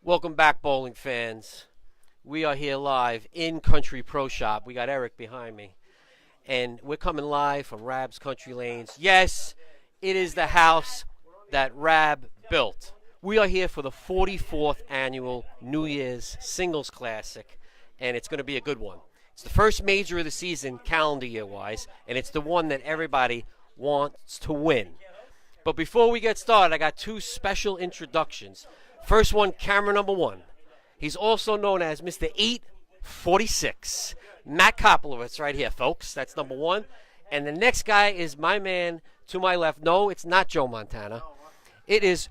Welcome back, bowling fans. We are here live in Country Pro Shop. We got Eric behind me. And we're coming live from Rab's Country Lanes. Yes, it is the house that Rab built. We are here for the 44th annual New Year's Singles Classic, and it's going to be a good one. It's the first major of the season, calendar year-wise, and it's the one that everybody wants to win. But before we get started, I got two special introductions. First one, camera number one. He's also known as Mr. 846. Matt Koplowitz right here, folks. That's number one. And the next guy is my man to my left. No, it's not Joe Montana. It is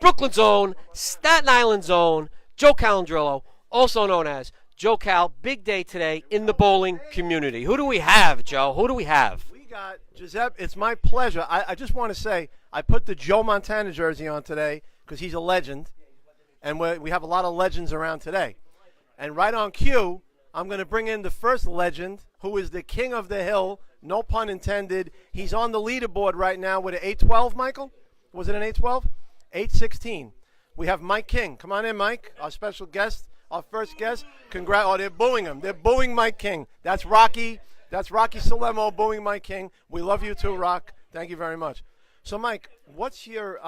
Brooklyn's own, Staten Island's own, Joe Calandrillo, also known as Joe Cal. Big day today in the bowling community. Who do we have, Joe? Who do we have? We got Giuseppe. It's my pleasure. I just want to say I put the Joe Montana jersey on today because he's a legend, and we have a lot of legends around today. And right on cue, I'm going to bring in the first legend, who is the king of the hill, no pun intended. He's on the leaderboard right now with an 812, Michael? Was it an 812? 816. We have Mike King. Come on in, Mike, our special guest, our first guest. Oh, they're booing him. They're booing Mike King. That's Rocky. That's Rocky Salermo booing Mike King. We love you too, Rock. Thank you very much. So, Mike, what's your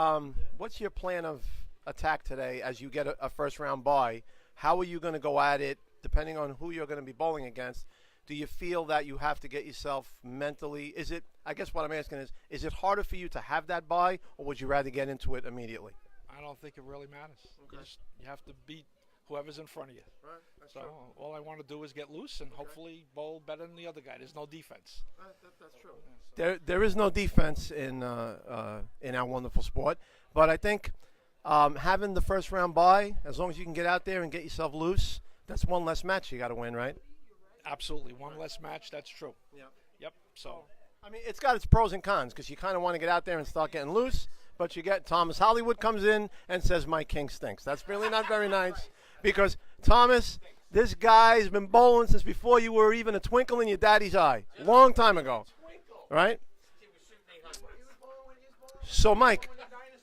plan of attack today as you get a first-round bye? How are you going to go at it, depending on who you're going to be bowling against? Do you feel that you have to get yourself mentally? I guess what I'm asking is it harder for you to have that bye, or would you rather get into it immediately? I don't think it really matters. Okay. You have to beat whoever's in front of you. Right, that's so true. all I want to do is get loose and hopefully bowl better than the other guy. There's no defense. That's true. There is no defense in our wonderful sport, but I think having the first round bye, as long as you can get out there and get yourself loose, that's one less match you got to win, right? Absolutely, one less match. That's true. Yep. So, I mean, it's got its pros and cons because you kind of want to get out there and start getting loose, but you get Thomas Hollywood comes in and says Mike King stinks. That's really not very nice because Thomas, this guy's been bowling since before you were even a twinkle in your daddy's eye, long time ago, right? So, Mike,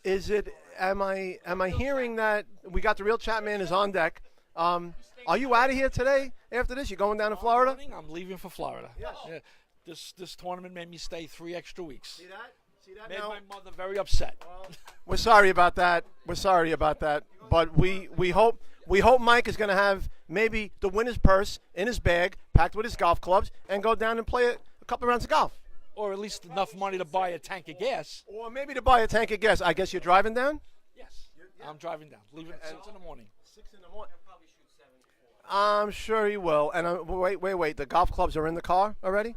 am I hearing that we got the real chat man is on deck? Are you out of here today after this? You going down to Florida? I'm leaving for Florida. Yes. Yeah. This tournament made me stay 3 extra weeks. See that? Made now? my mother very upset. We're sorry about that. But we hope Mike is going to have maybe the winner's purse in his bag, packed with his golf clubs, and go down and play a couple of rounds of golf. Or at least enough money to buy a tank of gas. Or maybe to buy a tank of gas. I guess you're driving down? Yes. I'm driving down. Leaving at 6 in the morning. 6 in the morning. I'm sure he will. And wait. The golf clubs are in the car already?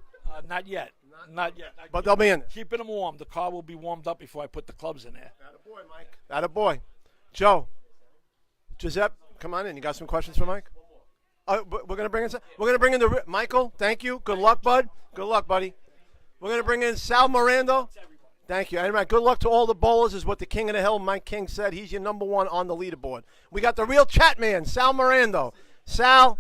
Not yet. Not yet. But they'll be in. Keeping them warm. The car will be warmed up before I put the clubs in there. Attaboy, Mike. Attaboy. Joe, Giuseppe, come on in. You got some questions for Mike? We're gonna bring in the Michael. Thank you. Good luck, bud. Good luck, buddy. We're gonna bring in Sal Miranda. Thank you. And good luck to all the bowlers, is what the king of the hill, Mike King, said. He's your number one on the leaderboard. We got the real chat man, Sal Miranda. Sal,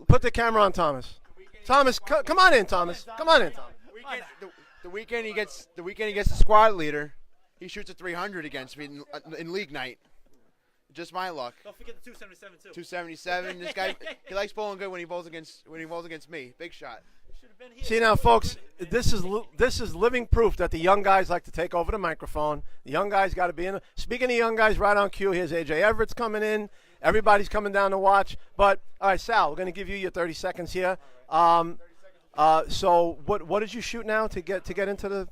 put the camera on Thomas. Thomas, come on in, Thomas. Come on in, Thomas. The weekend he gets the squad leader. He shoots a 300 against me in league night. Just my luck. Don't forget the 277 too. 277. This guy, he likes bowling good when he bowls against me. Big shot. See now, folks, this is living proof that the young guys like to take over the microphone. The young guys got to be in. Speaking of young guys, right on cue, here's AJ Everett's coming in. Everybody's coming down to watch. But all right, Sal, we're going to give you your 30 seconds here. So what did you shoot now to get into the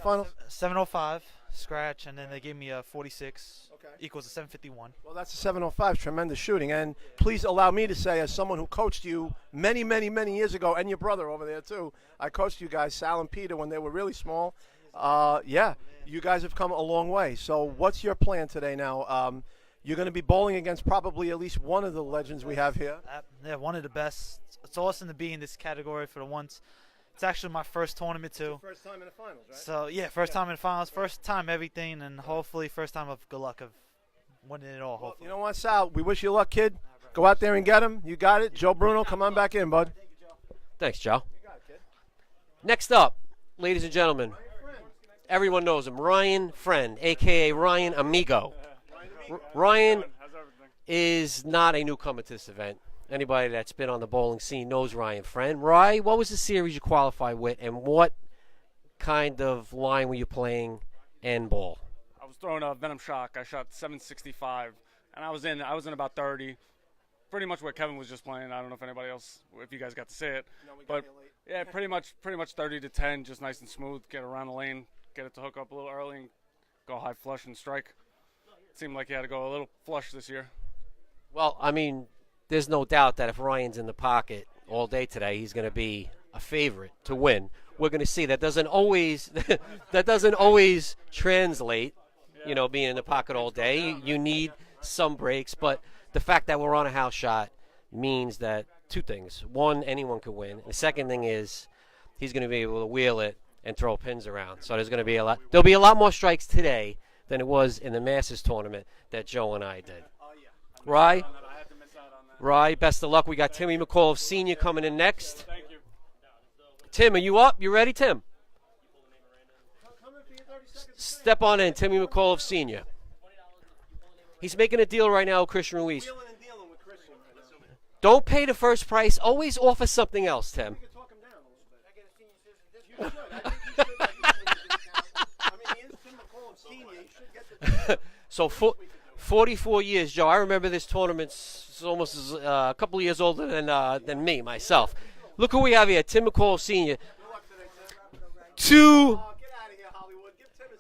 finals? 705 scratch, and then they gave me a 46. Okay. Equals a 751. Well, that's a 705. Tremendous shooting. And please allow me to say, as someone who coached you many, many, many years ago, and your brother over there too, I coached you guys, Sal and Peter, when they were really small. Yeah, you guys have come a long way. So what's your plan today now? You're going to be bowling against probably at least one of the legends we have here. Yeah, one of the best. It's awesome to be in this category for the once. It's actually my first tournament too. First time in the finals, right? So yeah, first time in the finals, first time everything, and hopefully first time of good luck of winning it all. Well, Hopefully. you know what, Sal? We wish you luck, kid. Go out there and get him. You got it. Joe Bruno, come on back in, bud. Thanks, Joe. Next up, ladies and gentlemen, everyone knows him, Ryan Friend, a.k.a. Ryan Amigo. Ryan is not a newcomer to this event. Anybody that's been on the bowling scene knows Ryan Friend. Rye, what was the series you qualified with, and what kind of line were you playing and ball? I was throwing a Venom Shock. I shot 765, and I was in about 30. Pretty much what Kevin was just playing. I don't know if anybody else, if you guys got to see it, but yeah, pretty much 30 to 10, just nice and smooth. Get around the lane, get it to hook up a little early, and go high flush and strike. It seemed like he had to go a little flush this year. Well, I mean, there's no doubt that if Ryan's in the pocket all day today, he's going to be a favorite to win. We're going to see that doesn't always translate. You know, being in the pocket all day, you need some breaks, but the fact that we're on a house shot means that two things. One, anyone could win. The second thing is he's going to be able to wheel it and throw pins around. So there'll be a lot more strikes today than it was in the Masters tournament that Joe and I did. Rye, best of luck. We got Timmy McAuliffe Sr. coming in next. Thank you. Tim, are you up? You ready, Tim? Step on in, Timmy McAuliffe Sr. He's making a deal right now with Christian Ruiz. Don't pay the first price. Always offer something else, Tim. So 44 years, Joe. I remember this tournament almost a couple of years older than me, myself. Look who we have here, Tim McCall Sr.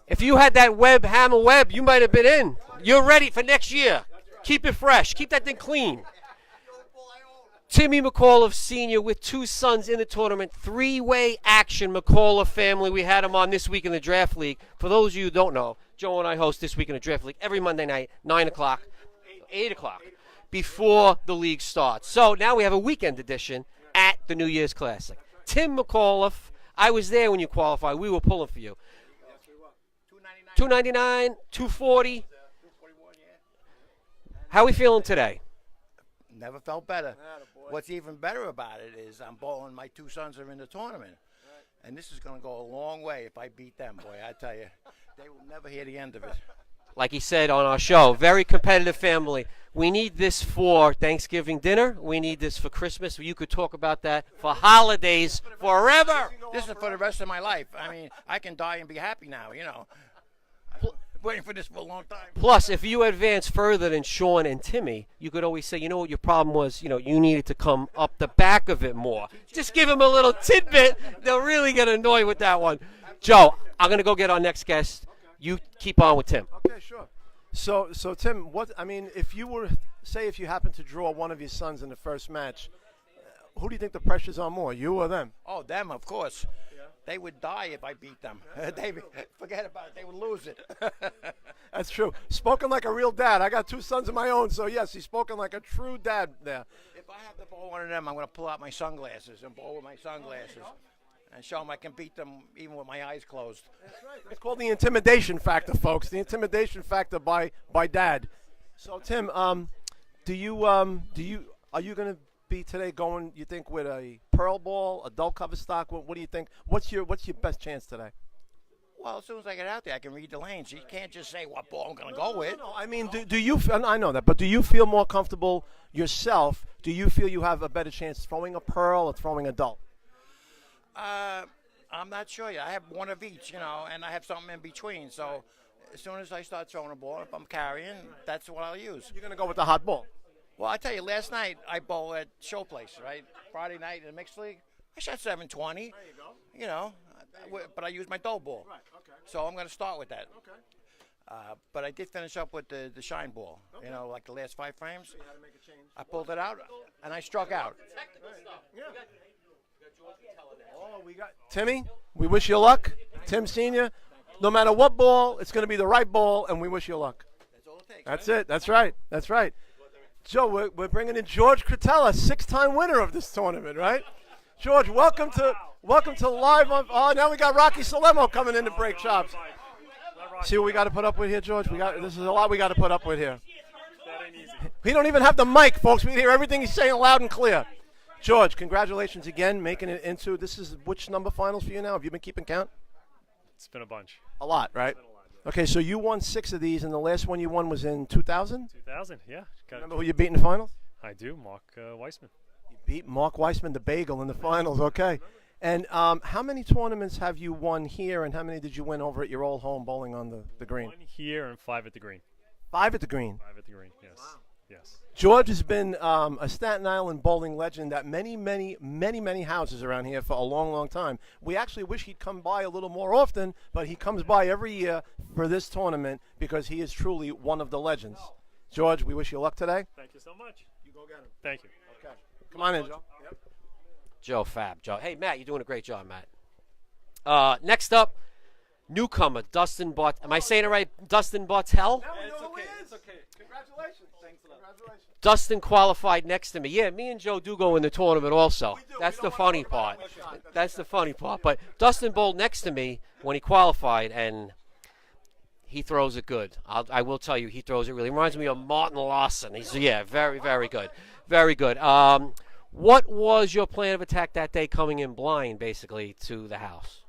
If you had that hammer web, you might have been in. You're ready for next year. Keep it fresh. Keep that thing clean. Timmy McAuliffe Sr. with two sons in the tournament. Three-way action, McAuliffe family. We had him on this week in the Draft League. For those of you who don't know, Joe and I host this week in the Draft League every Monday night, 9 o'clock, 8 o'clock, before the league starts. So now we have a weekend edition at the New Year's Classic. Tim McAuliffe, I was there when you qualified. We were pulling for you. $299, $240. How are we feeling today? Never felt better. What's even better about it is I'm bowling. My two sons are in the tournament. And this is going to go a long way if I beat them, boy. I tell you, they will never hear the end of it. Like he said on our show, very competitive family. We need this for Thanksgiving dinner. We need this for Christmas. You could talk about that for holidays forever. This is for the rest of my life. I mean, I can die and be happy now, you know. Waiting for this for a long time. Plus, if you advance further than Sean and Timmy, you could always say, you know what your problem was? You know, you needed to come up the back of it more. Just give them a little tidbit. They'll really get annoyed with that one. Joe, I'm going to go get our next guest. You keep on with Tim. Okay, sure. So Tim, if you happen to draw one of your sons in the first match, who do you think the pressure's on more, you or them? Oh, them, of course. They would die if I beat them. Forget about it. They would lose it. That's true. Spoken like a real dad. I got two sons of my own, so yes, he's spoken like a true dad there. If I have to bowl one of them, I'm going to pull out my sunglasses and bowl with my sunglasses and show them I can beat them even with my eyes closed. That's right. It's called the intimidation factor, folks. The intimidation factor by Dad. So Tim, are you going to be today going, you think, with a pearl ball, adult cover stock? What do you think? What's your best chance today? Well, as soon as I get out there, I can read the lanes. You can't just say what ball I'm going to go with. No, I mean, do you? I know that, but do you feel more comfortable yourself? Do you feel you have a better chance throwing a pearl or throwing adult? I'm not sure yet. I have one of each, you know, and I have something in between. So as soon as I start throwing a ball, if I'm carrying, that's what I'll use. You're going to go with the hot ball? Well, I tell you, last night I bowled at Showplace, right? Friday night in the mixed league. I shot 720. There you go. You know, but I used my dough ball. Right, okay. So I'm going to start with that. Okay. But I did finish up with the shine ball, you know, like the last 5 frames. So you had to make a change. I pulled it out, and I struck out. Technical stuff. Yeah. We got Timmy. We wish you luck. Tim Sr. No matter what ball, it's going to be the right ball, and we wish you luck. That's all it takes. That's it. That's right. That's right. Joe, we're bringing in George Cretella, 6-time winner of this tournament, right? George, welcome to live on. Oh, now we got Rocky Salemo coming in to break chops. See what we got to put up with here, George? This is a lot we got to put up with here. He don't even have the mic, folks. We hear everything he's saying loud and clear. George, congratulations again, making it into. This is which number finals for you now? Have you been keeping count? It's been a bunch. A lot, right? Okay, so you won 6 of these, and the last one you won was in 2000? 2000, yeah. Remember who you beat in the finals? I do, Mark Weissman. You beat Mark Weissman, the bagel, in the finals. Okay. And how many tournaments have you won here, and how many did you win over at your old home bowling on the green? 1 here and 5 at the green. 5 at the green. 5 at the green, yes. Wow. Yes. George has been a Staten Island bowling legend at many houses around here for a long, long time. We actually wish he'd come by a little more often, but he comes by every year for this tournament because he is truly one of the legends. George, we wish you luck today. Thank you so much. You go get him. Thank you. Okay. Come on in, Joe. Yep. Joe Fab. Joe. Hey, Matt, you're doing a great job, Matt. Next up, newcomer Dustin Bart. Am I saying it right? Dustin Bartel? Now we know who he is. It's okay. Congratulations. Thanks a lot. Congratulations. Dustin qualified next to me. Yeah, me and Joe do go in the tournament also. That's the funny part. That's the funny part. But Dustin bowled next to me when he qualified, and he throws it good. I will tell you, he throws it really. Reminds me of Martin Lawson. He's very, very good. Very good. What was your plan of attack that day coming in blind, basically, to the house?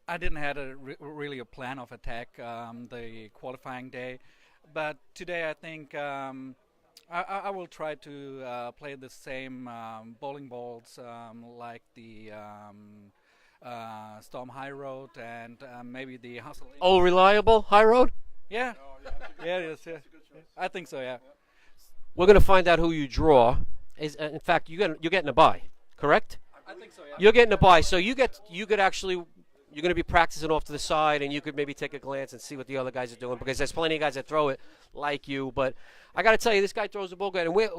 I didn't have really a plan of attack the qualifying day, but today I think I will try to play the same bowling balls like the Storm High Road and maybe the Hustle. Oh, reliable High Road? Yeah, yeah, it is. Yeah. I think so. Yeah. We're going to find out who you draw. In fact, you're getting a bye, correct? I think so. Yeah. You're getting a bye, so you're going to be practicing off to the side, and you could maybe take a glance and see what the other guys are doing, because there's plenty of guys that throw it like you. But I got to tell you, this guy throws the ball good. And we're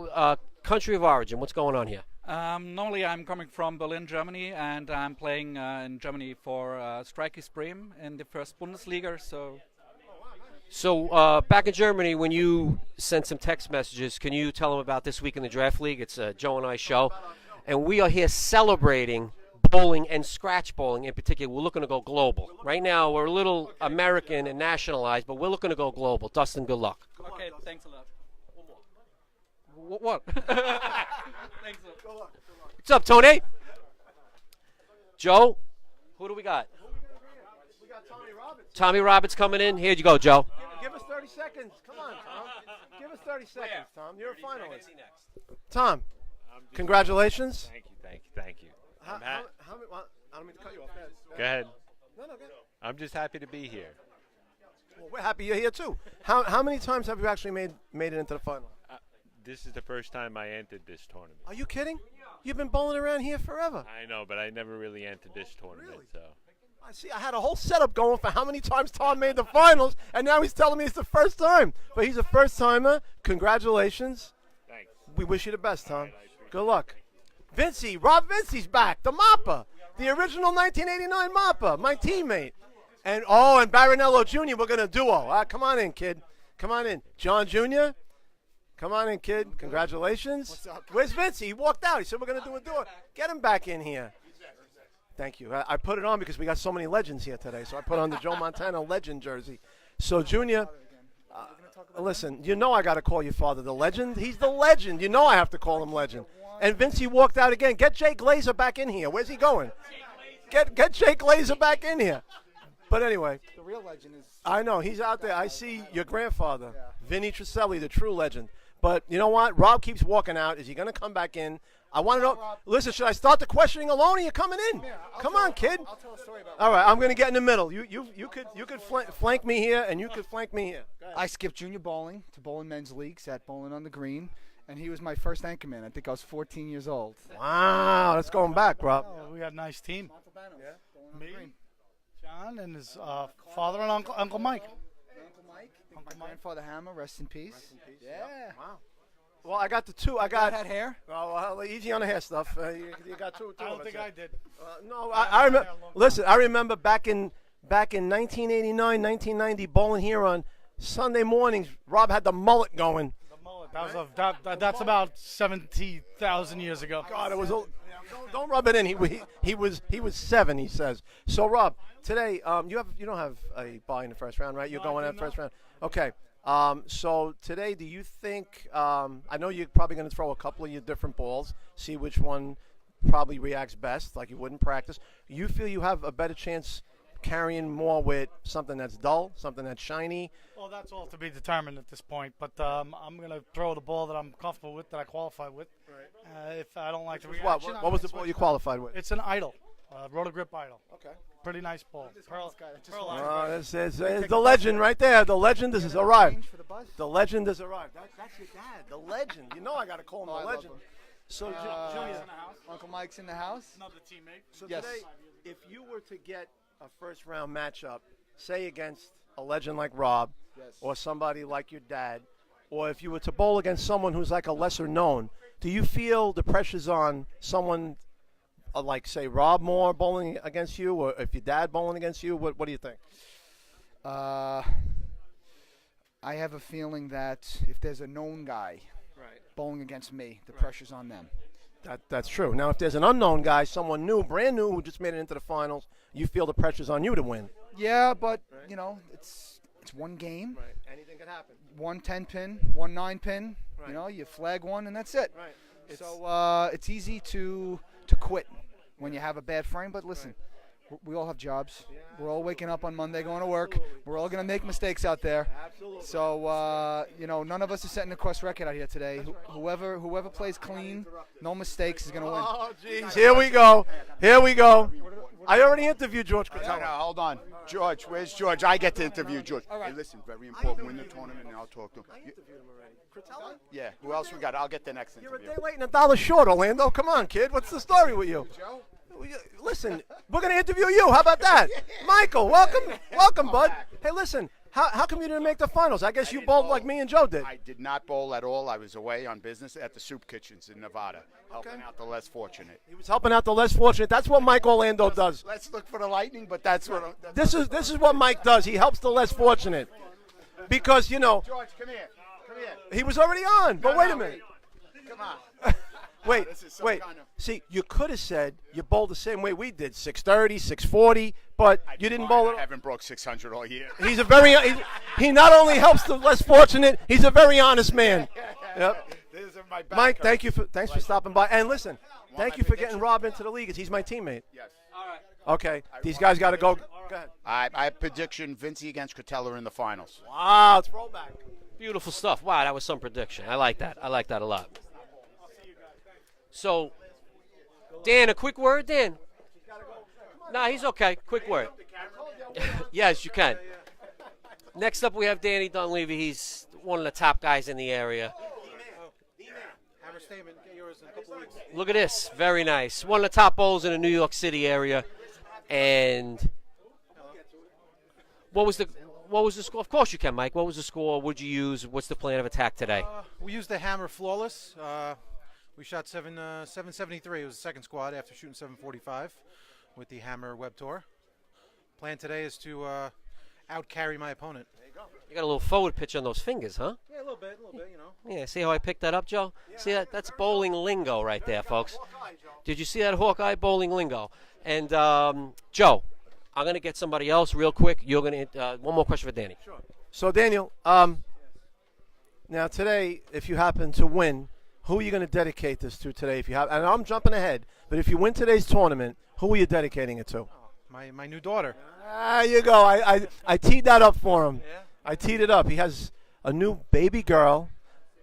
country of origin. What's going on here? Normally, I'm coming from Berlin, Germany, and I'm playing in Germany for Strikers Bremen in the first Bundesliga. So back in Germany, when you sent some text messages, can you tell them about this week in the Draft League? It's Joe and I show, and we are here celebrating bowling and scratch bowling in particular. We're looking to go global. Right now, we're a little American and nationalized, but we're looking to go global. Dustin, good luck. Okay, thanks a lot. One more. What? Thanks a lot. What's up, Tony? Joe, who do we got? We got Tommy Roberts. Tommy Roberts coming in. Here you go, Joe. Give us 30 seconds. Come on, Tom. Give us 30 seconds, Tom. You're a finalist. Tom, congratulations. Thank you. Well, I don't mean to cut you off. Go ahead. No, go ahead. I'm just happy to be here. Well, we're happy you're here, too. How many times have you actually made it into the final? This is the first time I entered this tournament. Are you kidding? You've been bowling around here forever. I know, but I never really entered this tournament. Really? So I see. I had a whole setup going for how many times Tom made the finals, and now he's telling me it's the first time. But he's a first-timer. Congratulations. thanks. We wish you the best, Tom. Good luck. Rob Vincey's back, the mopper, the original 1989 mopper, my teammate. And Baronello Jr., we're going to duo. Come on in, kid. Come on in. John Jr., come on in, kid. Congratulations. What's up? Where's Vincey? He walked out. He said we're going to do a duo. Get him back in here. Thank you. I put it on because we got so many legends here today, so I put on the Joe Montana legend jersey. So, Junior, listen, you know I got to call your father the legend. He's the legend. You know I have to call him legend. And Vincey walked out again. Get Jay Glazer back in here. Where's he going? Get Jay Glazer back in here. But anyway. The real legend is. I know. He's out there. I see your grandfather, Vinny Triselli, the true legend. But you know what? Rob keeps walking out. Is he going to come back in? I want to know. Listen, should I start the questioning alone, or are you coming in? Come on, kid. I'll tell a story about. All right, I'm going to get in the middle. You could flank me here, and you could flank me here. I skipped junior bowling to bowling men's leagues at Bowling on the Green, and he was my first anchorman. I think I was 14 years old. Wow, that's going back, Rob. Oh, we got a nice team. Yeah. Me, John, and his father and Uncle Mike. My grandfather Hammer, rest in peace. Yeah. Wow. Well, I got the two. I Dad got. had hair. Well, easy on the hair stuff. You got two. I don't think I did. No, I remember. Listen, I remember back in 1989, 1990, bowling here on Sunday mornings. Rob had the mullet going. The mullet. That's about 70,000 years ago. God, it was. Don't rub it in. He was 7. He says. So Rob, today you don't have a bye in the first round, right? You're going at first round. Okay. So today, do you think? I know you're probably going to throw a couple of your different balls, see which one probably reacts best, like you wouldn't practice. You feel you have a better chance carrying more with something that's dull, something that's shiny? Well, that's all to be determined at this point. But I'm going to throw the ball that I'm comfortable with, that I qualified with. If I don't like the reaction, What was the ball you qualified with? It's an idol, rotor grip idol. Okay. Pretty nice ball. Pearl This is the legend right there. The legend has arrived. The legend has arrived. That's your dad. The legend. You know I got to call him the legend. So, Junior, Uncle Mike's in the house. Another teammate. So Yes. today, if you were to get a first-round matchup, say against a legend like Rob, or somebody like your dad, or if you were to bowl against someone who's like a lesser known, do you feel the pressure's on someone like, say, Rob Moore bowling against you, or if your dad bowling against you? What do you think? I have a feeling that if there's a known guy bowling against me, the pressure's on them. That's true. Now, if there's an unknown guy, someone new, brand new, who just made it into the finals, you feel the pressure's on you to win. Yeah, but you know, it's one game. Right. Anything can happen. 1 10-pin, 1 9-pin. Right. You know, you flag one and that's it. Right. So it's easy to quit when you have a bad frame. But listen, we all have jobs. We're all waking up on Monday going to work. We're all going to make mistakes out there. Absolutely. So you know, none of us are setting a course record out here today. Whoever plays clean, no mistakes, is going to win. Oh, jeez. Here we go. Here we go. I already interviewed George No, Costello. hold on. George, where's George? I get to interview George. Hey, listen, very important. Win the tournament, and I'll talk to him. I interviewed him already. Costello? Yeah, who else we got? I'll get the next You're a interview. day late and $1 short, Orlando. Come on, kid. What's the story with you? Listen, we're going to interview you. How about that? Michael, welcome, bud. Hey, listen, how come you didn't make the finals? I guess you bowled like me and Joe did. I did not bowl at all. I was away on business at the soup kitchens in Nevada, helping out the less fortunate. He was helping out the less fortunate. That's what Mike Orlando does. Let's look for the lightning, but that's what. This is what Mike does. He helps the less fortunate. Because, you know, George, come here. Come here. he was already on. But wait a minute. Come on. Wait, This is some wait. kind of- See, you could have said you bowled the same way we did, 630, 640, but you didn't bowl I it. haven't broke 600 all year. He's a very he not only helps the less fortunate, he's a very honest man. Yep. These are my Mike, backers. thanks for stopping by. And listen, thank my you for getting prediction? Rob into the league. He's my teammate. Yes. Okay, these guys got to go. Go ahead. I have prediction Vincey against Costello in the finals. Wow, it's rollback. Beautiful stuff. Wow, that was some prediction. I like that. I like that a lot. So, Dan, a quick word, Dan? Nah, he's okay. Quick word. Yes, you can. Next up, we have Danny Dunleavy. He's one of the top guys in the area. Hammer statement. Get yours in a couple weeks. Look at this. Very nice. One of the top bowls in the New York City area. And what was the score? Of course you can, Mike. What was the score? What did you use? What's the plan of attack today? We used the hammer flawless. We shot 773. It was the second squad after shooting 745 with the hammer web tour. Plan today is to out carry my opponent. You got a little forward pitch on those fingers, huh? Yeah, a little bit, you know. Yeah, see how I picked that up, Joe? See that? That's bowling lingo right there, folks. Did you see that Hawkeye bowling lingo? And Joe, I'm going to get somebody else real quick. You're going to one more question for Danny. Sure. So, Daniel, now today, if you happen to win, who are you going to dedicate this to today? If you have, and I'm jumping ahead, but if you win today's tournament, who are you dedicating it to? My new daughter. There you go. I teed that up for him. Yeah. I teed it up. He has a new baby girl,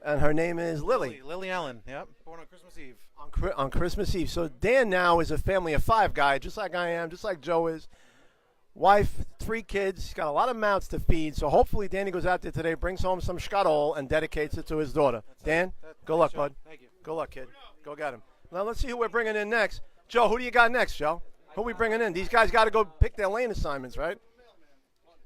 and her name is Lily. Lily Ellen. Yep. Born on Christmas Eve. On Christmas Eve. So Dan now is a family of 5 guy, just like I am, just like Joe is. Wife, 3 kids. He's got a lot of mouths to feed. So hopefully Danny goes out there today, brings home some shkadol, and dedicates it to his daughter. Dan, good luck, bud. Thank you. Good luck, kid. Go get him. Now let's see who we're bringing in next. Joe, who do you got next, Joe? Who are we bringing in? These guys got to go pick their lane assignments, right?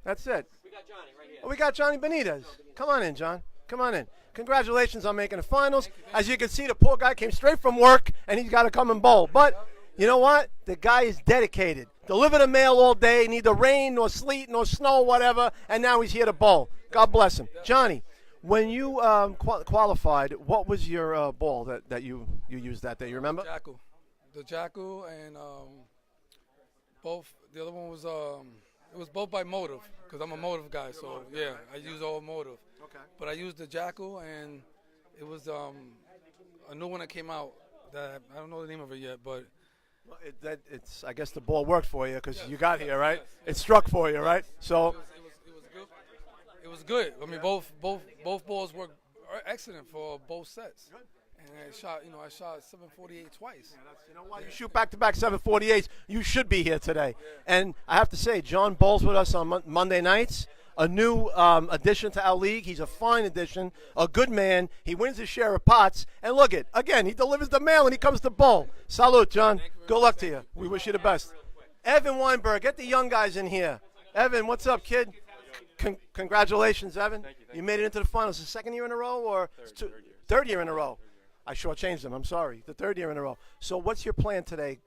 That's it. We got Johnny right here. Oh, we got Johnny Benitez. Come on in, John. Come on in. Congratulations on making the finals. As you can see, the poor guy came straight from work, and he's got to come and bowl. But you know what? The guy is dedicated. Delivered the mail all day, neither rain nor sleet nor snow, whatever, and now he's here to bowl. God bless him. Johnny, when you qualified, what was your ball that you used that day? You remember? The Jackal and both. The other one was it was both by motive because I'm a motive guy. So yeah, I use all motive. Okay. But I used the Jackal and it was a new one that came out that I don't know the name of it yet, but Well, it's. I guess the ball worked for you because you got here, right? It struck for you, right? So It was good. It was good. I mean, both balls were excellent for both sets. And I shot 748 twice. you know what? You shoot back-to-back 748s. You should be here today. And I have to say, John bowls with us on Monday nights. A new addition to our league. He's a fine addition, a good man. He wins his share of pots. And look it, again, he delivers the mail and he comes to bowl. Salute, John. Good luck to you. We wish you the best. Evan Weinberg, get the young guys in here. Evan, what's up, kid? Congratulations, Evan. Thank you. You made it into the finals. The second year in a row or third year in a row? I shortchanged him. I'm sorry. The third year in a row. So what's your plan today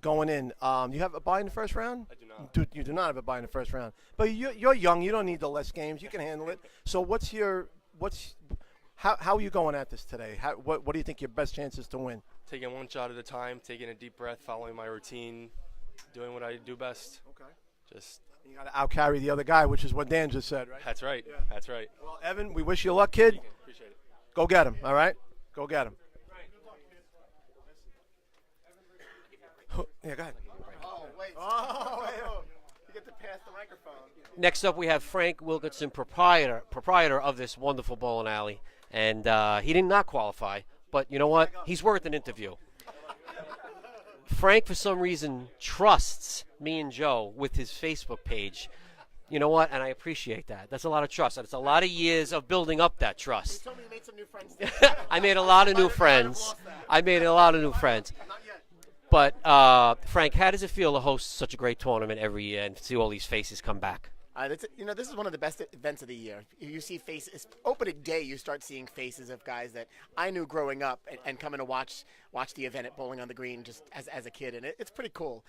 going in? You have a bye in the first round? I do not. You do not have a bye in the first round. But you're young. You don't need the less games. You can handle it. So how are you going at this today? What do you think your best chances to win? Taking one shot at a time, taking a deep breath, following my routine, doing what I do best. Okay. You got to out-carry the other guy, which is what Dan just said, right? That's right. Yeah. That's right. Well, Evan, we wish you luck, kid. Appreciate it. Go get him, all right? Go get him. Yeah, go ahead. Oh, wait. You get to pass the microphone. Next up, we have Frank Wilkinson, proprietor of this wonderful bowling alley. And he did not qualify, but you know what? He's worth an interview. Frank, for some reason, trusts me and Joe with his Facebook page. You know what? And I appreciate that. That's a lot of trust. And it's a lot of years of building up that trust. You told me you made some new friends. I made a lot of new friends. But, Frank, how does it feel to host such a great tournament every year and see all these faces come back? This is one of the best events of the year. You see faces. Opening day, you start seeing faces of guys that I knew growing up and coming to watch the event at Bowling on the Green just as a kid, and it's pretty cool.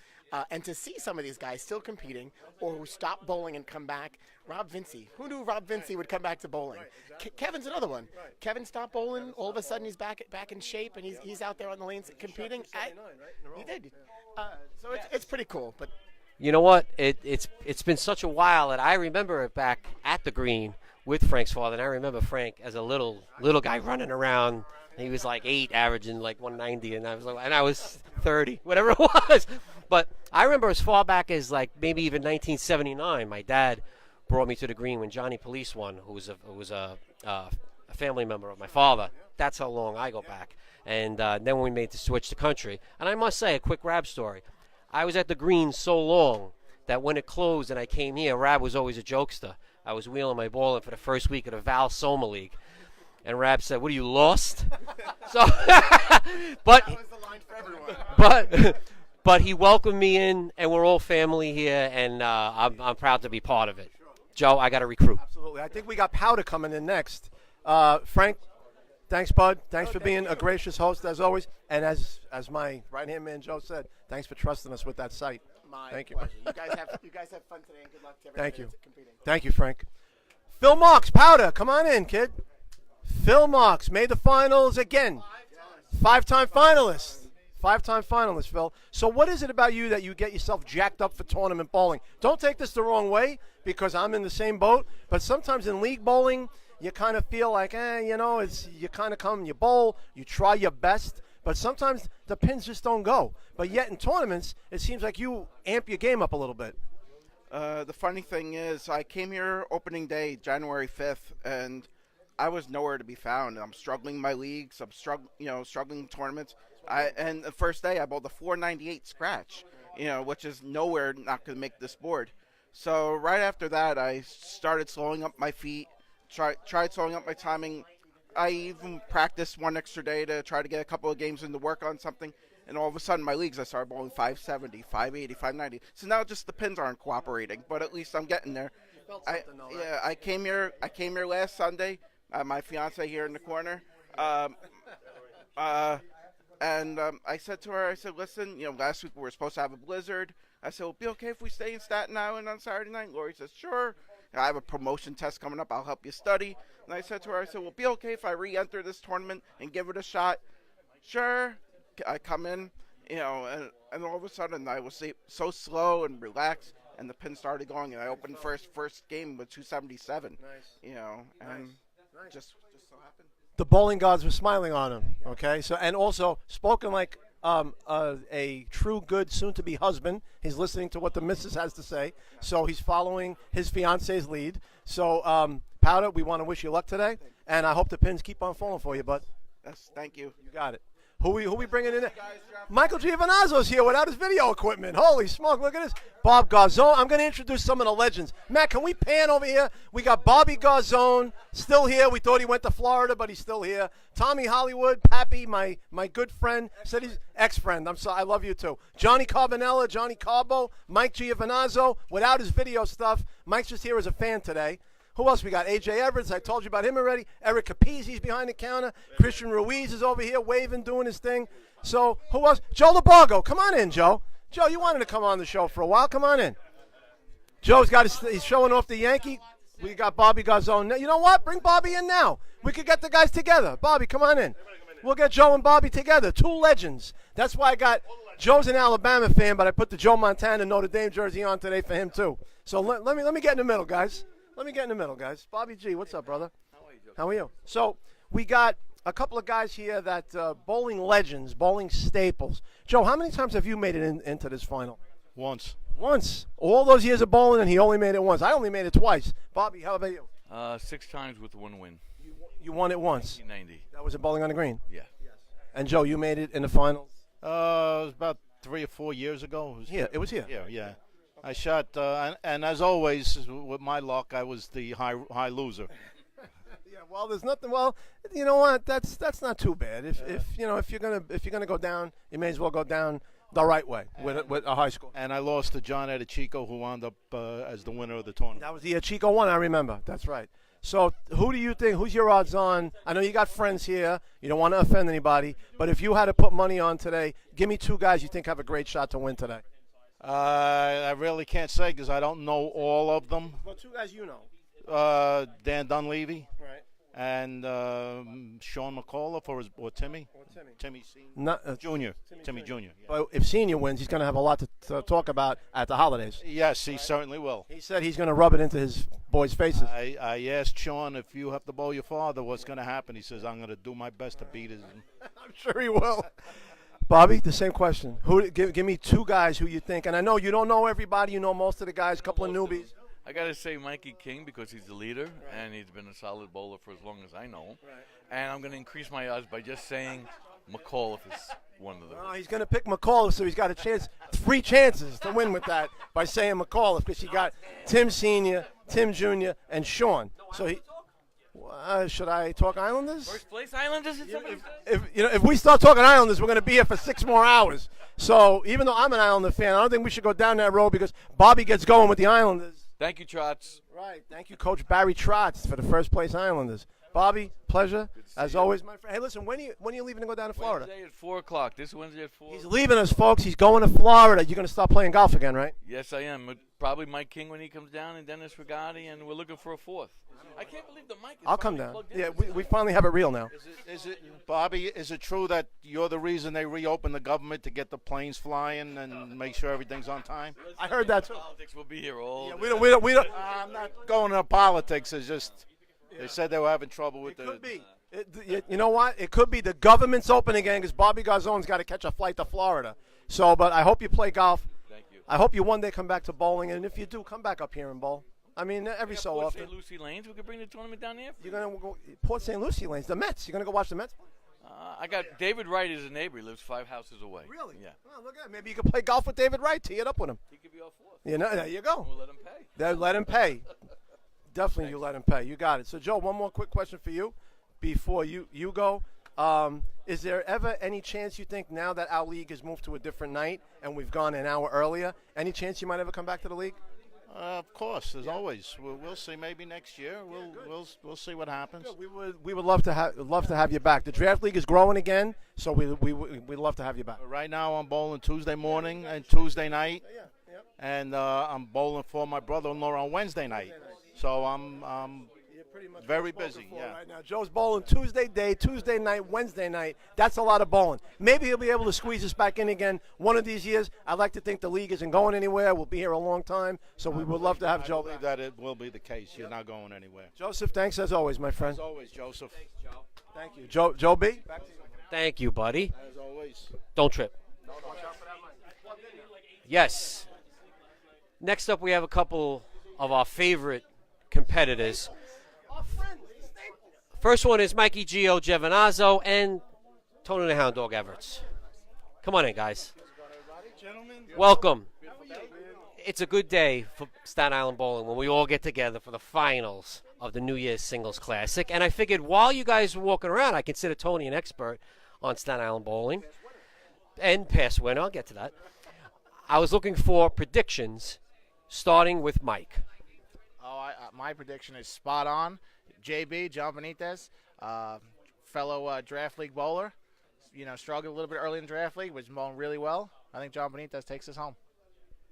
And to see some of these guys still competing or who stopped bowling and come back. Rob Vincey. Who knew Rob Vincey would come back to bowling? Right, exactly. Kevin's another one. Right. Kevin stopped bowling. All of a sudden, he's back in shape, and he's out there on the lanes competing. He did. So it's pretty cool, but. You know what? It's been such a while that I remember it back at the Green with Frank's father. And I remember Frank as a little guy running around. He was like 8, averaging like 190, and I was 30, whatever it was. But I remember as far back as like maybe even 1979. My dad brought me to the Green when Johnny Police won, who was a family member of my father. That's how long I go back. And then when we made the switch to country, and I must say a quick Rab story. I was at the Green so long that when it closed and I came here, Rab was always a jokester. I was wheeling my ball in for the first week of the Val Soma League. And Rab said, "What are you, lost?" So, but that was the line for everyone. but he welcomed me in, and we're all family here, and I'm proud to be part of it. Joe, I got to recruit. Absolutely. I think we got Powder coming in next. Frank, thanks, bud. Thanks for being a gracious host, as always. And as my right-hand man, Joe, said, thanks for trusting us with that site. Thank pleasure. You guys have fun today, and good luck to everybody that's competing. Thank you, Frank. Phil Marks, Powder, come on in, kid. Phil Marks made the finals again. 5-time finalist. 5-time finalist, Phil. So what is it about you that you get yourself jacked up for tournament bowling? Don't take this the wrong way, because I'm in the same boat. But sometimes in league bowling, you kind of feel like, you kind of come, you bowl, you try your best. But sometimes the pins just don't go. But yet in tournaments, it seems like you amp your game up a little bit. The funny thing is, I came here opening day, January 5th, and I was nowhere to be found. I'm struggling in my leagues. I'm struggling in tournaments. And the first day, I bowled a 498 scratch, which is nowhere not going to make this board. So right after that, I started slowing up my feet, tried slowing up my timing. I even practiced one extra day to try to get a couple of games in to work on something. And all of a sudden, my leagues, I started bowling 570, 580, 590. So now just the pins aren't cooperating, but at least I'm getting there. I came here last Sunday. My fiance here in the corner. And I said to her, listen, last week we were supposed to have a blizzard. I said, will it be okay if we stay in Staten Island on Saturday night? Lori says, sure. I have a promotion test coming up. I'll help you study. And I said to her, will it be okay if I re-enter this tournament and give it a shot? Sure. I come in, and all of a sudden I was so slow and relaxed, and the pin started going, and I opened first game with 277. Nice. And just so happened. The bowling gods were smiling on him. Okay, so and also spoken like a true good soon-to-be husband. He's listening to what the missus has to say, so he's following his fiance's lead. So, Powder, we want to wish you luck today, and I hope the pins keep on falling for you, bud. Yes, thank you. You got it. Who we bringing in there? Michael Giovanazzo's here without his video equipment. Holy smoke, look at this. Bob Garzone. I'm going to introduce some of the legends. Matt, can we pan over here? We got Bobby Garzone still here. We thought he went to Florida, but he's still here. Tommy Hollywood, Pappy, my good friend, said he's ex-friend. I'm sorry, I love you too. Johnny Carbonella, Johnny Carbo, Mike Giovanazzo. Without his video stuff, Mike's just here as a fan today. Who else we got? A.J. Everett. I told you about him already. Eric Capizzi's behind the counter. Christian Ruiz is over here waving, doing his thing. So who else? Joe Labargo. Come on in, Joe. Joe, you wanted to come on the show for a while. Come on in. Joe's got he's showing off the Yankee. We got Bobby Garzone. You know what? Bring Bobby in now. We could get the guys together. Bobby, come on in. We'll get Joe and Bobby together. Two legends. That's why I got Joe's an Alabama fan, but I put the Joe Montana Notre Dame jersey on today for him too. So let me get in the middle, guys. Let me get in the middle, guys. Bobby G, what's up, brother? How are you? So we got a couple of guys here that bowling legends, bowling staples. Joe, how many times have you made it into this final? Once. Once. All those years of bowling, and he only made it once. I only made it twice. Bobby, how about you? 6 times with one win. You won it once. 1990. That was at Bowling on the Green? Yeah. And Joe, you made it in the finals? It was about 3 or 4 years ago. It was here. Yeah. I shot, and as always, with my luck, I was the high loser. Yeah, well, there's nothing. Well, you know what? That's not too bad. If you're gonna go down, you may as well go down the right way with a high score. And I lost to John Edichico, who wound up as the winner of the tournament. That was the Chico one. I remember. That's right. So, who do you think? Who's your odds on? I know you got friends here. You don't want to offend anybody, but if you had to put money on today, give me 2 guys you think have a great shot to win today. I really can't say because I don't know all of them. Well, 2 guys you know. Dan Dunleavy. Right. And Sean McAuliffe or Timmy. Timmy Jr. Timmy Jr. Yeah. But if Senior wins, he's going to have a lot to talk about at the holidays. Yes, he certainly will. He said he's going to rub it into his boys' faces. I asked Sean, if you have to bowl your father, what's going to happen? He says, I'm going to do my best to beat his. I'm sure he will. Bobby, the same question. Give me 2 guys who you think, and I know you don't know everybody. You know most of the guys, a couple of newbies. I got to say Mikey King because he's the leader, and he's been a solid bowler for as long as I know him. Right. And I'm going to increase my odds by just saying McAuliffe is one of them. Oh, he's going to pick McAuliffe, so he's got a chance, 3 chances to win with that by saying McAuliffe, because he got Tim Sr., Tim Jr., and Sean. So he. Should I talk Islanders? First place Islanders? If we start talking Islanders, we're going to be here for 6 more hours. So even though I'm an Islander fan, I don't think we should go down that road because Bobby gets going with the Islanders. Thank you, Trots. Right. Thank you, Coach Barry Trotz, for the first place Islanders. Bobby, pleasure as always, my friend. Hey, listen, when are you leaving to go down to Florida? Wednesday at 4 o'clock. This Wednesday at 4. He's leaving us, folks. He's going to Florida. You're going to start playing golf again, right? Yes, I am. Probably Mike King when he comes down, and Dennis Rigatti, and we're looking for a 4th. I can't believe the mic is I'll come down. plugged in. Yeah, we finally have it real now. Bobby, is it true that you're the reason they reopened the government to get the planes flying and make sure everything's on time? I heard that too. Politics will be here all. Yeah, we don't. I'm not going into politics. It's just they said they were having trouble with Could be. You know what? It could be the government's open again because Bobby Garzone's got to catch a flight to Florida. So, but I hope you play golf. Thank you. I hope you one day come back to bowling, and if you do, come back up here and bowl. I mean, every so Port often. St. Lucie Lanes. We could bring the tournament down there. You're gonna go Port St. Lucie Lanes, the Mets. You're gonna go watch the Mets. I got David Wright is a neighbor. He lives 5 houses away. Really? Yeah. Oh, look at that. Maybe you could play golf with David Wright. Tee it up with him. He could be our 4th. There you go. We'll let him pay. Let him pay. Definitely, you let him pay. You got it. So, Joe, one more quick question for you before you go. Is there ever any chance you think now that our league has moved to a different night and we've gone an hour earlier, any chance you might ever come back to the league? Of course, as always. We'll see. Maybe next year. We'll see what happens. We would love to have you back. The draft league is growing again, so we'd love to have you back. Right now, I'm bowling Tuesday morning and Tuesday night, and I'm bowling for my brother-in-law on Wednesday night. So I'm Very busy, yeah. Right now, Joe's bowling Tuesday day, Tuesday night, Wednesday night. That's a lot of bowling. Maybe he'll be able to squeeze us back in again one of these years. I'd like to think the league isn't going anywhere. We'll be here a long time, so we would love to have Joe back. That it will be the case. You're not going anywhere. Joseph, thanks as always, my friend. As always, Joseph. Thank you. Joe B? Back to you. Thank you, buddy. As always. Don't trip. Yes. Next up, we have a couple of our favorite competitors. First one is Mikey Gio Giovinazzo and Tony the Hound Dog Everts. Come on in, guys. Welcome. It's a good day for Staten Island Bowling when we all get together for the finals of the New Year's Singles Classic. And I figured while you guys were walking around, I consider Tony an expert on Staten Island Bowling and past winner. I'll get to that. I was looking for predictions, starting with Mike. Oh, my prediction is spot on. JB, John Benitez, fellow draft league bowler. Struggled a little bit early in draft league, was bowling really well. I think John Benitez takes us home.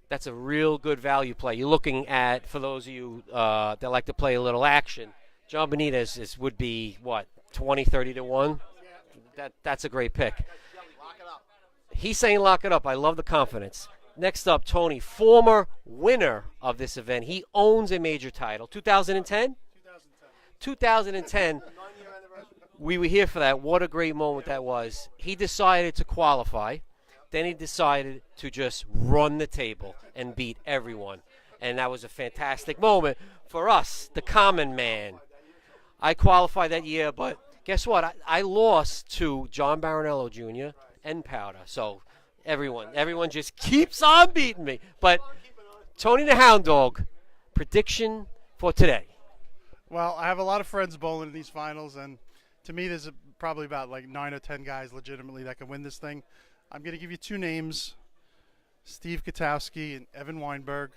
That's a real good value play. You're looking at, for those of you that like to play a little action, John Benitez would be, what, 20, 30 to 1? That's a great pick. He's saying lock it up. I love the confidence. Next up, Tony, former winner of this event. He owns a major title. 2010? 2010. We were here for that. What a great moment that was. He decided to qualify. Then he decided to just run the table and beat everyone. And that was a fantastic moment for us, the common man. I qualified that year, but guess what? I lost to John Baronello Jr. and Powder. So everyone just keeps on beating me. But Tony the Hound Dog, prediction for today. Well, I have a lot of friends bowling in these finals, and to me, there's probably about like 9 or 10 guys legitimately that can win this thing. I'm going to give you two names, Steve Katowski and Evan Weinberg.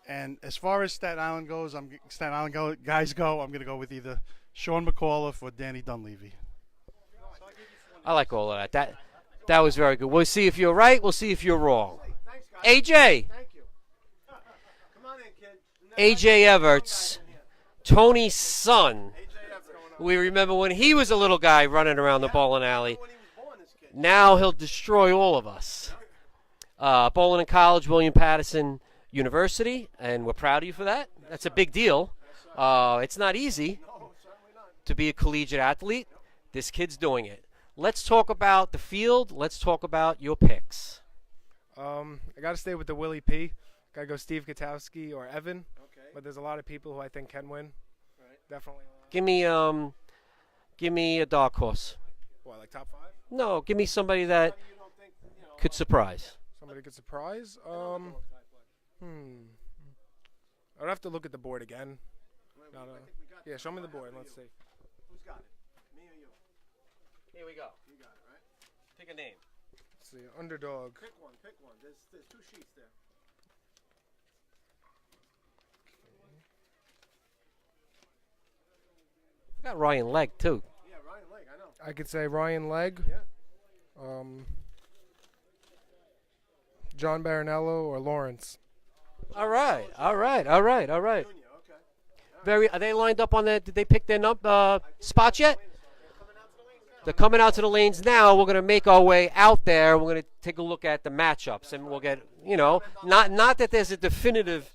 And as far as Staten Island guys go, I'm going to go with either Sean McAuliffe or Danny Dunleavy. I like all of that. That was very good. We'll see if you're right. We'll see if you're wrong. AJ. AJ Everts, Tony's son. We remember when he was a little guy running around the bowling alley. Now he'll destroy all of us. Bowling in college, William Patterson University, and we're proud of you for that. That's a big deal. It's not easy to be a collegiate athlete. This kid's doing it. Let's talk about the field. Let's talk about your picks. I got to stay with the Willie P. Got to go Steve Katowski or Evan. Okay. But there's a lot of people who I think can win. Right. Definitely. Give me a dark horse. What, like top 5? No, give me somebody that could surprise. Somebody could surprise? I'd have to look at the board again. Yeah, show me the board. Let's see. Who's got it? Me or you? Here we go. You got it, right? Pick a name. Let's see. Underdog. Pick one. There's 2 sheets there. We got Ryan Legg, too. Yeah, Ryan Legg, I know. I could say Ryan Legg. Yeah. John Baronello or Lawrence. All right. Are they lined up on that? Did they pick their spots yet? They're coming out to the lanes now. We're going to make our way out there. We're going to take a look at the matchups, and we'll get, not that there's a definitive.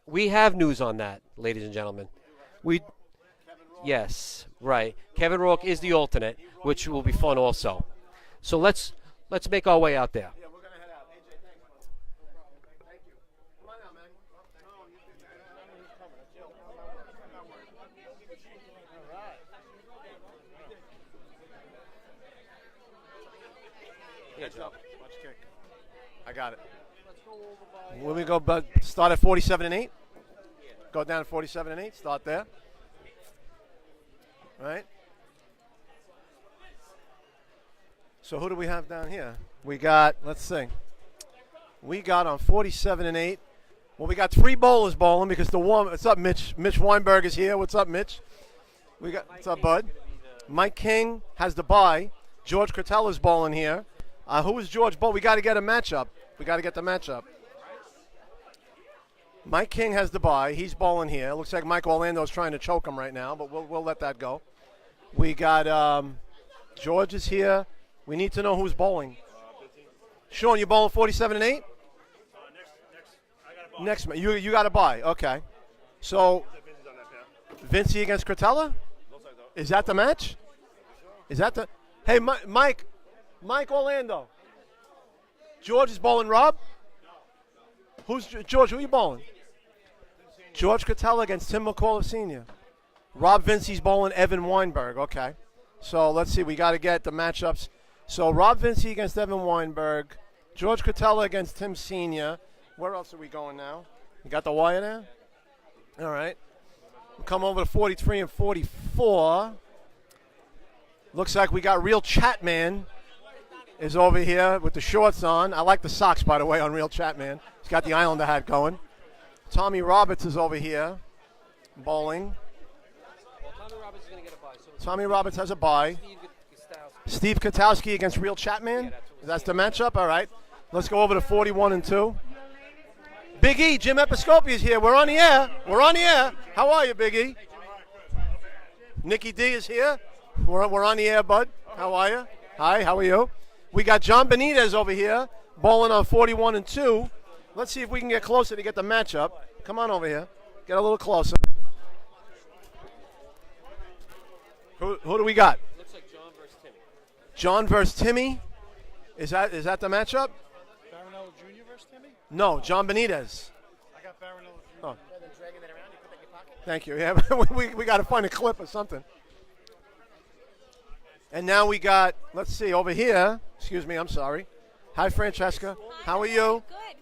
We have news on that, ladies and gentlemen. Yes, right. Kevin Rourke is the alternate, which will be fun also. So let's make our way out there. Watch kick. I got it. Will we go start at 47 and 8? Go down to 47 and 8. Start there. Right. So who do we have down here? We got, let's see. We got on 47 and 8. Well, we got 3 bowlers bowling because what's up, Mitch? Mitch Weinberg is here. What's up, Mitch? What's up, bud? Mike King has the bye. George Cratella's bowling here. Who is George bowling? We got to get a matchup. We got to get the matchup. Mike King has the bye. He's bowling here. Looks like Mike Orlando's trying to choke him right now, but we'll let that go. We got George is here. We need to know who's bowling. Sean, you bowling 47 and 8? Next, you got a bye. Okay. So, Vincey against Cretella? Is that the match? Is that the? Hey, Mike Orlando. George is bowling Rob? Who's George? Who are you bowling? George Cretella against Tim McAuliffe Sr. Rob Vincey's bowling Evan Weinberg. Okay. So let's see. We got to get the matchups. So Rob Vincey against Evan Weinberg. George Cretella against Tim Sr. Where else are we going now? You got the wire there? All right. We'll come over to 43 and 44. Looks like we got Real Chatman is over here with the shorts on. I like the socks, by the way, on Real Chatman. He's got the Islander hat going. Tommy Roberts is over here bowling. Tommy Roberts has a bye. Steve Katowski against Real Chatman. That's the matchup. All right. Let's go over to 41 and 2. Big E, Jim Episcopi is here. We're on the air. We're on the air. How are you, Big E? Nikki D is here. We're on the air, bud. How are you? Hi, how are you? We got John Benitez over here bowling on 41 and 2. Let's see if we can get closer to get the matchup. Come on over here. Get a little closer. Who do we got? Looks like John versus Timmy. John versus Timmy. Is that the matchup? Barinello Jr. versus Timmy? No, John Benitez. I got Barinello Jr. Oh. Rather than dragging that around, you put that in your pocket. Thank you. Yeah, we got to find a clip or something. And now we got, let's see, over here. Excuse me, I'm sorry. Hi, Francesca. How are you? Good.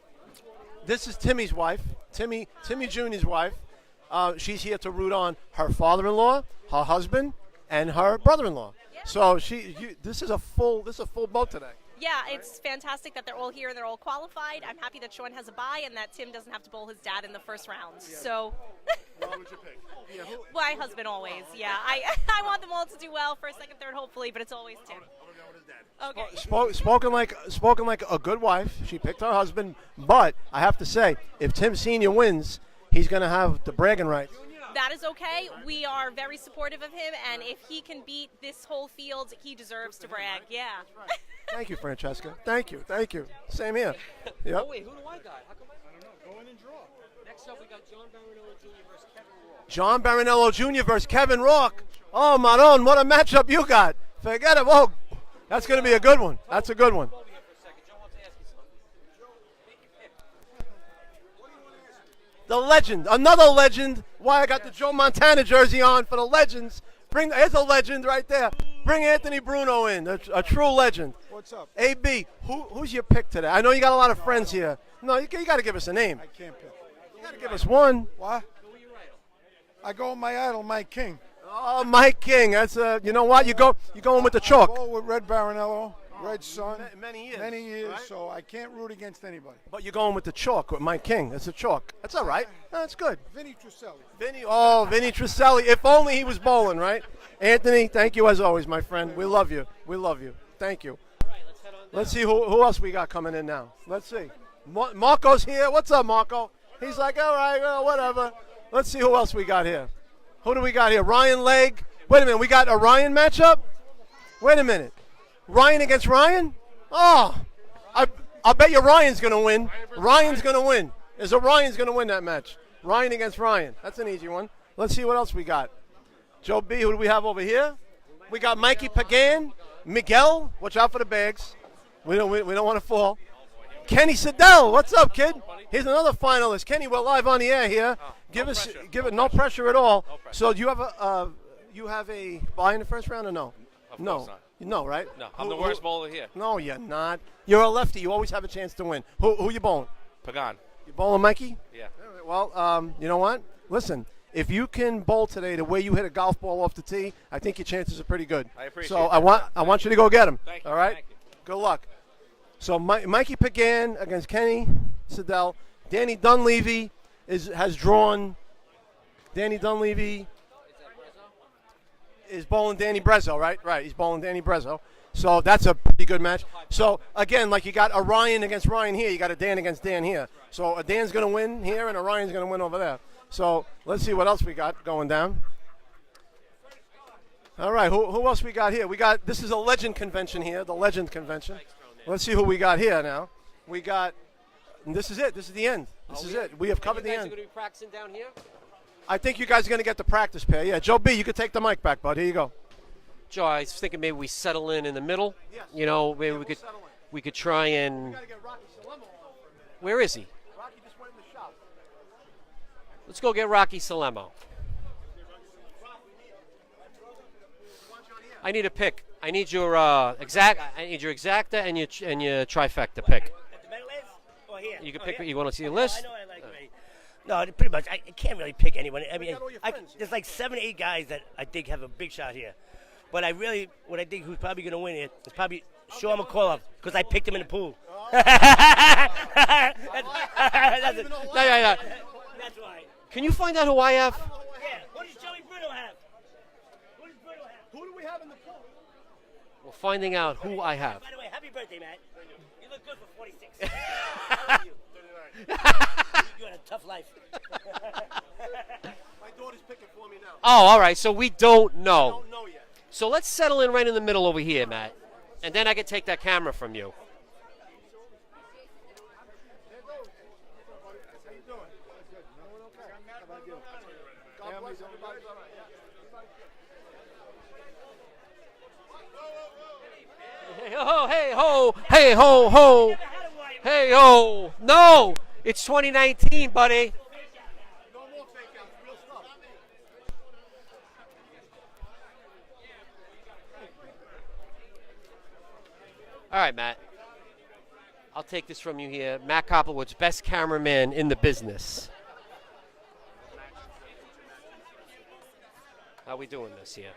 This is Timmy's wife, Timmy Jr.'s wife. She's here to root on her father-in-law, her husband, and her brother-in-law. Yeah. So this is a full boat today. Yeah, it's fantastic that they're all here and they're all qualified. I'm happy that Sean has a bye and that Tim doesn't have to bowl his dad in the first round. Yeah. So, what would you pick? Yeah, my husband always. Yeah, I want them all to do well, first, second, third, hopefully, but it's always Tim. Okay. Spoken like a good wife. She picked her husband, but I have to say, if Tim Sr. wins, he's going to have the bragging rights. That is okay. We are very supportive of him, and if he can beat this whole field, he deserves to brag. Yeah. Thank you, Francesca. Thank you. Same here. Yep. Oh, wait, who do I got? How come I don't know. Go in and draw. Next up, we got John Barinello Jr. versus Kevin Rourke. John Barinello Jr. versus Kevin Rourke. Oh, Maron, what a matchup you got. Forget it. Oh, that's going to be a good one. That's a good one. The legend, another legend. Why I got the Joe Montana jersey on for the legends. Here's a legend right there. Bring Anthony Bruno in, a true legend. What's up? AB, who's your pick today? I know you got a lot of friends here. No, you got to give us a name. I can't pick. You got to give us one. What? I go with my idol, Mike King. Oh, Mike King. That's you know what? You're going with the chalk. I go with Red Barinello, Red Sun. Many years. Right? So I can't root against anybody. But you're going with the chalk with Mike King. That's a chalk. That's all right. That's good. Vinny Truselli. Vinny Truselli. If only he was bowling, right? Anthony, thank you as always, my friend. We love you. Thank you. Let's see who else we got coming in now. Let's see. Marco's here. What's up, Marco? He's like, all right, well, whatever. Let's see who else we got here. Who do we got here? Ryan Legg. Wait a minute. We got a Ryan matchup? Wait a minute. Ryan against Ryan? Oh, I bet you Ryan's going to win. Ryan's going to win. Ryan's going to win that match. Ryan against Ryan. That's an easy one. Let's see what else we got. Joe B, who do we have over here? We got Mikey Pagan. Miguel, watch out for the bags. We don't want to fall. Kenny Siddell, what's up, kid? Here's another finalist. Kenny, we're live on the air here. Give it no pressure at all. So do you have a bye in the first round or no? Of course not. No, right? No, I'm the worst bowler here. No, you're not. You're a lefty. You always have a chance to win. Who you bowling? Pagan. You bowling Mikey? Yeah. Well, you know what? Listen, if you can bowl today the way you hit a golf ball off the tee, I think your chances are pretty good. I appreciate So that. I want you to go get him. Thank you. All right? Thank you. Good luck. So Mikey Pagan against Kenny Siddell. Danny Dunleavy has drawn. Danny Dunleavy is bowling Danny Brezzo, right? Right, he's bowling Danny Brezzo. So that's a pretty good match. So, again, like you got a Ryan against Ryan here, you got a Dan against Dan here. So Dan's going to win here, and Orion's going to win over there. So let's see what else we got going down. All right, who else we got here? This is a legend convention here, the legend convention. Let's see who we got here now. We got, and this is it. This is the end. This is it. We have covered the end. You guys are going to be practicing down here? I think you guys are going to get the practice pair. Yeah, Joe B., you can take the mic back, bud. Here you go. Joe, I was thinking maybe we settle in the middle. Yes. You know, maybe we could try and. Where is he? Rocky just went in the shop. Let's go get Rocky Salemo. I need a pick. I need your exacta and your trifecta pick. Or here? You can pick. You want to see a list? I know I like Ray. No, pretty much. I can't really pick anyone. I mean, there's like 7, 8 guys that I think have a big shot here. But what I think who's probably going to win here is probably Sean McCullough, because I picked him in the pool. That's why. Can you find out who I have? Yeah. What does Joey Bruno have? Who do we have in the pool? We're finding out who I have. By the way, happy birthday, Matt. You look good for 46. You had a tough life. My daughter's picking for me now. Oh, all right. So we don't know. We don't know yet. So let's settle in right in the middle over here, Matt. And then I can take that camera from you. Hey ho, hey ho, hey ho ho, hey ho. No, it's 2019, buddy. All right, Matt. I'll take this from you here. Matt Koppelwood's best cameraman in the business. How we doing this here?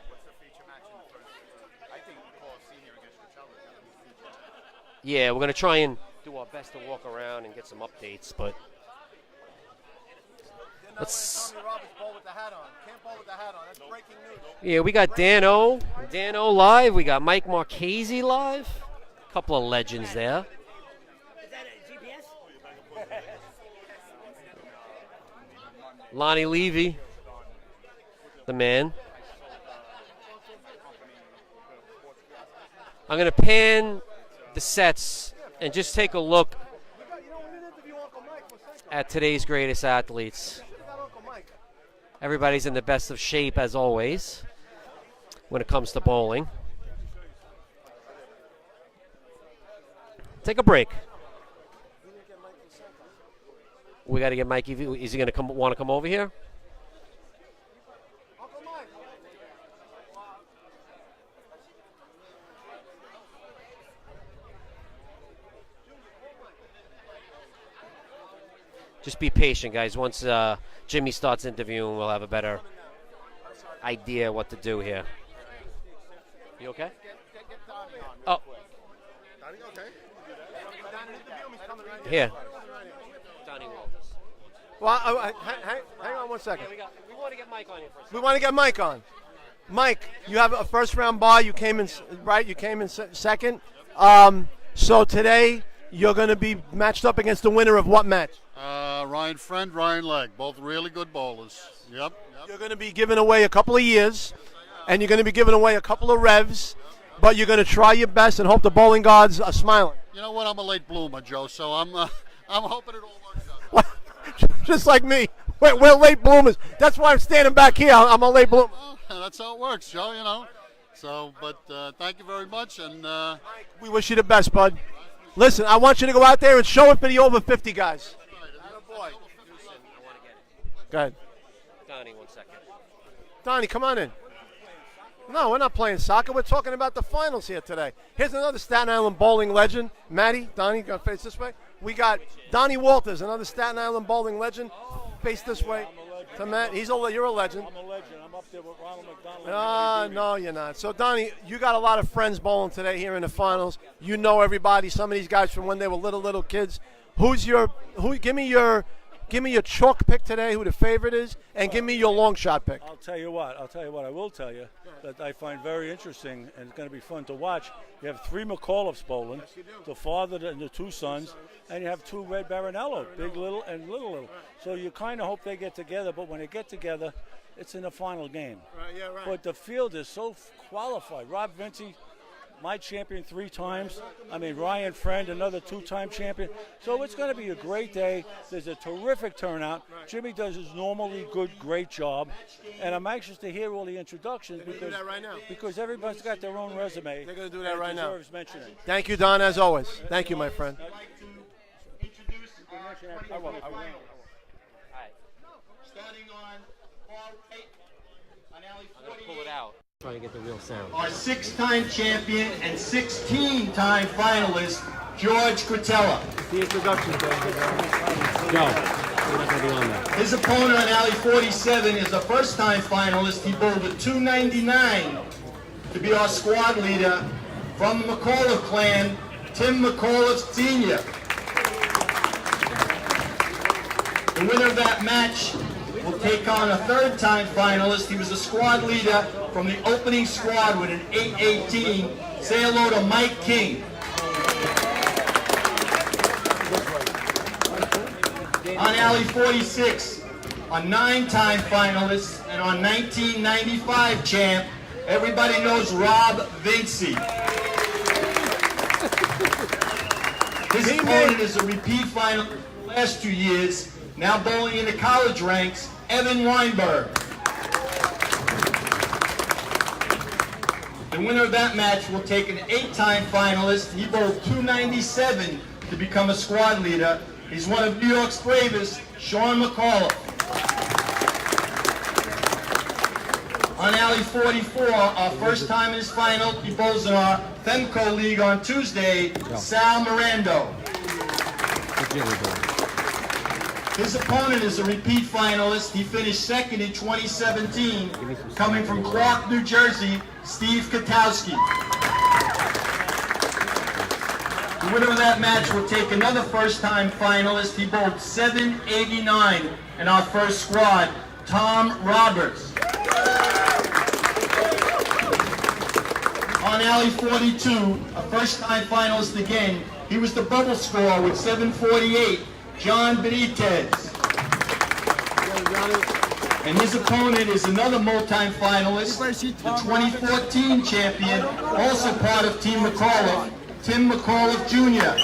Yeah, we're going to try and do our best to walk around and get some updates, but let's. Yeah, we got Dano live. We got Mike Marchese live. A couple of legends there. Is that a GPS? Lonnie Levy, the man. I'm going to pan the sets and just take a look at today's greatest athletes. Everybody's in the best of shape as always when it comes to bowling. Take a break. We got to get Mikey. Is he going to want to come over here? Just be patient, guys. Once Jimmy starts interviewing, we'll have a better idea what to do here. You okay? Oh. Here. Well, hang on one second. We want to get Mike on here first. We want to get Mike on. Mike, you have a first-round bye. You came in, right? You came in second. So today you're going to be matched up against the winner of what match? Ryan Friend, Ryan Legg, both really good bowlers. Yep. You're going to be giving away a couple of years, and you're going to be giving away a couple of revs, but you're going to try your best and hope the bowling gods are smiling. You know what? I'm a late bloomer, Joe, so I'm hoping it all works out. Just like me. We're late bloomers. That's why I'm standing back here. I'm a late bloomer. Well, that's how it works, Joe, you know. So, but thank you very much, and we wish you the best, bud. Listen, I want you to go out there and show it for the over 50 guys. Go ahead. Donnie, 1 second. Donnie, come on in. No, we're not playing soccer. We're talking about the finals here today. Here's another Staten Island bowling legend. Maddie, Donnie, go face this way. We got Donnie Walters, another Staten Island bowling legend. Face this way. To Matt. You're a legend. I'm a legend. I'm up there with Ronald McDonald. No, you're not. So, Donnie, you got a lot of friends bowling today here in the finals. You know everybody. Some of these guys from when they were little kids. Give me your Give me your chalk pick today, who the favorite is, and give me your long shot pick. I'll tell you what. I will tell you that I find very interesting, and it's going to be fun to watch. You have 3 McAuliffes bowling, the father and the 2 sons, and you have 2 Red Barinello, Big Little and Little. So you kind of hope they get together, but when they get together, it's in the final game. Right. But the field is so qualified. Rob Vinci, my champion 3 times. I mean, Ryan Friend, another 2-time champion. So it's going to be a great day. There's a terrific turnout. Jimmy does his normally good, great job. And I'm anxious to hear all the introductions because everybody's got their own resume. They're going to do that right now. Deserves mentioning. Thank you, Don, as always. Thank you, my friend. I will. Starting on far right, on alley 48. I'm going to pull it out. Trying to get the real sound. Our 6-time champion and 16-time finalist, George Cretella. The introduction, No, we're not going to be on that. His opponent on alley 47 is a first-time finalist. He bowled a 299 to be our squad leader from the McAuliffe clan, Tim McAuliffe Sr. The winner of that match will take on a 3rd-time finalist. He was a squad leader from the opening squad with an 818. Say hello to Mike King. On alley 46, a 9-time finalist and our 1995 champ, everybody knows Rob Vinci. His opponent is a repeat finalist the last 2 years, now bowling in the college ranks, Evan Weinberg. The winner of that match will take an 8-time finalist. He bowled 297 to become a squad leader. He's one of New York's bravest, Sean McAuliffe. On alley 44, our first time in his final, he bowls in our Femco League on Tuesday, Sal Mirando. His opponent is a repeat finalist. He finished 2nd in 2017, coming from Clark, New Jersey, Steve Katowski. The winner of that match will take another first-time finalist. He bowled 789 in our first squad, Tom Roberts. On alley 42, a first-time finalist again, he was the bubble scorer with 748, John Benitez. And his opponent is another multi-time finalist, the 2014 champion, also part of Team McAuliffe, Tim McAuliffe Jr.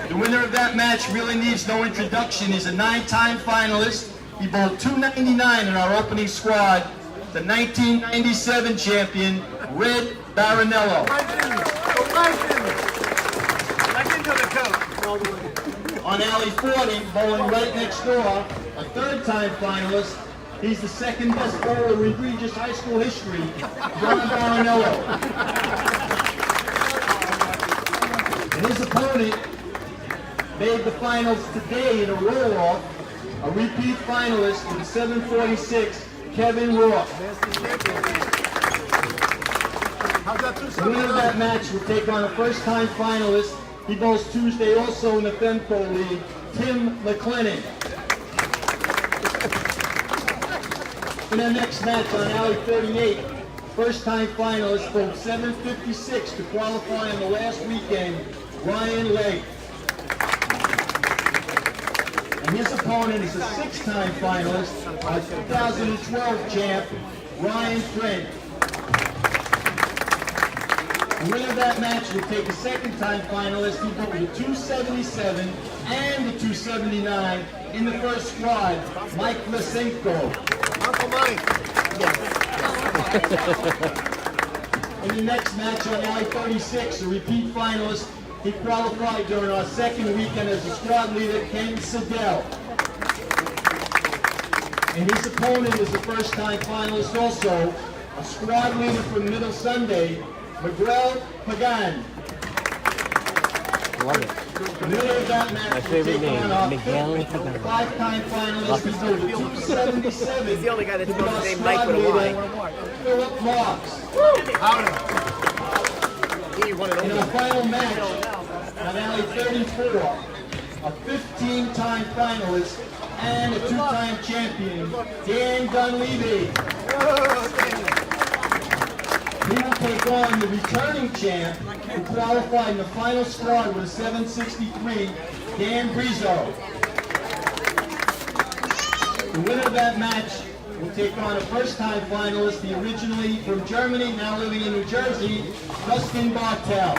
The winner of that match really needs no introduction. He's a 9-time finalist. He bowled 299 in our opening squad, the 1997 champion, Red Barinello. On alley 40, bowling right next door, a 3rd-time finalist. He's the 2nd best bowler in Regis High School history, John Barinello. And his opponent made the finals today in a roll-off, a repeat finalist with 746, Kevin Roth. The winner of that match will take on a first-time finalist. He bowls Tuesday also in the Femco League, Tim McLennan. In our next match on alley 38, first-time finalist bowled 756 to qualify in the last weekend, Ryan Lake. And his opponent is a 6-time finalist, our 2012 champ, Ryan Friend. The winner of that match will take a 2nd-time finalist. He bowled the 277 and the 279 in the first squad, Mike Lysenko. Uncle Mike. In the next match on alley 36, a repeat finalist. He qualified during our 2nd weekend as a squad leader, Ken Siddell. And his opponent is a first-time finalist also, a squad leader from Middle Sunday, Miguel Pagan. Love it. The winner of that match My favorite name, Miguel Pagan. 5-time finalist, he bowled 277. He's the only guy that spells his name Mike with a Y. Philip Marks. In our final match, on alley 34, a 15-time finalist and a 2-time champion, Dan Dunleavy. He will take on the returning champ who qualified in the final squad with a 763, Dan Brizo. The winner of that match will take on a first-time finalist, the originally from Germany, now living in New Jersey, Dustin Bartel.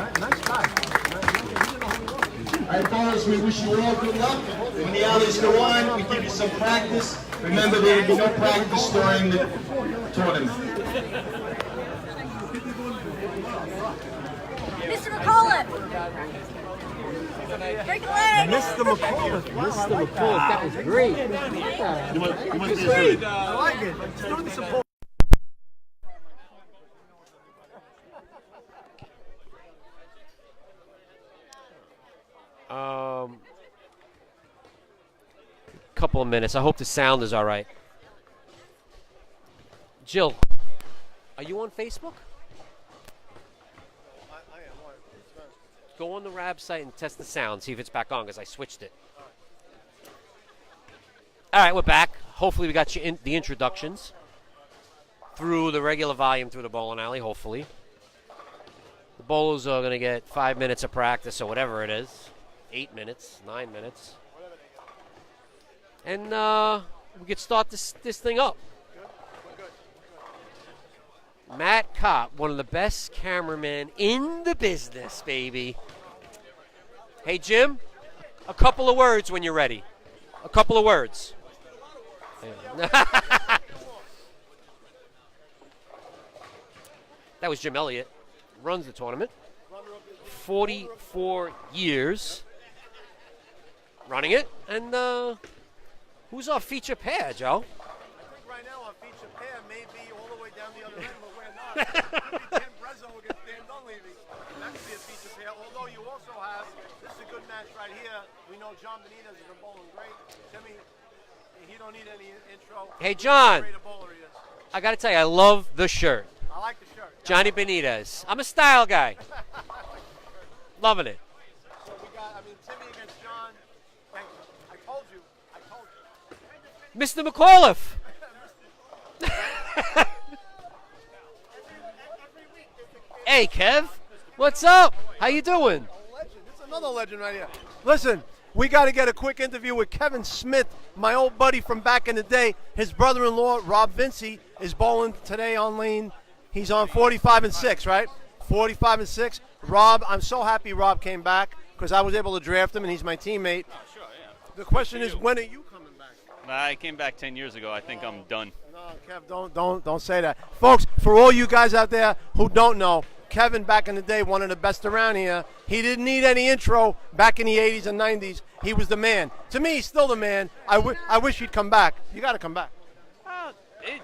All right, ballers, we wish you all good luck. When the alleys go on, we give you some practice. Remember, there will be no practice during the tournament. Mr. McCullough! Break a leg! Mr. McCullough. Mr. McCullough, that was great. You want this great. I like it. Let's do the support. Couple of minutes. I hope the sound is all right. Jill, are you on Facebook? Go on the RAB site and test the sound. See if it's back on because I switched it. All right, we're back. Hopefully we got you the introductions through the regular volume through the bowling alley, hopefully. The bowlers are going to get 5 minutes of practice or whatever it is. 8 minutes, 9 minutes. And we could start this thing up. Matt Kopp, one of the best cameramen in the business, baby. Hey, Jim, a couple of words when you're ready. A couple of words. That was Jim Elliott. Runs the tournament. 44 years running it. And who's our feature pair, Joe? I think right now our feature pair may be all the way down the other end, but we're not. Dan Brezzo against Dan Dunleavy. That could be a feature pair, although you also have, this is a good match right here. We know John Benitez is a bowling great. Timmy, he don't need any intro. Hey, John. How great a bowler he is. I got to tell you, I love the shirt. I like the shirt. Johnny Benitez. I'm a style guy. Loving it. So we got, Timmy against John. Thank you. I told you. Mr. McAuliffe. Hey, Kev. What's up? How you doing? It's another legend right here. Listen, we got to get a quick interview with Kevin Smith, my old buddy from back in the day. His brother-in-law, Rob Vinci, is bowling today on lane. He's on 45 and 6, right? 45 and 6. Rob, I'm so happy Rob came back because I was able to draft him and he's my teammate. Oh, sure, yeah. The question is, when are you coming back? I came back 10 years ago. I think I'm done. No, Kev, don't say that. Folks, for all you guys out there who don't know, Kevin back in the day, one of the best around here. He didn't need any intro back in the 80s and 90s. He was the man. To me, he's still the man. I wish he'd come back. You got to come back.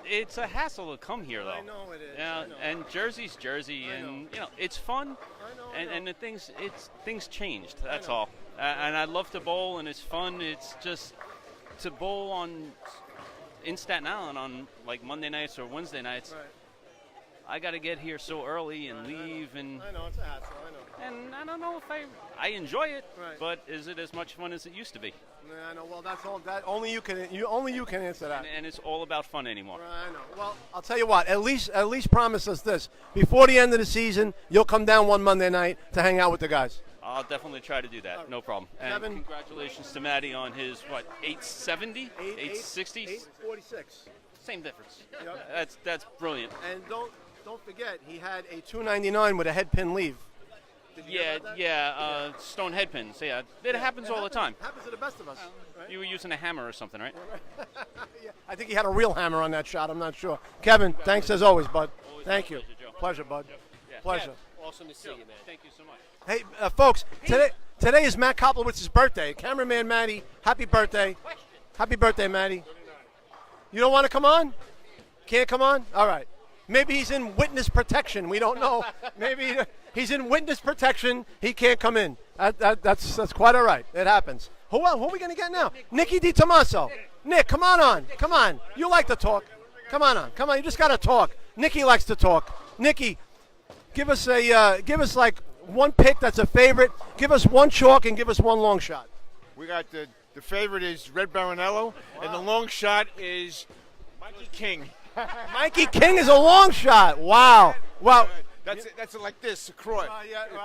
It's a hassle to come here, though. I know it is. Yeah, and Jersey's Jersey, and it's fun. And the things changed. That's all. And I love to bowl, and it's fun. It's just to bowl in Staten Island on like Monday nights or Wednesday nights. Right. I got to get here so early and leave, and I know it's a hassle. I know. And I don't know if I enjoy it, Right. but is it as much fun as it used to be? Yeah, I know. Well, that's all. That only you can answer that. And it's all about fun anymore. I know. Well, I'll tell you what. At least promise us this: before the end of the season, you'll come down one Monday night to hang out with the guys. I'll definitely try to do that. No problem. And Kevin? Congratulations to Matty on his 870, 860, 846. Same difference. Yep. That's brilliant. And don't forget, he had a 299 with a head pin leave. Stone head pins. Yeah, it happens all the time. Happens to the best of us. Right? You were using a hammer or something, right? Yeah, I think he had a real hammer on that shot. I'm not sure. Kevin, thanks as always, bud. Thank you. Pleasure, Bud. Yeah. Pleasure. Awesome to see you, man. Thank you so much. Hey, folks, today is Matt Koplowitz's birthday. Cameraman Matty, happy birthday. Happy birthday, Matty. You don't want to come on? Can't come on? All right. Maybe he's in witness protection. We don't know. Maybe he's in witness protection. He can't come in. That's quite all right. It happens. Who are we going to get now? Nicky DiTomaso. Nick, come on. Come on. You like to talk. Come on. Come on. You just got to talk. Nicky likes to talk. Nicky, give us like one pick that's a favorite. Give us one chalk and give us one long shot. We got the favorite is Red Baronello, and the long shot is Mikey King. Mikey King is a long shot. Wow. Wow. That's like this, across.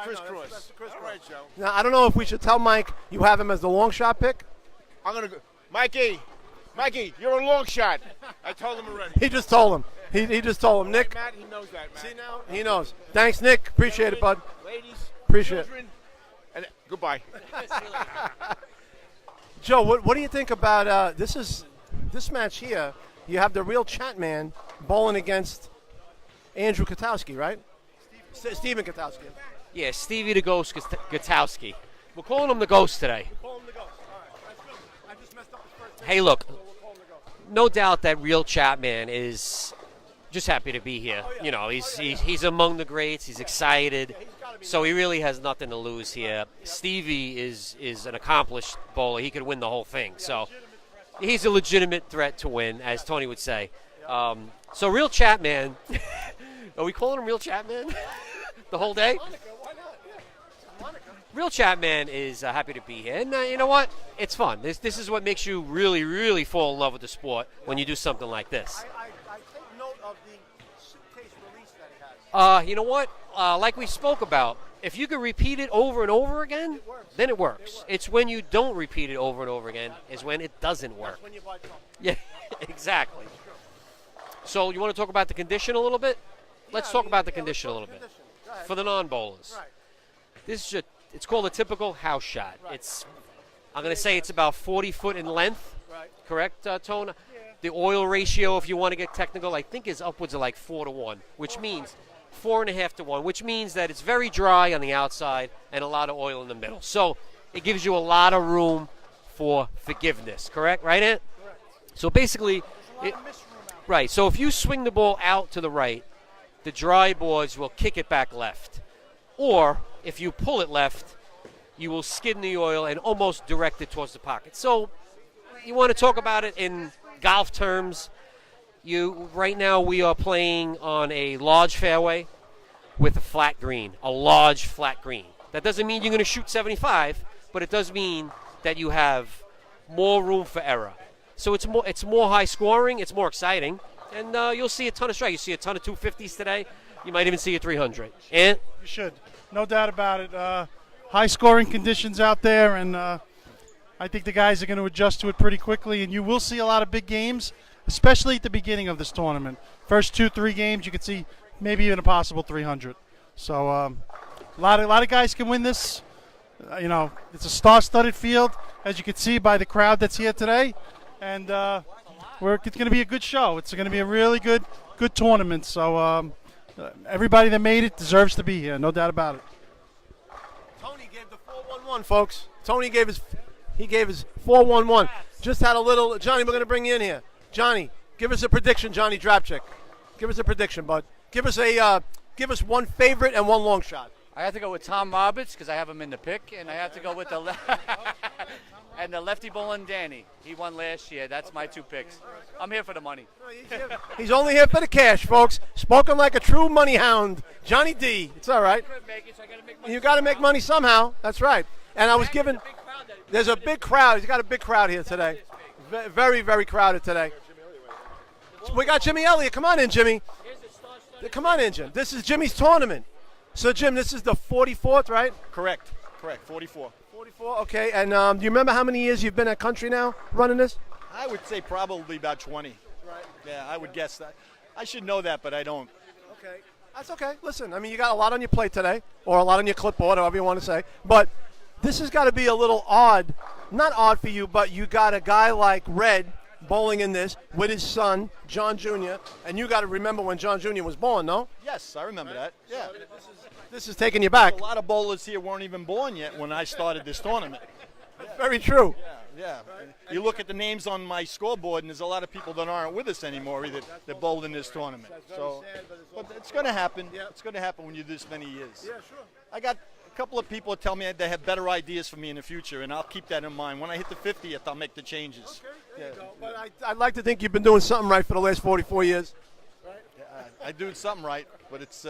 Crisscross. All right, Joe. Now, I don't know if we should tell Mike you have him as the long shot pick. I'm going to go. Mikey, you're a long shot. I told him already. He just told him. He just told him. Nick. Matt, he knows that, Matt. See now? He knows. Thanks, Nick. Appreciate it, bud. Ladies, Appreciate children, and goodbye. Joe, what do you think about this match here? You have the real chat man bowling against Andrew Katowski, right? Steven Katowski. Yeah, Stevie the Ghost Gutowski. We're calling him the Ghost today. Hey, look, no doubt that real Chapman is just happy to be here. You know, he's among the greats. He's excited, so he really has nothing to lose here. Stevie is an accomplished bowler. He could win the whole thing. So he's a legitimate threat to win, as Tony would say. So real Chapman, are we calling him real Chapman the whole day? Real Chapman is happy to be here, and you know what? It's fun. This is what makes you really, really fall in love with the sport when you do something like this. I take note of the suitcase release that he has. You know what? Like we spoke about, if you can repeat it over and over again, then it works. It's when you don't repeat it over and over again is when it doesn't work. That's when you buy trouble. Yeah, exactly. So you want to talk about the condition a little bit? Let's talk about the condition a little bit for the non-bowlers. Right. This is it's called a typical house shot. I'm going to say it's about 40 foot in length. Right. Correct, Tone? Yeah. The oil ratio, if you want to get technical, I think is upwards of like 4-to-1, which means 4.5-to-1, which means that it's very dry on the outside and a lot of oil in the middle. So it gives you a lot of room for forgiveness. Correct? Right, Ant? Correct. So basically, right. So if you swing the ball out to the right, the dry boards will kick it back left. Or if you pull it left, you will skid the oil and almost direct it towards the pocket. So you want to talk about it in golf terms. Right now we are playing on a large fairway with a flat green, a large flat green. That doesn't mean you're going to shoot 75, but it does mean that you have more room for error. So it's more high scoring, it's more exciting, and you'll see a ton of strikes. You see a ton of 250s today. You might even see a 300. And you should, no doubt about it. High scoring conditions out there, and I think the guys are going to adjust to it pretty quickly, and you will see a lot of big games, especially at the beginning of this tournament. First 2-3 games, you could see maybe even a possible 300. So a lot of guys can win this. It's a star-studded field, as you can see by the crowd that's here today, and it's going to be a good show. It's going to be a really good tournament. So everybody that made it deserves to be here, no doubt about it. Tony gave the 4-1-1, folks. Tony gave his 4-1-1. Just had a little. Johnny, we're going to bring you in here. Johnny, give us a prediction. Johnny Drapchick, give us a prediction, bud. Give us one favorite and one long shot. I have to go with Tom Roberts because I have him in the pick, and I have to go with the and the lefty bowling Danny. He won last year. That's my two picks. I'm here for the money. He's only here for the cash, folks. Spoken like a true money hound. Johnny D. It's all right. You got to make money somehow. That's right. And I was given. There's a big crowd. He's got a big crowd here today. Very, very crowded today. We got Jimmy Elliott. Come on in, Jimmy. Come on in, Jim. This is Jimmy's tournament. So, Jim, this is the 44th, right? Correct. 44. 44, okay. And do you remember how many years you've been at Country now running this? I would say probably about 20. Right. Yeah, I would guess that. I should know that, but I don't. Okay. That's okay. Listen, I mean, you got a lot on your plate today, or a lot on your clipboard, however you want to say. But this has got to be a little odd. Not odd for you, but you got a guy like Red bowling in this with his son, John Jr., and you got to remember when John Jr. was born, no? Yes, I remember that. Yeah. This is taking you back. A lot of bowlers here weren't even born yet when I started this tournament. Very true. Yeah. You look at the names on my scoreboard, and there's a lot of people that aren't with us anymore either that bowled in this tournament. So, but it's going to happen. It's going to happen when you do this many years. Yeah, sure. I got a couple of people that tell me they have better ideas for me in the future, and I'll keep that in mind. When I hit the 50th, I'll make the changes. Okay, there you go. But I'd like to think you've been doing something right for the last 44 years. Right? Yeah, I do something right, but it's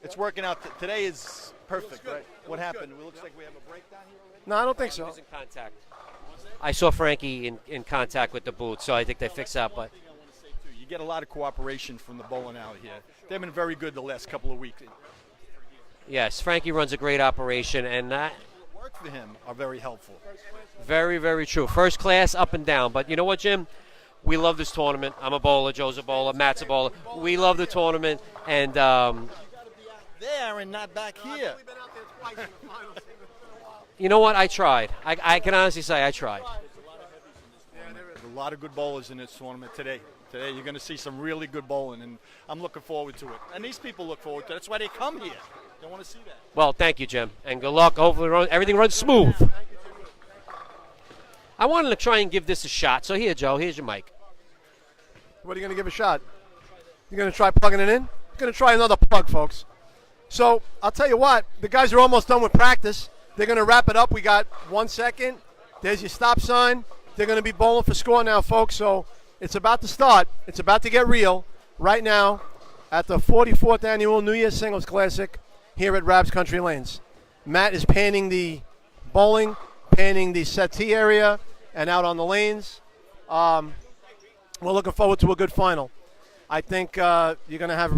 It's working out. Today is perfect, right? What happened? It looks like we have a breakdown here already. No, I don't think He so. was in contact. I saw Frankie in contact with the boot, so I think they fixed that. But You get a lot of cooperation from the bowling alley here. They've been very good the last couple of weeks. yes, Frankie runs a great operation, and that Work for him are very helpful. very, very true. First class, up and down. But you know what, Jim? We love this tournament. I'm a bowler. Joe's a bowler. Matt's a bowler. We love the tournament, and There and not back here. you know what? I tried. I can honestly say I tried. There's a lot of good bowlers in this tournament today. Today you're going to see some really good bowling, and I'm looking forward to it. And these people look forward to it. That's why they come here. They want to see that. Well, thank you, Jim, and good luck. Hopefully, everything runs smooth. I wanted to try and give this a shot. So here, Joe. Here's your mic. What are you going to give a shot? You're going to try plugging it in? You're going to try another plug, folks. So I'll tell you what. The guys are almost done with practice. They're going to wrap it up. We got 1 second. There's your stop sign. They're going to be bowling for score now, folks. So it's about to start. It's about to get real right now at the 44th Annual New Year's Singles Classic here at Rab's Country Lanes. Matt is panning the bowling, panning the settee area, and out on the lanes. We're looking forward to a good final. I think you're going to have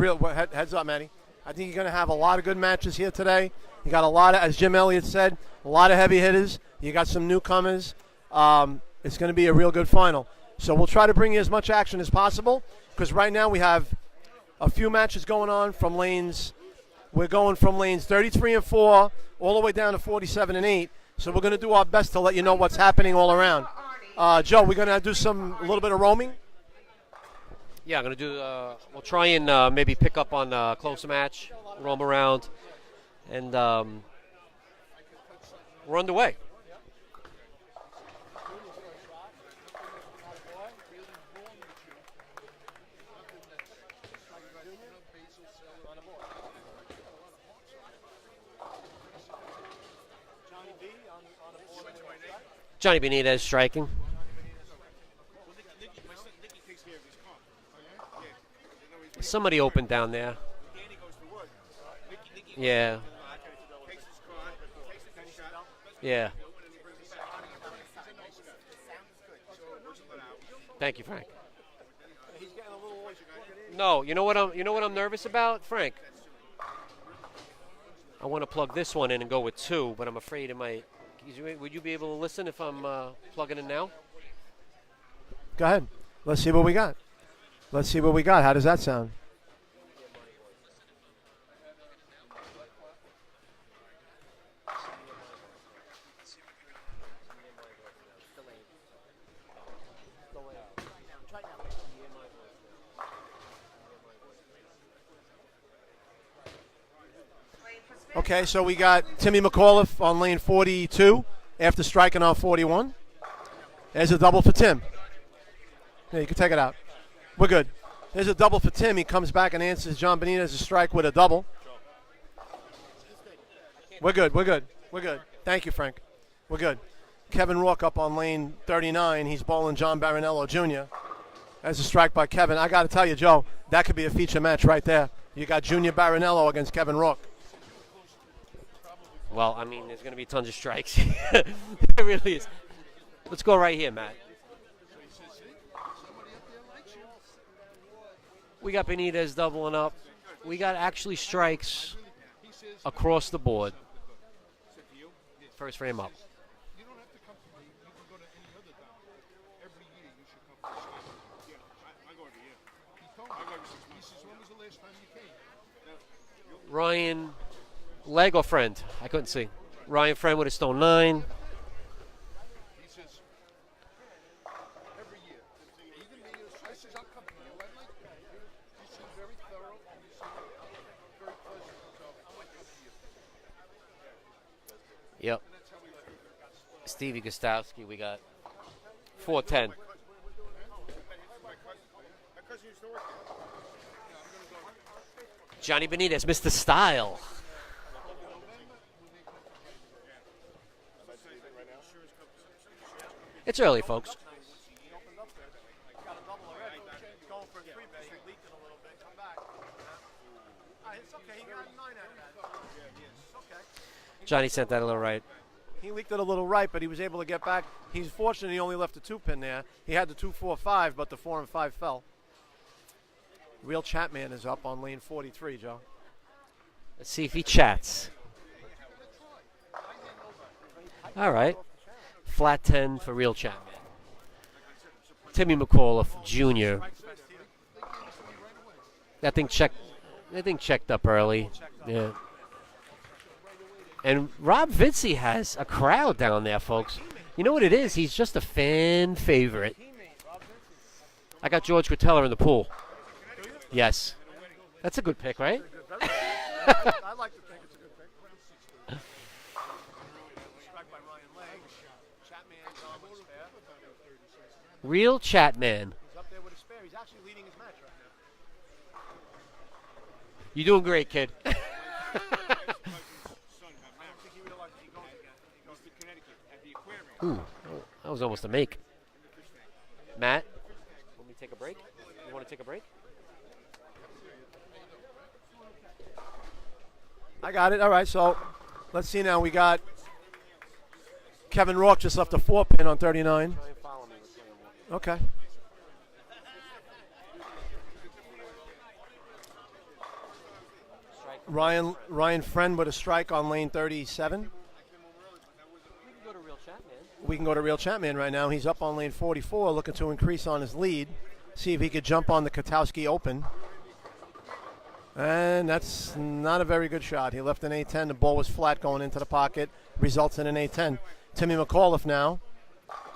heads up, Matty. I think you're going to have a lot of good matches here today. You got a lot of, as Jim Elliott said, a lot of heavy hitters. You got some newcomers. It's going to be a real good final. So we'll try to bring you as much action as possible because right now we have a few matches going on from lanes. We're going from lanes 33 and 4 all the way down to 47 and 8. So we're going to do our best to let you know what's happening all around. Joe, we're going to do a little bit of roaming. Yeah, I'm going to do, we'll try and maybe pick up on a close match, roam around, and we're underway. Johnny Benitez striking. Somebody opened down there. Yeah. Yeah. Thank you, Frank. No, you know what I'm nervous about, Frank? I want to plug this one in and go with 2, but I'm afraid it might. Would you be able to listen if I'm plugging in now? Go ahead. Let's see what we got. Let's see what we got. How does that sound? Okay, so we got Timmy McAuliffe on lane 42 after striking on 41. There's a double for Tim. Yeah, you can take it out. We're good. There's a double for Tim. He comes back and answers John Benitez's strike with a double. We're good. We're good. We're good. Thank you, Frank. We're good. Kevin Rourke up on lane 39. He's bowling John Barinello Jr. There's a strike by Kevin. I got to tell you, Joe, that could be a feature match right there. You got Junior Barinello against Kevin Rourke. Well, I mean, there's going to be tons of strikes. There really is. Let's go right here, Matt. We got Benitez doubling up. We got actually strikes across the board. First frame up. Ryan, leg or friend? I couldn't see. Ryan Friend with a stone 9. Yep. Stevie Gostowski, we got 410. Johnny Benitez, Mr. Style. It's early, folks. It's okay. He got 9 out of that. It's okay. Johnny sent that a little right. He leaked it a little right, but he was able to get back. He's fortunate he only left the 2-pin there. He had the 2-4-5, but the 4 and 5 fell. Real Chatman is up on lane 43, Joe. Let's see if he chats. All right. Flat 10 for Real Chatman. Timmy McAuliffe Jr. That thing checked up early. Yeah. And Rob Vincey has a crowd down there, folks. You know what it is? He's just a fan favorite. I got George Gratella in the pool. Yes. That's a good pick, right? I like to think it's a good pick. Strike by Ryan Lang. Chatman's on with a spare. Real Chatman. He's up there with a spare. He's actually leading his match right now. You're doing great, kid. Ooh, that was almost a make. Matt, want me to take a break? You want to take a break? I got it. All right, so let's see now. We got Kevin Rourke just left a 4-pin on 39. Okay. Ryan Friend with a strike on lane 37. We can go to Real Chatman right now. He's up on lane 44, looking to increase on his lead. See if he could jump on the Katowski Open. And that's not a very good shot. He left an A10. The ball was flat going into the pocket. Results in an A10. Timmy McAuliffe now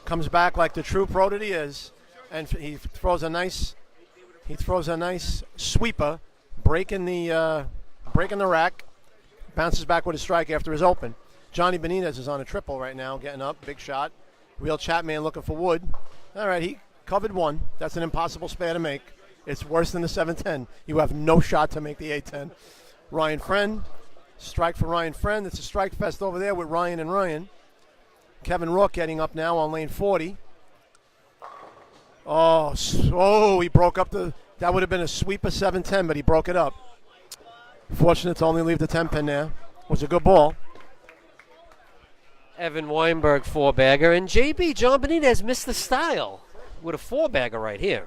comes back like the true pro that he is, and he throws a nice sweeper, breaking the rack. Bounces back with a strike after his open. Johnny Benitez is on a triple right now, getting up, big shot. Real Chatman looking for wood. All right, he covered one. That's an impossible spare to make. It's worse than the 7-10. You have no shot to make the 8-10. Ryan Friend, strike for Ryan Friend. It's a strike fest over there with Ryan and Ryan. Kevin Rourke getting up now on lane 40. Oh, he broke up that would have been a sweeper 7-10, but he broke it up. Fortunate to only leave the 10-pin there. Was a good ball. Evan Weinberg 4-bagger, and JB John Benitez missed the style with a 4-bagger right here.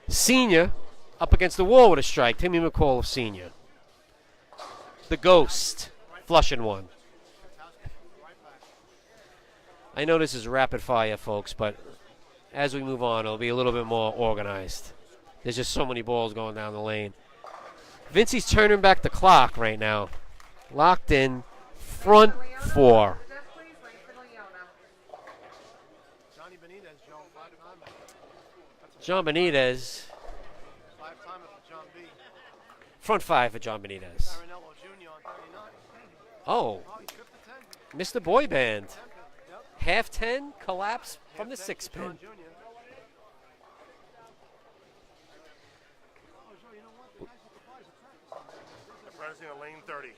Senior up against the wall with a strike. Timmy McAuliffe Senior. The Ghost flushing one. I know this is rapid fire, folks, but as we move on, it'll be a little bit more organized. There's just so many balls going down the lane. Vincey's turning back the clock right now. Locked in, front 4. John Benitez. Front 5 for John Benitez. Oh, Mr. Boy Band. Half 10, collapse from the 6-pin. Lane 30.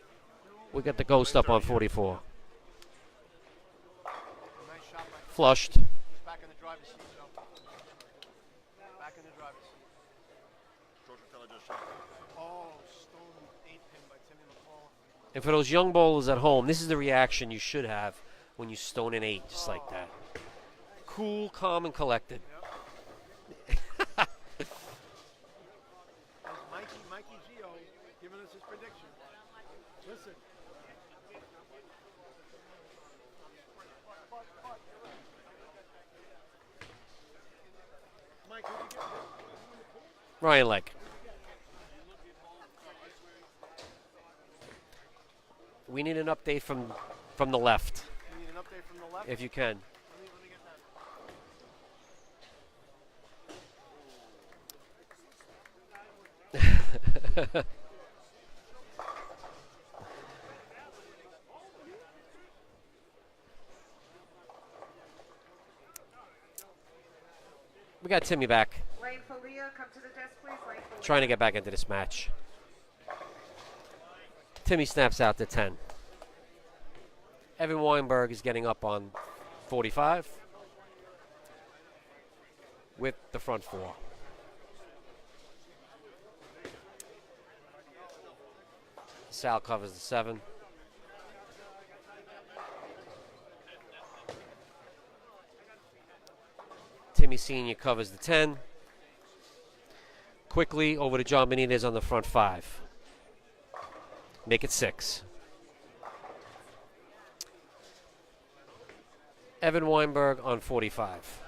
We got the Ghost up on 44. Flushed. Back in the driver's seat, Joe. Back in the driver's seat. Oh, stolen 8-pin by Timmy McAuliffe. And for those young bowlers at home, this is the reaction you should have when you stone an 8, just like that. Cool, calm, and collected. Mikey Gio giving us his prediction. Listen. Mike, who'd you get? Ryan Leck. We need an update from the left. You need an update from the left? If you can. Let me get that. We got Timmy back. Trying to get back into this match. Timmy snaps out to 10. Evan Weinberg is getting up on 45. with the front four. Sal covers the 7. Timmy Sr. covers the 10. Quickly over to John Benitez on the front 5. Make it 6. Evan Weinberg on 45.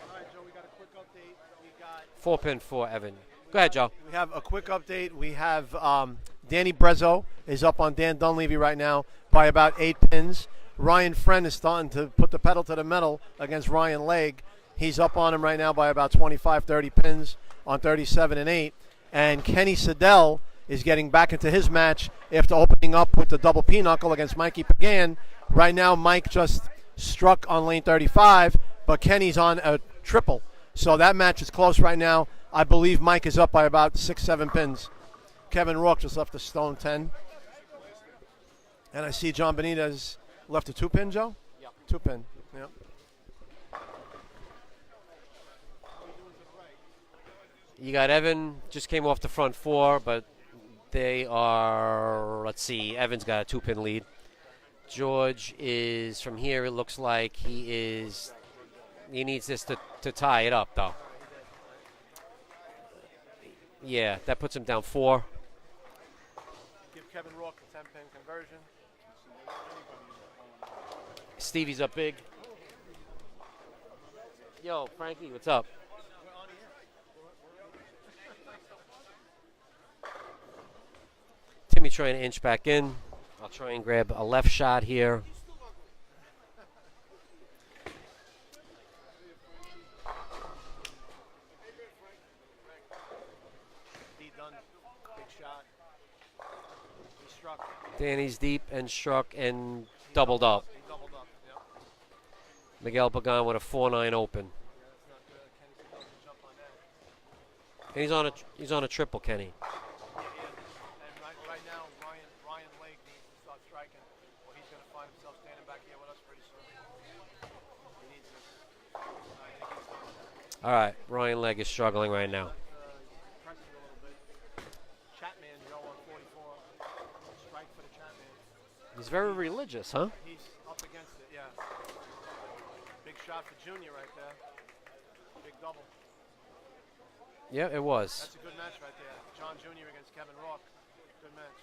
All right, Joe, we got a quick update. We got 4-pin for Evan. Go ahead, Joe. We have a quick update. We have Danny Brezzo is up on Dan Dunleavy right now by about 8 pins. Ryan Friend is starting to put the pedal to the metal against Ryan Legg. He's up on him right now by about 25, 30 pins on 37 and 8. And Kenny Siddell is getting back into his match after opening up with the double pinochle against Mikey Pagan. Right now, Mike just struck on lane 35, but Kenny's on a triple. So that match is close right now. I believe Mike is up by about 6, 7 pins. Kevin Rourke just left a stone 10. And I see John Benitez left a 2-pin, Joe? Yep. 2-pin, yep. You got Evan, just came off the front 4, but they are, let's see, Evan's got a 2-pin lead. George is, from here, it looks like he needs this to tie it up, though. Yeah, that puts him down 4. Give Kevin Rourke a 10-pin conversion. Stevie's up big. Yo, Frankie, what's up? Timmy trying to inch back in. I'll try and grab a left shot here. Danny's deep and struck and doubled up. Miguel Pagan with a 4-9 open. And he's on a triple, Kenny. And right now, Ryan Legg needs to start striking, or he's going to find himself standing back here with us pretty soon. He needs this. All right, Ryan Legg is struggling right now. Pressing a little bit. Chapman, Joe, on 44. Strike for the Chapman. He's very religious, huh? He's up against it, yeah. Big shot for Junior right there. Big double. Yeah, it was. That's a good match right there. John Jr. against Kevin Rourke. Good match.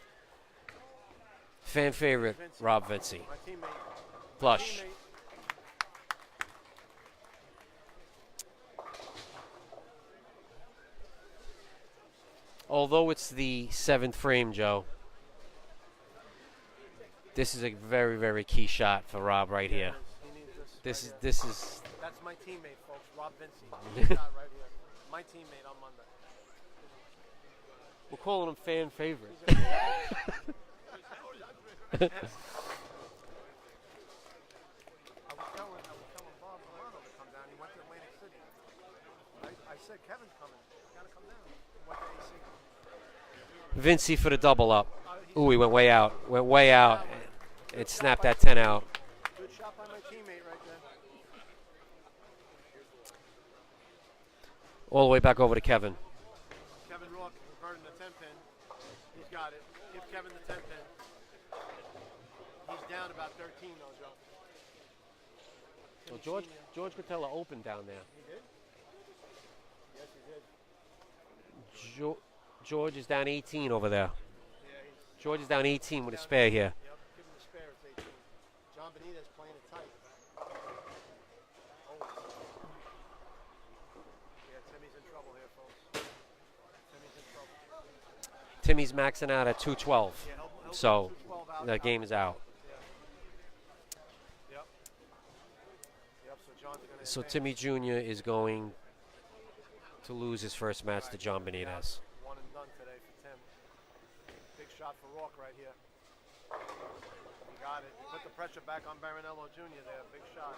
Fan favorite, Rob Vinci. My teammate. Flush. Although it's the 7th frame, Joe, this is a very, very key shot for Rob right here. He needs This right is here. this is. That's my teammate, folks. Rob Vinci. Big shot right here. My teammate on Monday. We're calling him fan favorite. I was telling Bob Milano to come down. He went to Atlantic City. I said, Kevin's coming. Got to come down. He went to AC. Vinci for the double up. Ooh, he went way out. Went way out. It snapped that 10 out. Good shot by my teammate right there. All the way back over to Kevin. Kevin Rourke converting the 10-pin. He's got it. Give Kevin the 10-pin. He's down about 13, though, Joe. Well, George Cotella opened down there. He did? Yes, he did. George is down 18 over there. George is down 18 with a spare here. Yep, give him the spare. It's 18. John Benitez playing it tight. Oh. Yeah, Timmy's in trouble here, folks. Timmy's in trouble. Timmy's maxing out at 212. Yeah, he'll So 212 out, the game is out. Yeah. Yep. Yep, so John's going to So Timmy Jr. is going to lose his first match to John Benitez. one and done today for Tim. Big shot for Rourke right here. He Got it. Put the pressure back on Baronello Jr. there. Big shot.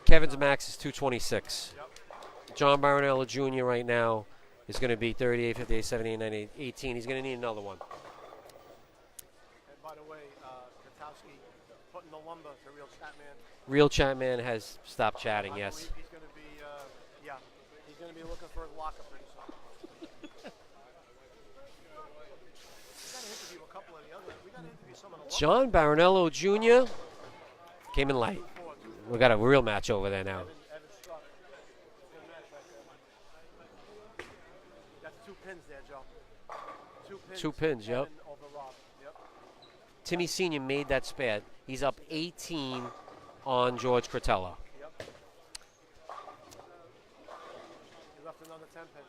Kevin's max is 226. John Baronello Jr. right now is going to be 38, 58, 78, 98, 18. He's going to need another one. And by the way, Katowski putting the lumber to Real Chatman. Real Chatman has stopped chatting, I yes. believe he's going to be, he's going to be looking for his locker pretty soon. John Baronello Jr. came in light. We got a real match over there now. That's 2 pins there, Joe. 2 pins, yep. Over Rob. Yep. Timmy Sr. made that spat. He's up 18 on George Cretella. Yep. He left another 10 pin.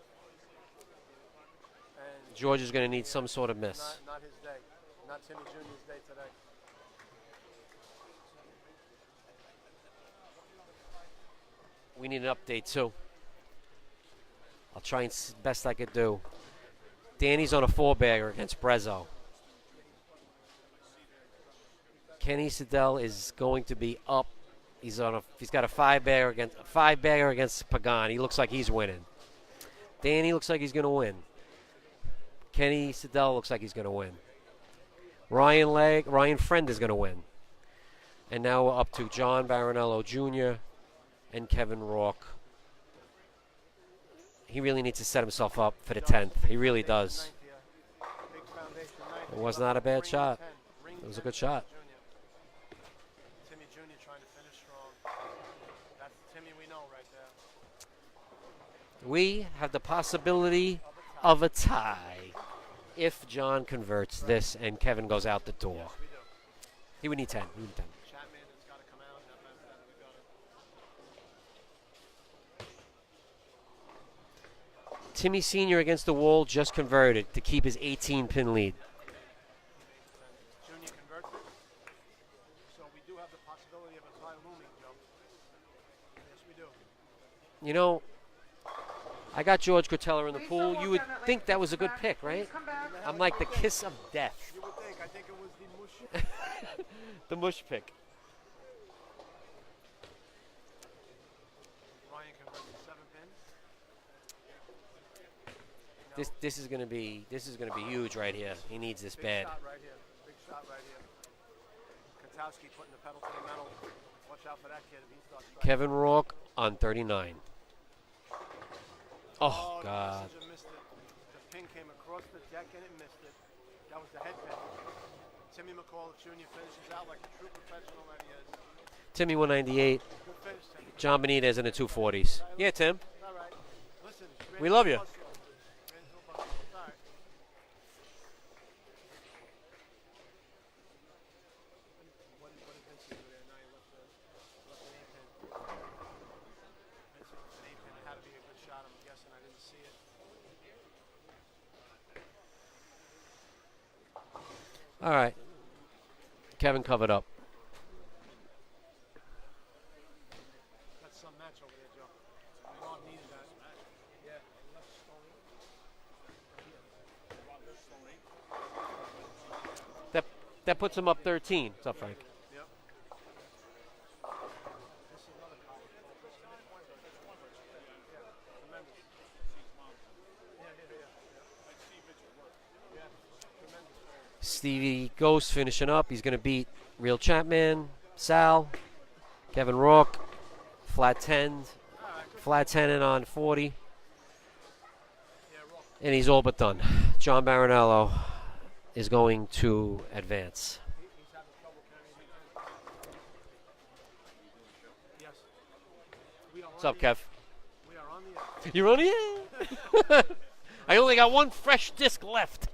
And George is going to need some sort of miss. Not his day. Not Timmy Jr.'s day today. We need an update, too. I'll try and best I could do. Danny's on a 4-bagger against Brezzo. Kenny Siddell is going to be up. He's got a 5-bagger against Pagan. He looks like he's winning. Danny looks like he's going to win. Kenny Siddell looks like he's going to win. Ryan Friend is going to win. And now we're up to John Baronello Jr. and Kevin Rourke. He really needs to set himself up for the 10th. He really does. It was not a bad shot. It was a good shot. Timmy Jr. trying to finish strong. That's the Timmy we know right there. We have the possibility of a tie if John converts this and Kevin goes out the door. Yes, we do. He would need 10. He would need 10. Chapman has got to come out. Timmy Sr. against the wall just converted to keep his 18-pin lead. Junior converts it. So we do have the possibility of a tie looming, Joe. Yes, we do. You know, I got George Cretella in the pool. You would think that was a good pick, right? I'm like the kiss of death. You would think. I think it was the mush. The mush pick. Ryan converts to 7 pins. This is gonna be huge right here. He needs this bad. Big shot right here. Big shot right here. Katowski putting the pedal to the metal. Watch out for that kid if he starts striking. Kevin Rourke on 39. Oh, God. The messenger missed it. The pin came across the deck and it missed it. That was the head pin. Timmy McCall Jr. finishes out like a true professional that he is. Timmy 198. Good finish, Timmy. John Benitez in the 240s. Yeah, Tim. All right. Listen, We love you. All right. Kevin covered up. That's some match over there, Joe. Rob needed that. Yeah. That puts him up 13. What's up, Frank? Yep. Stevie Ghost finishing up. He's going to beat Real Chapman, Sal, Kevin Rourke, flat 10 and on 40. And he's all but done. John Baronello is going to advance. What's up, Kev? You're on the air. I only got one fresh disc left.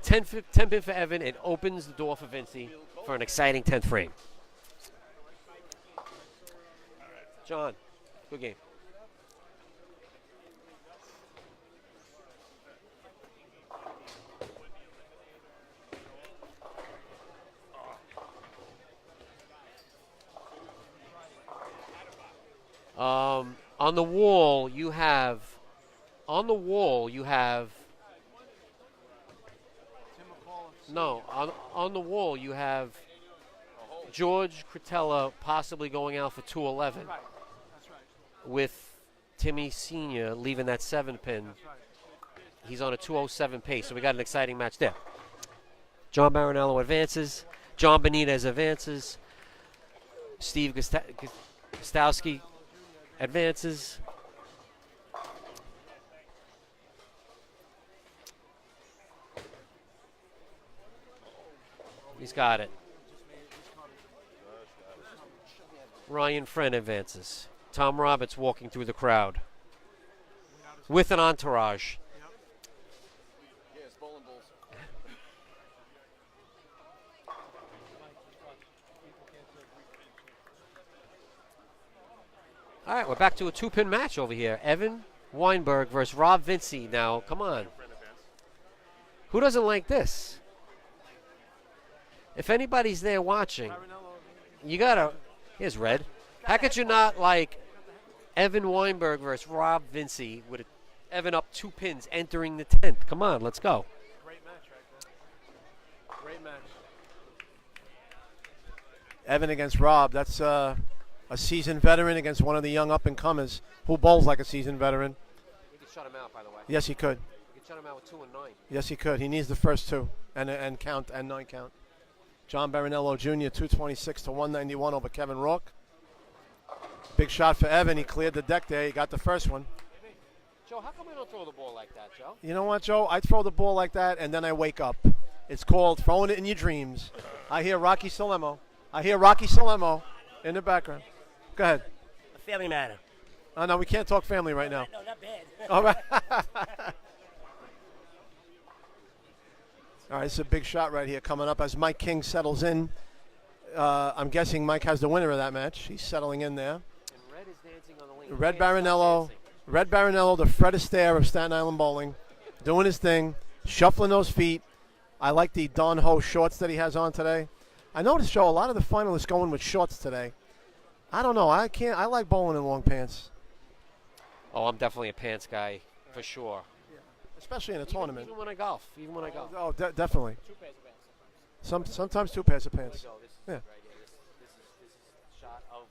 10 pin for Evan. It opens the door for Vinci for an exciting 10th frame. John, good game. On the wall you have No, on the wall you have George Cretella possibly going out for 211. Right. That's right. With Timmy Sr. leaving that 7-pin. That's right. He's on a 207 pace, so we got an exciting match there. John Barinello advances. John Benitez advances. Steve Gostowski advances. He's got it. Ryan Friend advances. Tom Roberts walking through the crowd with an entourage. All right, we're back to a 2-pin match over here. Evan Weinberg versus Rob Vinci. Now, come on. Who doesn't like this? If anybody's there watching, you got to... Here's Red. How could you not like Evan Weinberg versus Rob Vinci with Evan up 2 pins entering the 10th? Come on, let's go. Great match right there. Great match. Evan against Rob. That's a seasoned veteran against one of the young up-and-comers who bowls like a seasoned veteran. He could shut him out, by the way. Yes, he could. He could shut him out with 2 and 9. Yes, he could. He needs the first 2 and count and 9 count. John Barinello Jr. 226 to 191 over Kevin Rourke. Big shot for Evan. He cleared the deck there. He got the first one. Joe, how come we don't throw the ball like that, Joe? You know what, Joe? I throw the ball like that, and then I wake up. It's called throwing it in your dreams. I hear Rocky Salemo. In the background. Go ahead. A family matter. Oh, no, we can't talk family right now. No, not bad. All right. All right, this is a big shot right here coming up as Mike King settles in. I'm guessing Mike has the winner of that match. He's settling in there. And Red is dancing on the lane. Red Barinello, the Fred Astaire of Staten Island bowling, doing his thing, shuffling those feet. I like the Don Ho shorts that he has on today. I noticed, Joe, a lot of the finalists going with shorts today. I don't know. I like bowling in long pants. Oh, I'm definitely a pants guy for sure. Especially in a tournament. Even when I golf. Oh, definitely. Sometimes 2 pairs of pants. Yeah. This is shot of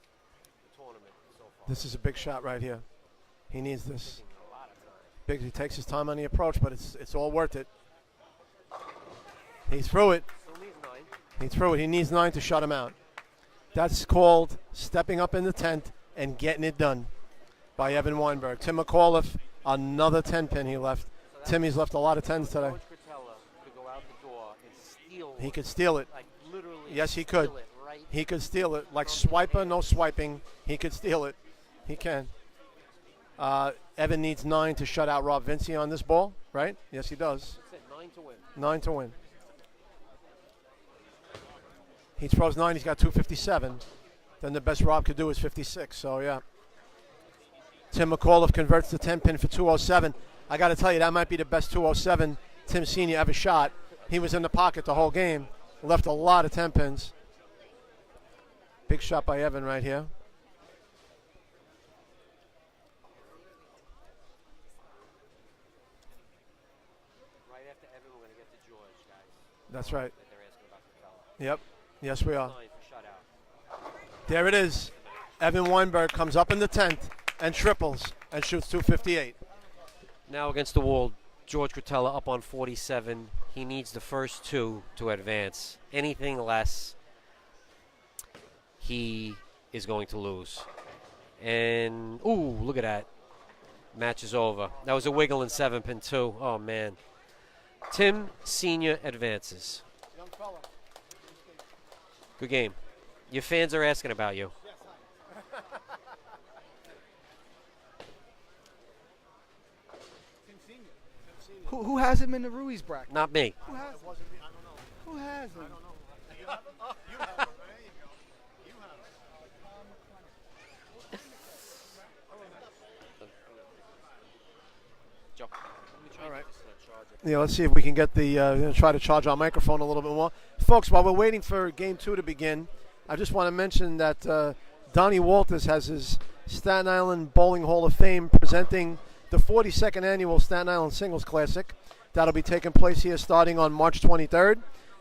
the tournament so far. This is a big shot right here. He needs this. Big. He takes his time on the approach, but it's all worth it. He threw it. He threw it. He needs 9 to shut him out. That's called stepping up in the tent and getting it done by Evan Weinberg. Tim McAuliffe, another 10-pin he left. Timmy's left a lot of 10s today. He could steal it. Like literally. Yes, he could. Right. He could steal it. Like swiper, no swiping. He could steal it. He can. Evan needs 9 to shut out Rob Vinci on this ball, right? Yes, he does. That's it, 9 to win. 9 to win. He throws 9. He's got 257. Then the best Rob could do is 56. So, yeah. Tim McAuliffe converts the 10-pin for 207. I got to tell you, that might be the best 207 Tim Sr. ever shot. He was in the pocket the whole game. Left a lot of 10-pins. Big shot by Evan right here. Right after Evan, we're going to get to George, guys. That's right. That they're asking about the fella. Yep. Yes, we are. 9 for shutout. There it is. Evan Weinberg comes up in the 10th and triples and shoots 258. Now against the wall, George Cretella up on 47. He needs the first 2 to advance. Anything less, he is going to lose. And, ooh, look at that. Match is over. That was a wiggle in 7-pin, too. Oh, man. Tim Sr. advances. Good game. Your fans are asking about you. Who has him in the Ruiz bracket? Not me. Who has him? Joe. All right. Yeah, let's see if we can get the try to charge our microphone a little bit more. Folks, while we're waiting for Game 2 to begin, I just want to mention that Donnie Walters has his Staten Island Bowling Hall of Fame presenting the 42nd Annual Staten Island Singles Classic. That'll be taking place here starting on March 23rd.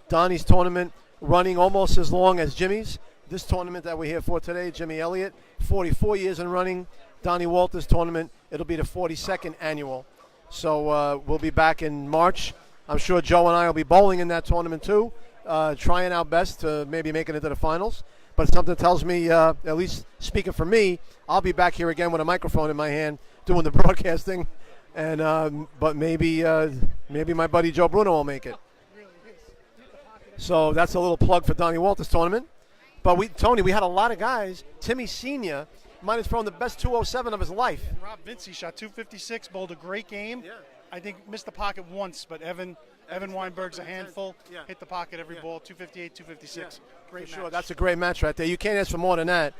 Donnie's tournament running almost as long as Jimmy's. This tournament that we're here for today, Jimmy Elliott, 44 years in running. Donnie Walters tournament, it'll be the 42nd annual. So we'll be back in March. I'm sure Joe and I will be bowling in that tournament too, trying our best to maybe make it into the finals. But something tells me, at least speaking for me, I'll be back here again with a microphone in my hand doing the broadcasting. And but maybe my buddy Joe Bruno will make it. So that's a little plug for Donnie Walters tournament. But Tony, we had a lot of guys. Timmy Sr. might have thrown the best 207 of his life. And Rob Vinci shot 256, bowled a great game. Yeah. I think missed the pocket once, but Evan Weinberg's a handful. Yeah. Hit the pocket every ball, 258, 256. Yeah. Great match. Sure, that's a great match right there. You can't ask for more than that.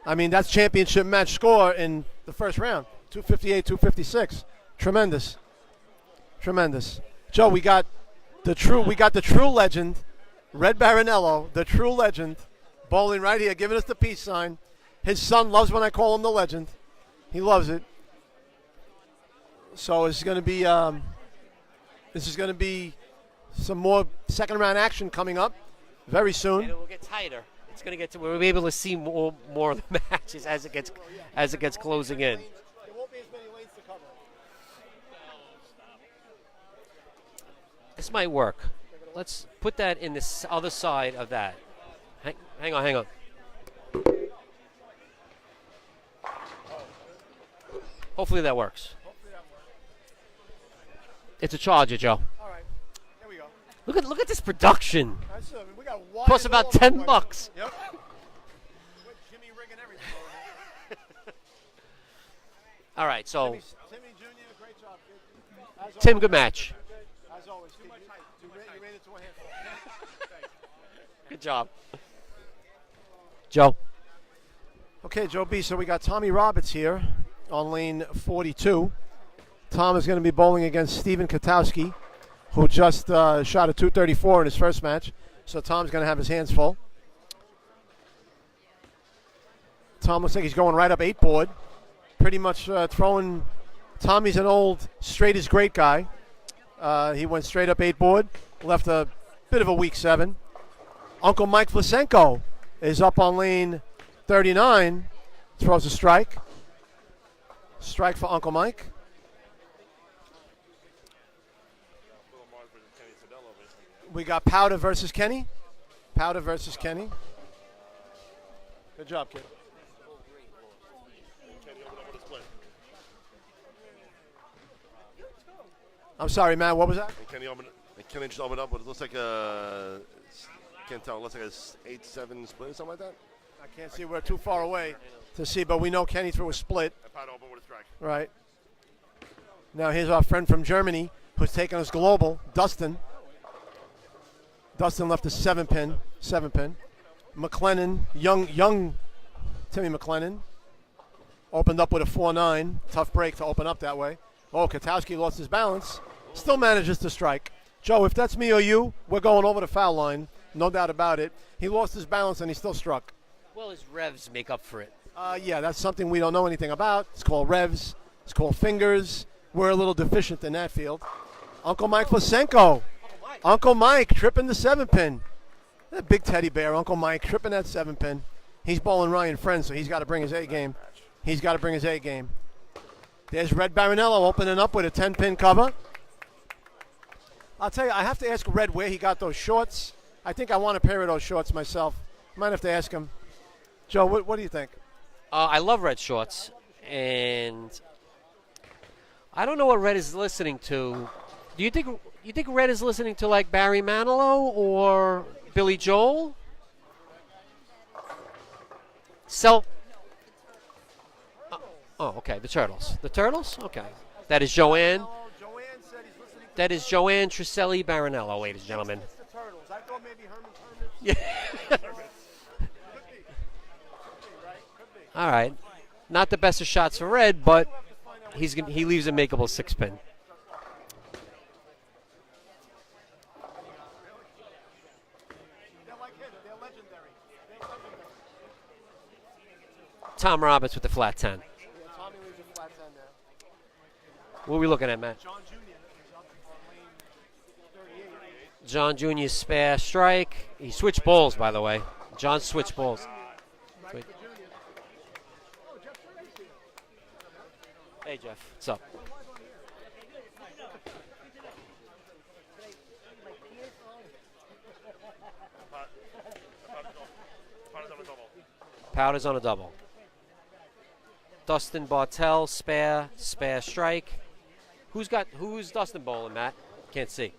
I mean, that's championship match score in the first round, 258, 256. Tremendous. Joe, we got the true legend, Red Barinello, the true legend, bowling right here, giving us the peace sign. His son loves when I call him the legend. He loves it. So this is going to be some more second round action coming up very soon. And it will get tighter. It's going to get to where we'll be able to see more of the matches as it gets closing in. There won't be as many lanes to cover. This might work. Let's put that in the other side of that. Hang on. Hopefully that works. It's a Charger, Joe. All right, here we go. Look at this production. We got Costs about $10. Yep. With Jimmy Rig and everything. All right, so Timmy Jr., great job, kid. Tim, good match. As always, kid. You made it to a handful. Good job, Joe. Okay, Joe B. So we got Tommy Roberts here on lane 42. Tom is going to be bowling against Stephen Katowski, who just shot a 234 in his first match. So Tom's going to have his hands full. Tom looks like he's going right up 8 board. Pretty much throwing. Tommy's an old straight is great guy. He went straight up 8 board, left a bit of a weak 7. Uncle Mike Vlasenko is up on lane 39, throws a strike. Strike for Uncle Mike. We got Powder versus Kenny. Good job, kid. I'm sorry, Matt. What was that? Kenny just opened up, but it looks like can't tell. It looks like a 8-7 split or something like that. I can't see. We're too far away to see, but we know Kenny threw a split. Powder open with a strike. Right. Now here's our friend from Germany who's taking us global, Dustin. Dustin left a 7-pin. McLennan, young Timmy McLennan, opened up with a 4-9. Tough break to open up that way. Oh, Katowski lost his balance. Still manages to strike. Joe, if that's me or you, we're going over the foul line. No doubt about it. He lost his balance and he still struck. Well, his revs make up for it. Yeah, that's something we don't know anything about. It's called revs. It's called fingers. We're a little deficient in that field. Uncle Mike Vlasenko. Uncle Mike tripping the 7-pin. That big teddy bear, Uncle Mike, tripping that 7-pin. He's bowling Ryan Friend, so he's got to bring his A game. There's Red Barinello opening up with a 10-pin cover. I'll tell you, I have to ask Red where he got those shorts. I think I want a pair of those shorts myself. Might have to ask him. Joe, what do you think? I love Red shorts, and I don't know what Red is listening to. Do you think Red is listening to like Barry Manilow or Billy Joel? Okay, the Turtles. The Turtles? Okay. That is Joanne. That is Joanne Trisselli Barinello, ladies and gentlemen. It's the Turtles. I thought maybe Herman. Yeah. All right. Not the best of shots for Red, but he leaves a makeable 6-pin. Tom Roberts with the flat 10. Yeah, Tommy leaves a flat 10 there. What are we looking at, Matt? John Jr. is up on lane John Jr. spare strike. He switched balls, by the way. John switched balls. Wait. Hey, Jeff. What's up? Powder's on a double. Dustin Bartell, spare strike. Who's Dustin bowling, Matt? Can't see.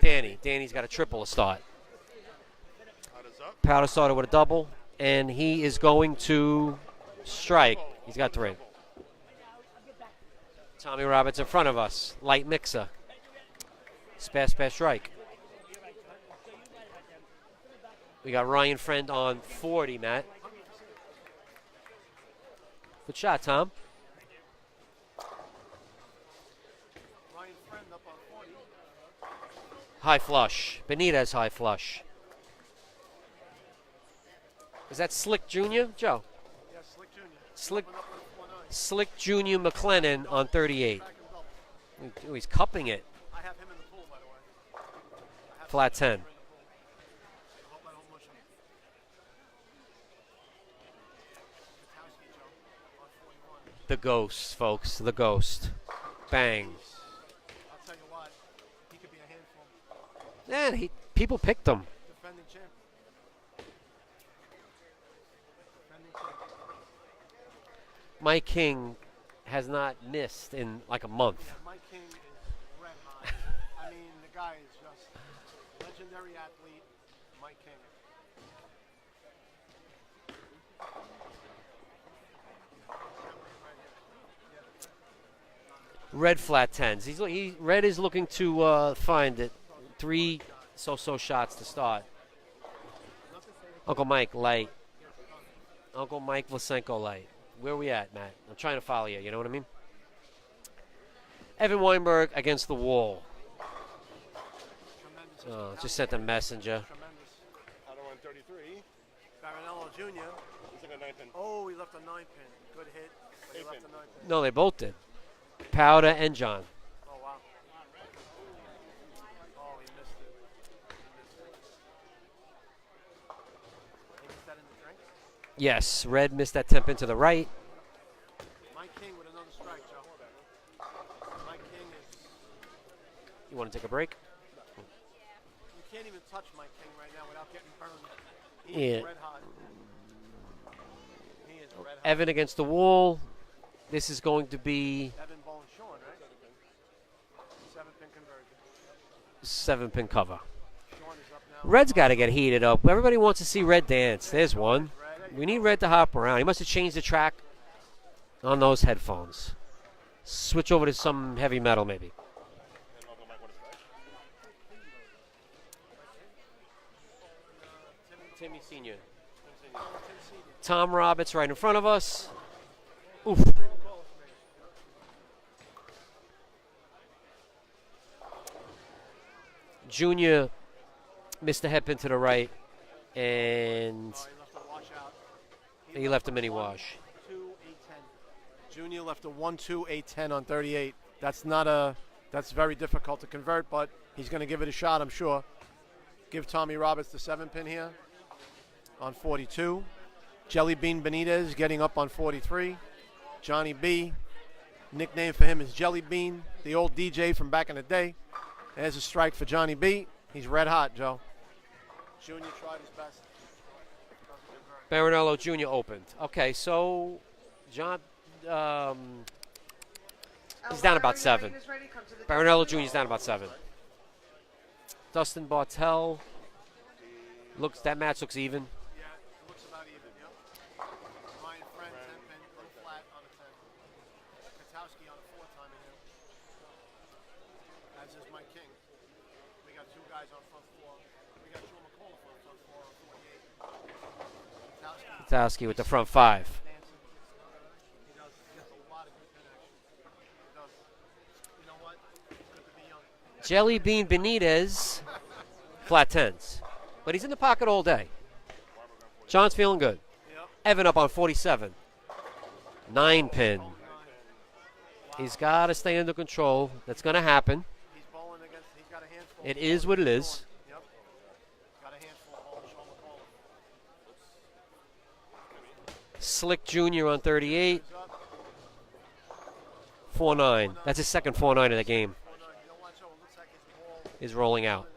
Danny's got a triple to start. Powder started with a double, and he is going to strike. He's got 3. Tommy Roberts in front of us. Light mixer. Spare strike. We got Ryan Friend on 40, Matt. Good shot, Tom. High flush. Benitez high flush. Is that Slick Jr., Joe? Yeah, Slick Jr. Slick Jr. McLennan on 38. Ooh, he's cupping it. I have him in the pool, by the way. Flat 10. The ghost, folks. The ghost. Bang. I'll tell you what, he could be a handful. Yeah, people picked him. Defending champ. Mike King has not missed in like a month. Yeah, Mike King is red hot. I mean, the guy is just legendary athlete, Mike King. Red flat 10s. Red is looking to find it. 3 so-so shots to start. Uncle Mike light. Uncle Mike Vlasenko light. Where are we at, Matt? I'm trying to follow you. You know what I mean? Evan Weinberg against the wall. Oh, just sent a messenger. Powder on 33. Barinello Jr. He's like a 9 pin. Oh, he left a 9 pin. Good hit. But he left a 9 pin. No, they both did. Powder and John. Oh, wow. Oh, he missed it. He missed that in the drink? Yes, Red missed that 10 pin to the right. Mike King with another strike, Joe. Mike King is... You want to take a break? You can't even touch Mike King right now without getting burned. He Yeah. is red hot. He is red hot. Evan against the wall. This is going to be Evan Bowen Sean, right? 7 pin conversion. 7 pin cover. Sean is up now. Red's got to get heated up. Everybody wants to see Red dance. There's one. We need Red to hop around. He must have changed the track on those headphones. Switch over to some heavy metal, maybe. Timmy Sr. Tom Roberts right in front of us. Oof. Junior missed the head pin to the right, and he left a mini wash. 2, 8, 10. Junior left a 1, 2, 8, 10 on 38. That's very difficult to convert, but he's going to give it a shot, I'm sure. Give Tommy Roberts the 7 pin here on 42. Jelly Bean Benitez getting up on 43. Johnny B, nickname for him is Jelly Bean, the old DJ from back in the day. There's a strike for Johnny B. He's red hot, Joe. Junior tried his best. Barinello Jr. opened. Okay, so John, he's down about 7. Barinello Jr. is down about 7. Dustin Bartell that match looks even. Yeah, it looks about even, yep. Ryan Friend, 10 pin, little flat on a 10. Katowski on a 4 time in here. As is Mike King. We got 2 guys on front floor. We got Joe McCullough on front floor on 48. Katowski with the front 5. He does a lot of good pin action. He does. You know what? It's good to be young. Jelly Bean Benitez, flat 10s. But he's in the pocket all day. John's feeling good. Yep. Evan up on 47. 9 pin. He's got to stay under control. That's going to happen. He's bowling It is what it is. Yep. Got a handful of balls. Sean McCall. Slick Jr. on 38. 4-9. That's his second 4-9 of the game. Is rolling out.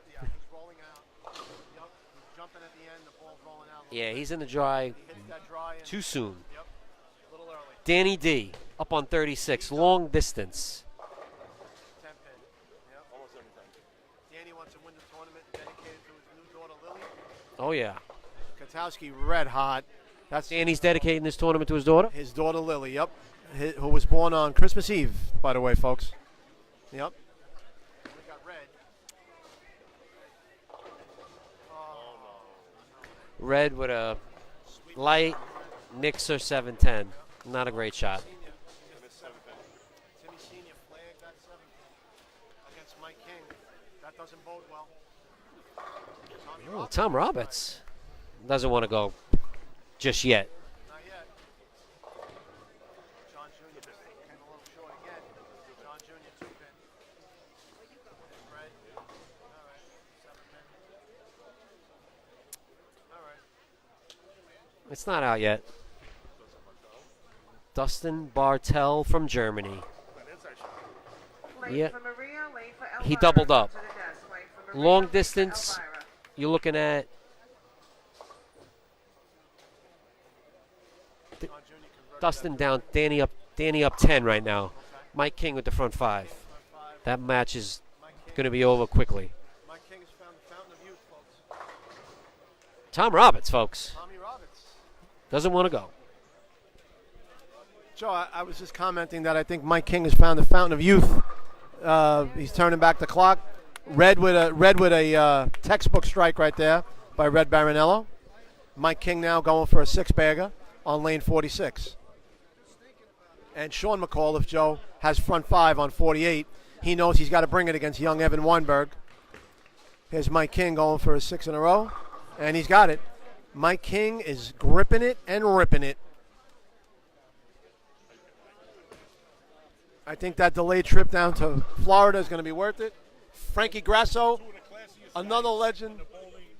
Yeah, he's in the dry too soon. Danny D. up on 36. Long distance. Danny wants to win the tournament dedicated to his new daughter, Lily. Oh, yeah. Katowski red hot. That's Danny's dedicating this tournament to his daughter? His daughter, Lily, yep. Who was born on Christmas Eve, by the way, folks. Yep. We got red. Red with a light mixer 710. Not a great shot. Timmy Senior flagged that 7 against Mike King. That doesn't bode well. Oh, Tom Roberts doesn't want to go just yet. Not yet. John Jr. came a little short again. John Jr. 2-pin. Red. All right. 7-pin. All right. It's not out yet. Dustin Bartel from Germany. Yeah. He doubled up. Long distance, you're looking at Dustin down, Danny up 10 right now. Mike King with the front 5. That match is going to be over quickly. Mike King has found the fountain of youth, folks. Tom Roberts, folks. Tommy Roberts. Doesn't want to go. Joe, I was just commenting that I think Mike King has found the fountain of youth. He's turning back the clock. Red with a textbook strike right there by Red Baronello. Mike King now going for a 6-bagger on lane 46. And Sean McCall, if Joe has front 5 on 48, he knows he's got to bring it against young Evan Weinberg. Here's Mike King going for a 6 in a row, and he's got it. Mike King is gripping it and ripping it. I think that delayed trip down to Florida is going to be worth it. Frankie Grasso, another legend.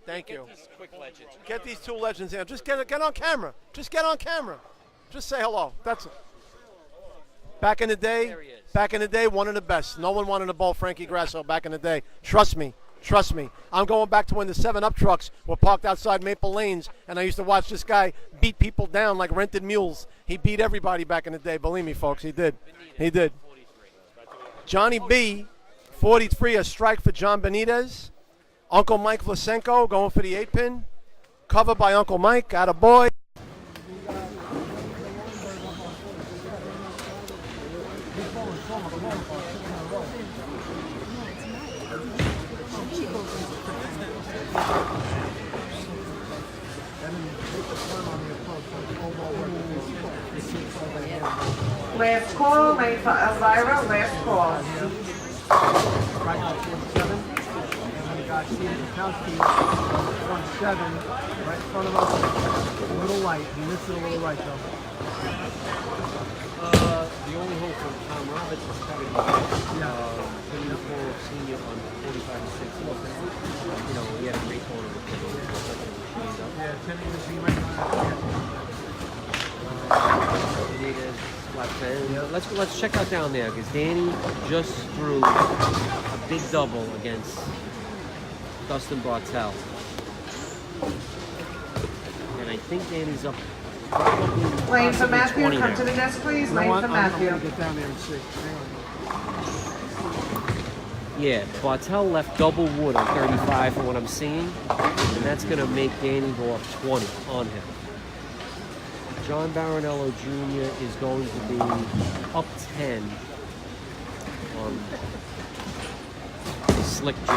Thank you. Get these 2 legends in. Just get on camera. Just get on camera. Just say hello. That's it. Back in the day, one of the best. No one wanted to bowl Frankie Grasso back in the day. Trust me. Trust me. I'm going back to when the 7-Up trucks were parked outside Maple Lanes, and I used to watch this guy beat people down like rented mules. He beat everybody back in the day. Believe me, folks, he did. He did. Johnny B, 43, a strike for John Benitez. Uncle Mike Vlasenko going for the 8-pin. Cover by Uncle Mike. Attaboy. Last call, lane for Elvira, last call. Right now, 47. And then we got Steve Katowski, front 7, right in front of us. A little light. He missed it a little right, though. The only hope for Tom Roberts is probably putting the full senior on 45 and 6. You know, he had a great corner with him. Yeah, 10 machine right now. Let's check out down there because Danny just threw a big double against Dustin Bartel, and I think Danny's up. Lane for Matthew, come to the desk, please. Lane for Matthew. I'm going to get down there and see. Yeah, Bartel left double wood on 35 from what I'm seeing, and that's going to make Danny go up 20 on him. John Baronello Jr. is going to be up 10 on Slick Jr.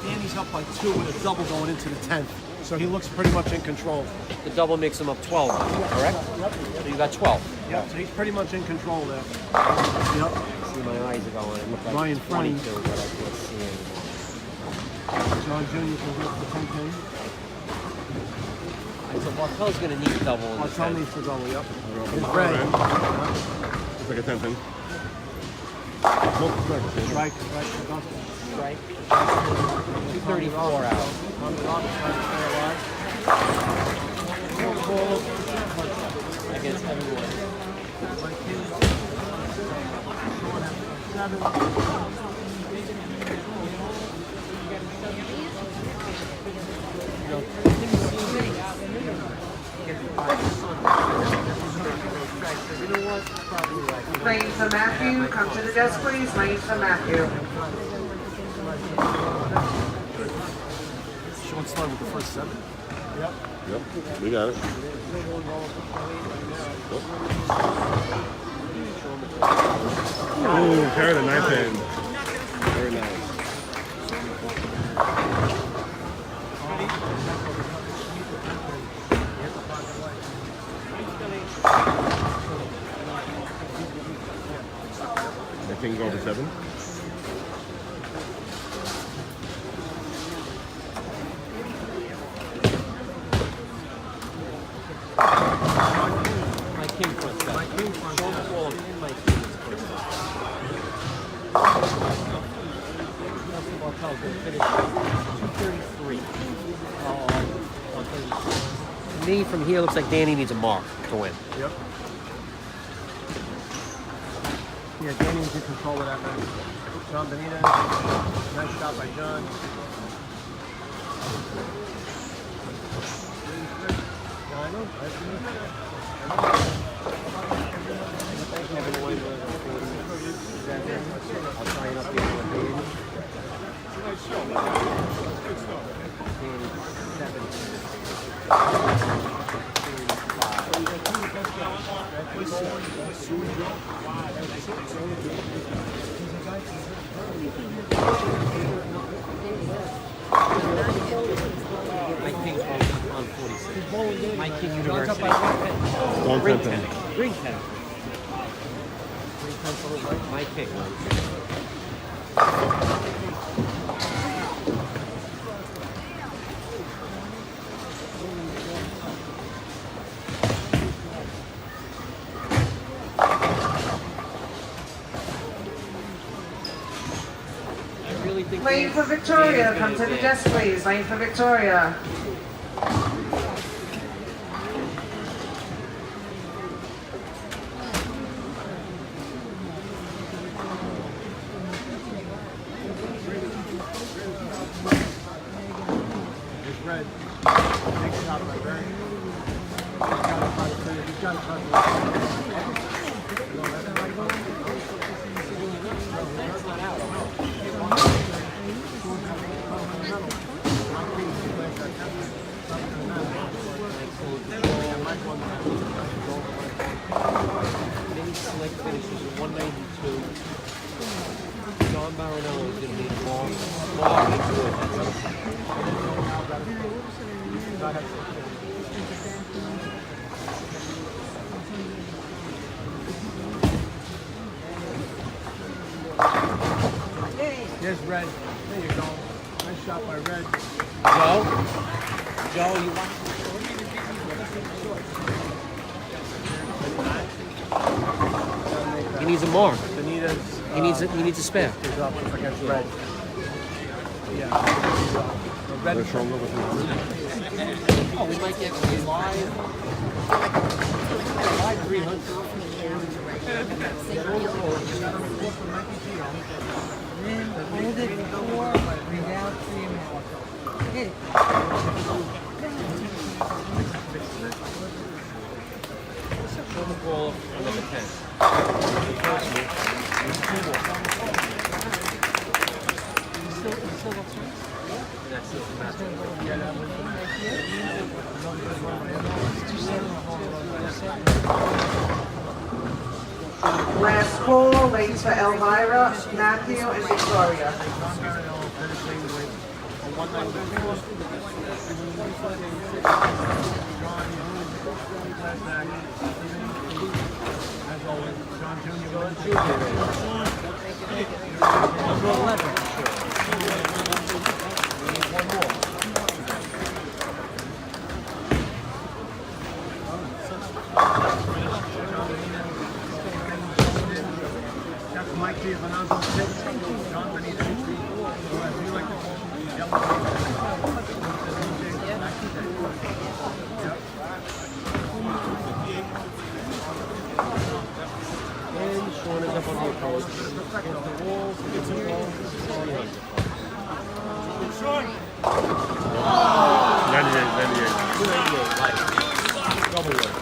Danny's up by 2 with a double going into the 10th. So he looks pretty much in control. The double makes him up 12, correct? Yep. So you got 12. Yep, so he's pretty much in control there. Yep. See, my eyes are going. It looked like Ryan 22, Frenny. but I can't see anymore. John Jr. can go up to 10 pin. So Bartel's going to need a double in the Bartel 10th. needs to double, yep. He's He's red. like a 10-10. Strike. 234 out. Against everyone. Lanes for Matthew, come to the desk, please. Lanes for Matthew. Sean started with the first 7. Yep, we got it. Ooh, carry the 9 pin. Very nice. The king go over 7. My king front set. Show the ball in my king is front set. Nelson Martel's going to finish 233. On 36. To me, from here, looks like Danny needs a mark to win. Yep. Yeah, Danny was in control of that match. John Benitez, nice shot by John. Yeah, I know. I'll try and update you on Danny. My king's on 46. My king university. Don't Ring 10. 10. Ring 10. My king. Lane for Victoria, come to the desk, please. Lane for Victoria. It's red. Big shot by Red. He's got to try Mini Slick finishes at 192. John Marinello is going to need a long Here's Red. There you go. Nice shot by Red. Joe, you want He needs a mark. He needs a spare. Is up against Red. Yeah. Red. Oh, we might get live 300. Hold it 4, without 3.5. Hit it. Show the ball for number 10. Last call, lanes for Elvira, Matthew, and Victoria. Number 11. We need one more. Mike Giovanazzo 6, John Benitez 3. Do you like the yellow? And Sean is up on the approach. Against the wall, against the wall. 98. Like, double one.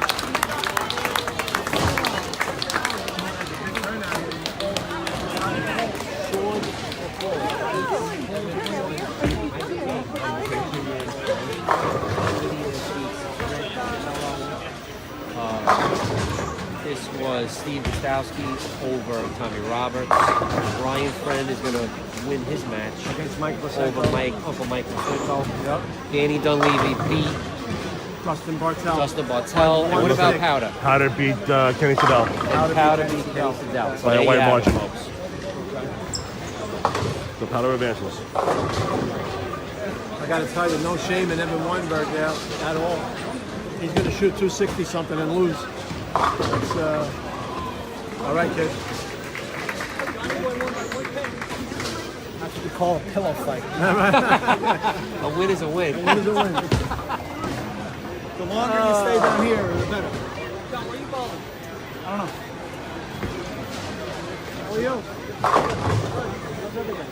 This was Steve Gostowski over Tommy Roberts. Ryan Friend is going to win his match against Mike over Uncle Mike Placenko. Yep. Danny Dunleavy beat Dustin Bartel. And what about Powder? Powder beat Kenny Sedell. Powder beat Kenny Sedell. So By a there white you have it, margin. folks. So Powder advances. I got to tell you, no shame in Evan Weinberg there at all. He's going to shoot 260 something and lose. It's, all right, kid. That's what we call a pillow fight. A win is a win. A win is a win. The longer you stay down here, the better. John, where you bowling? I don't know. How are you? How's everything?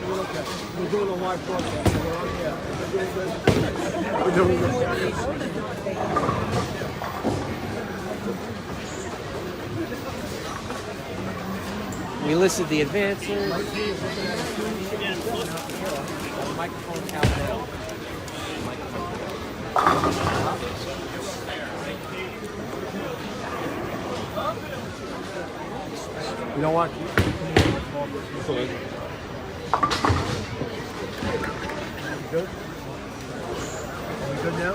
We're okay. We're doing a live broadcast. We're on the air. We're doing good. We listed the advances. Microphone countdown. You know what? Good? Are we good now?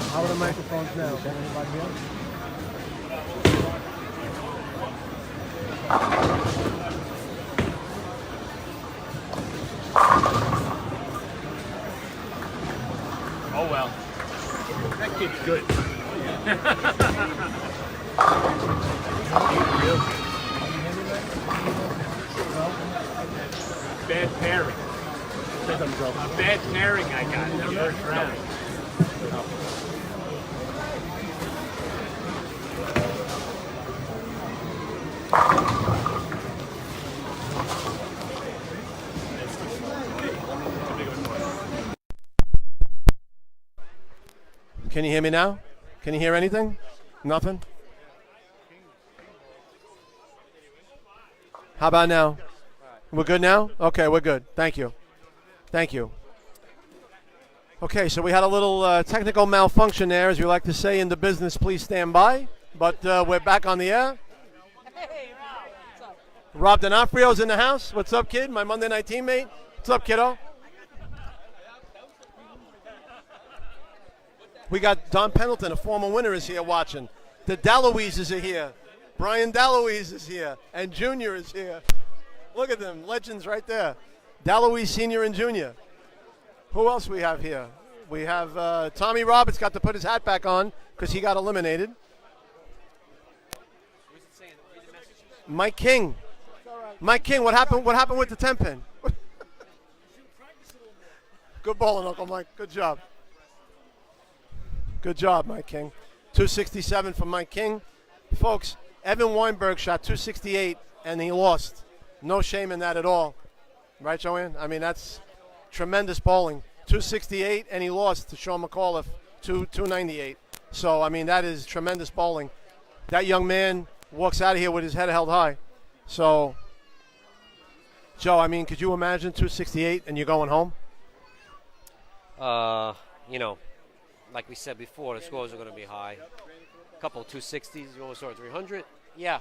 How are the microphones now? Can anybody hear? Oh well. That kid's good. Bad pairing. A bad pairing I got in the first round. Can you hear me now? Can you hear anything? Nothing? How about now? We're good now? Okay, we're good. Thank you. Thank you. Okay, so we had a little technical malfunction there, as we like to say in the business. Please stand by. But we're back on the air. Hey, Rob. What's up? Rob D'Onofrio's in the house. What's up, kid? My Monday night teammate. What's up, kiddo? We got Don Pendleton, a former winner, is here watching. The Dallowises are here. Brian Dallowies is here. And Junior is here. Look at them. Legends right there. Dallowies Senior and Junior. Who else we have here? We have Tommy Roberts got to put his hat back on because he got eliminated. Mike King. Mike King, what happened with the 10 pin? Good bowling, Uncle Mike. Good job. Good job, Mike King. 267 for Mike King. Folks, Evan Weinberg shot 268 and he lost. No shame in that at all. Right, Joanne? I mean, that's tremendous bowling. 268 and he lost to Sean McAuliffe, 298. So, I mean, that is tremendous bowling. That young man walks out of here with his head held high. So, Joe, I mean, could you imagine 268 and you're going home? You know, like we said before, the scores are going to be high. A couple of 260s, you almost saw 300. Yeah.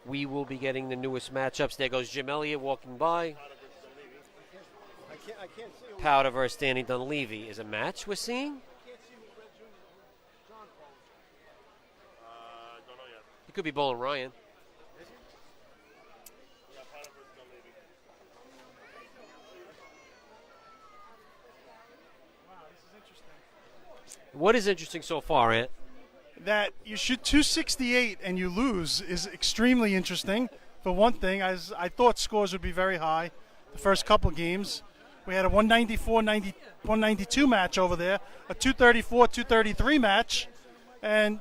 We will be getting the newest matchups. There goes Jim Elliott walking by. I can't see. Powder versus Danny Dunleavy is a match we're seeing. He could be bowling Ryan. What is interesting so far, Ant? That you shoot 268 and you lose is extremely interesting. For one thing, as I thought scores would be very high the first couple games. We had a 192 match over there, a 234, 233 match, and,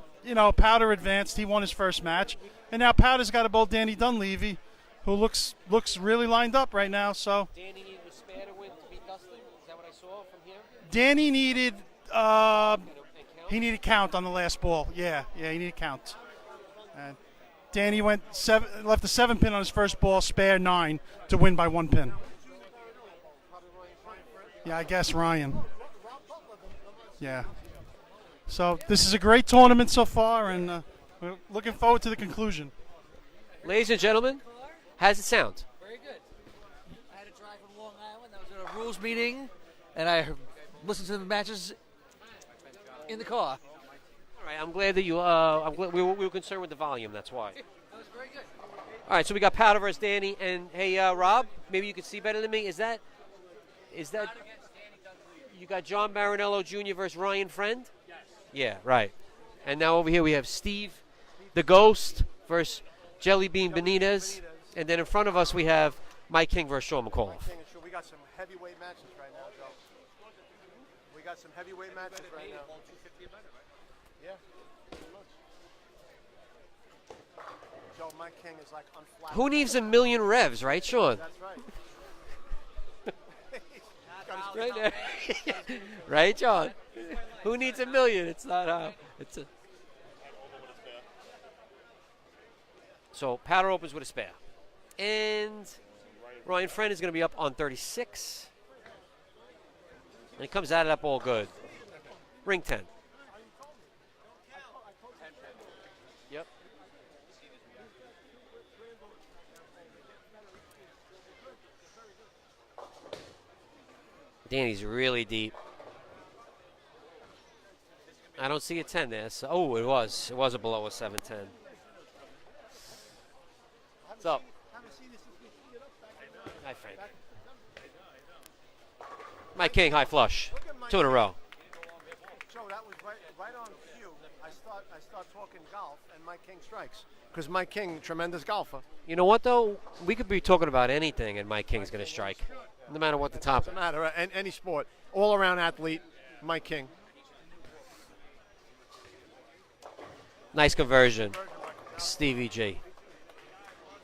Powder advanced. He won his first match. And now Powder's got to bowl Danny Dunleavy, who looks really lined up right now. So Danny needed a spare to win to beat Dustin? Is that what I saw from here? Danny needed he needed count on the last ball. Yeah, he needed count. And Danny left a 7-pin on his first ball, spare 9 to win by 1 pin. Yeah, I guess Ryan. Yeah. So this is a great tournament so far, and we're looking forward to the conclusion. Ladies and gentlemen, how's it sound? Very good. I had to drive from Long Island. I was at a rules meeting, and I listened to the matches in the car. All right, I'm glad that you. We were concerned with the volume. That's why. That was very good. All right, so we got Powder versus Danny, and hey, Rob, maybe you can see better than me. Is that? You got John Marinello Jr. versus Ryan Friend? Yes. Yeah, right. And now over here we have Steve, the Ghost, versus Jelly Bean Benitez, and then in front of us we have Mike King versus Sean McAuliffe. We got some heavyweight matches right now, Joe. We got some heavyweight matches right now. Yeah, pretty much. Joe, Mike King is like unflappable. Who needs a million revs, right, Sean? That's right. Right there. Right, John? Who needs a million? It's not it's a. So Powder opens with a spare. And Ryan Friend is going to be up on 36. And he comes at it up all good. Ring 10. Yep. Danny's really deep. I don't see a 10 there. So, oh, it was. It was a below a 7-10. What's up? Hi, Frank. Mike King, high flush. 2 in a row. Joe, that was right on cue. I start talking golf, and Mike King strikes. Because Mike King, tremendous golfer. You know what, though? We could be talking about anything, and Mike King's going to strike. No matter what the topic. Doesn't matter. Any sport. All-around athlete, Mike King. Nice conversion. Stevie G.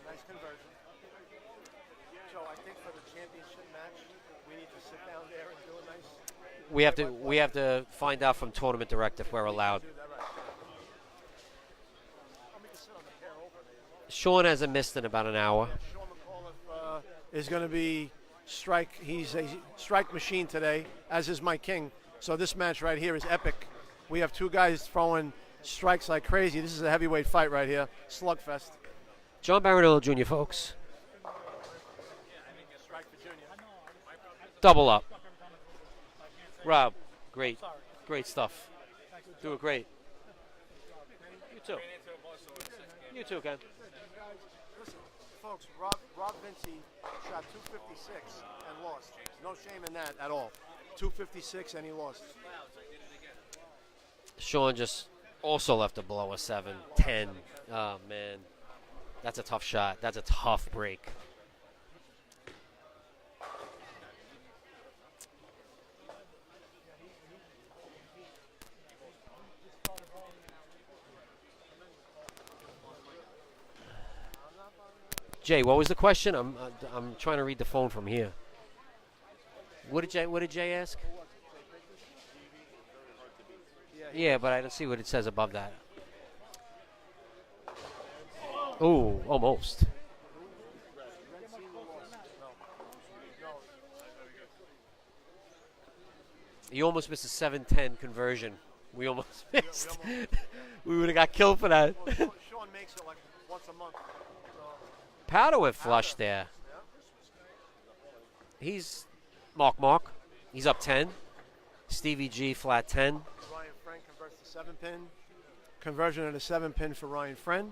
Nice conversion. Joe, I think for the championship match, we need to sit down there and do a nice... We have to find out from tournament director if we're allowed. Sean hasn't missed in about an hour. Sean McAuliffe is going to be strike. He's a strike machine today, as is Mike King. So this match right here is epic. We have two guys throwing strikes like crazy. This is a heavyweight fight right here. Slugfest. John Marinello Jr., folks. Double up. Rob, great. Great stuff. Do it great. You too. You too, Ken. Listen, folks, Rob Vinci shot 256 and lost. No shame in that at all. 256 and he lost. Sean just also left a below a 7-10. Oh, man. That's a tough shot. That's a tough break. Jay, what was the question? I'm trying to read the phone from here. What did Jay ask? Yeah, but I don't see what it says above that. Oh, almost. You almost missed a 7-10 conversion. We almost missed. We would have got killed for that. Sean makes it like once a month. Powder went flush there. He's Mark. He's up 10. Stevie G flat 10. Ryan Friend converts to 7-pin. Conversion of the 7-pin for Ryan Friend.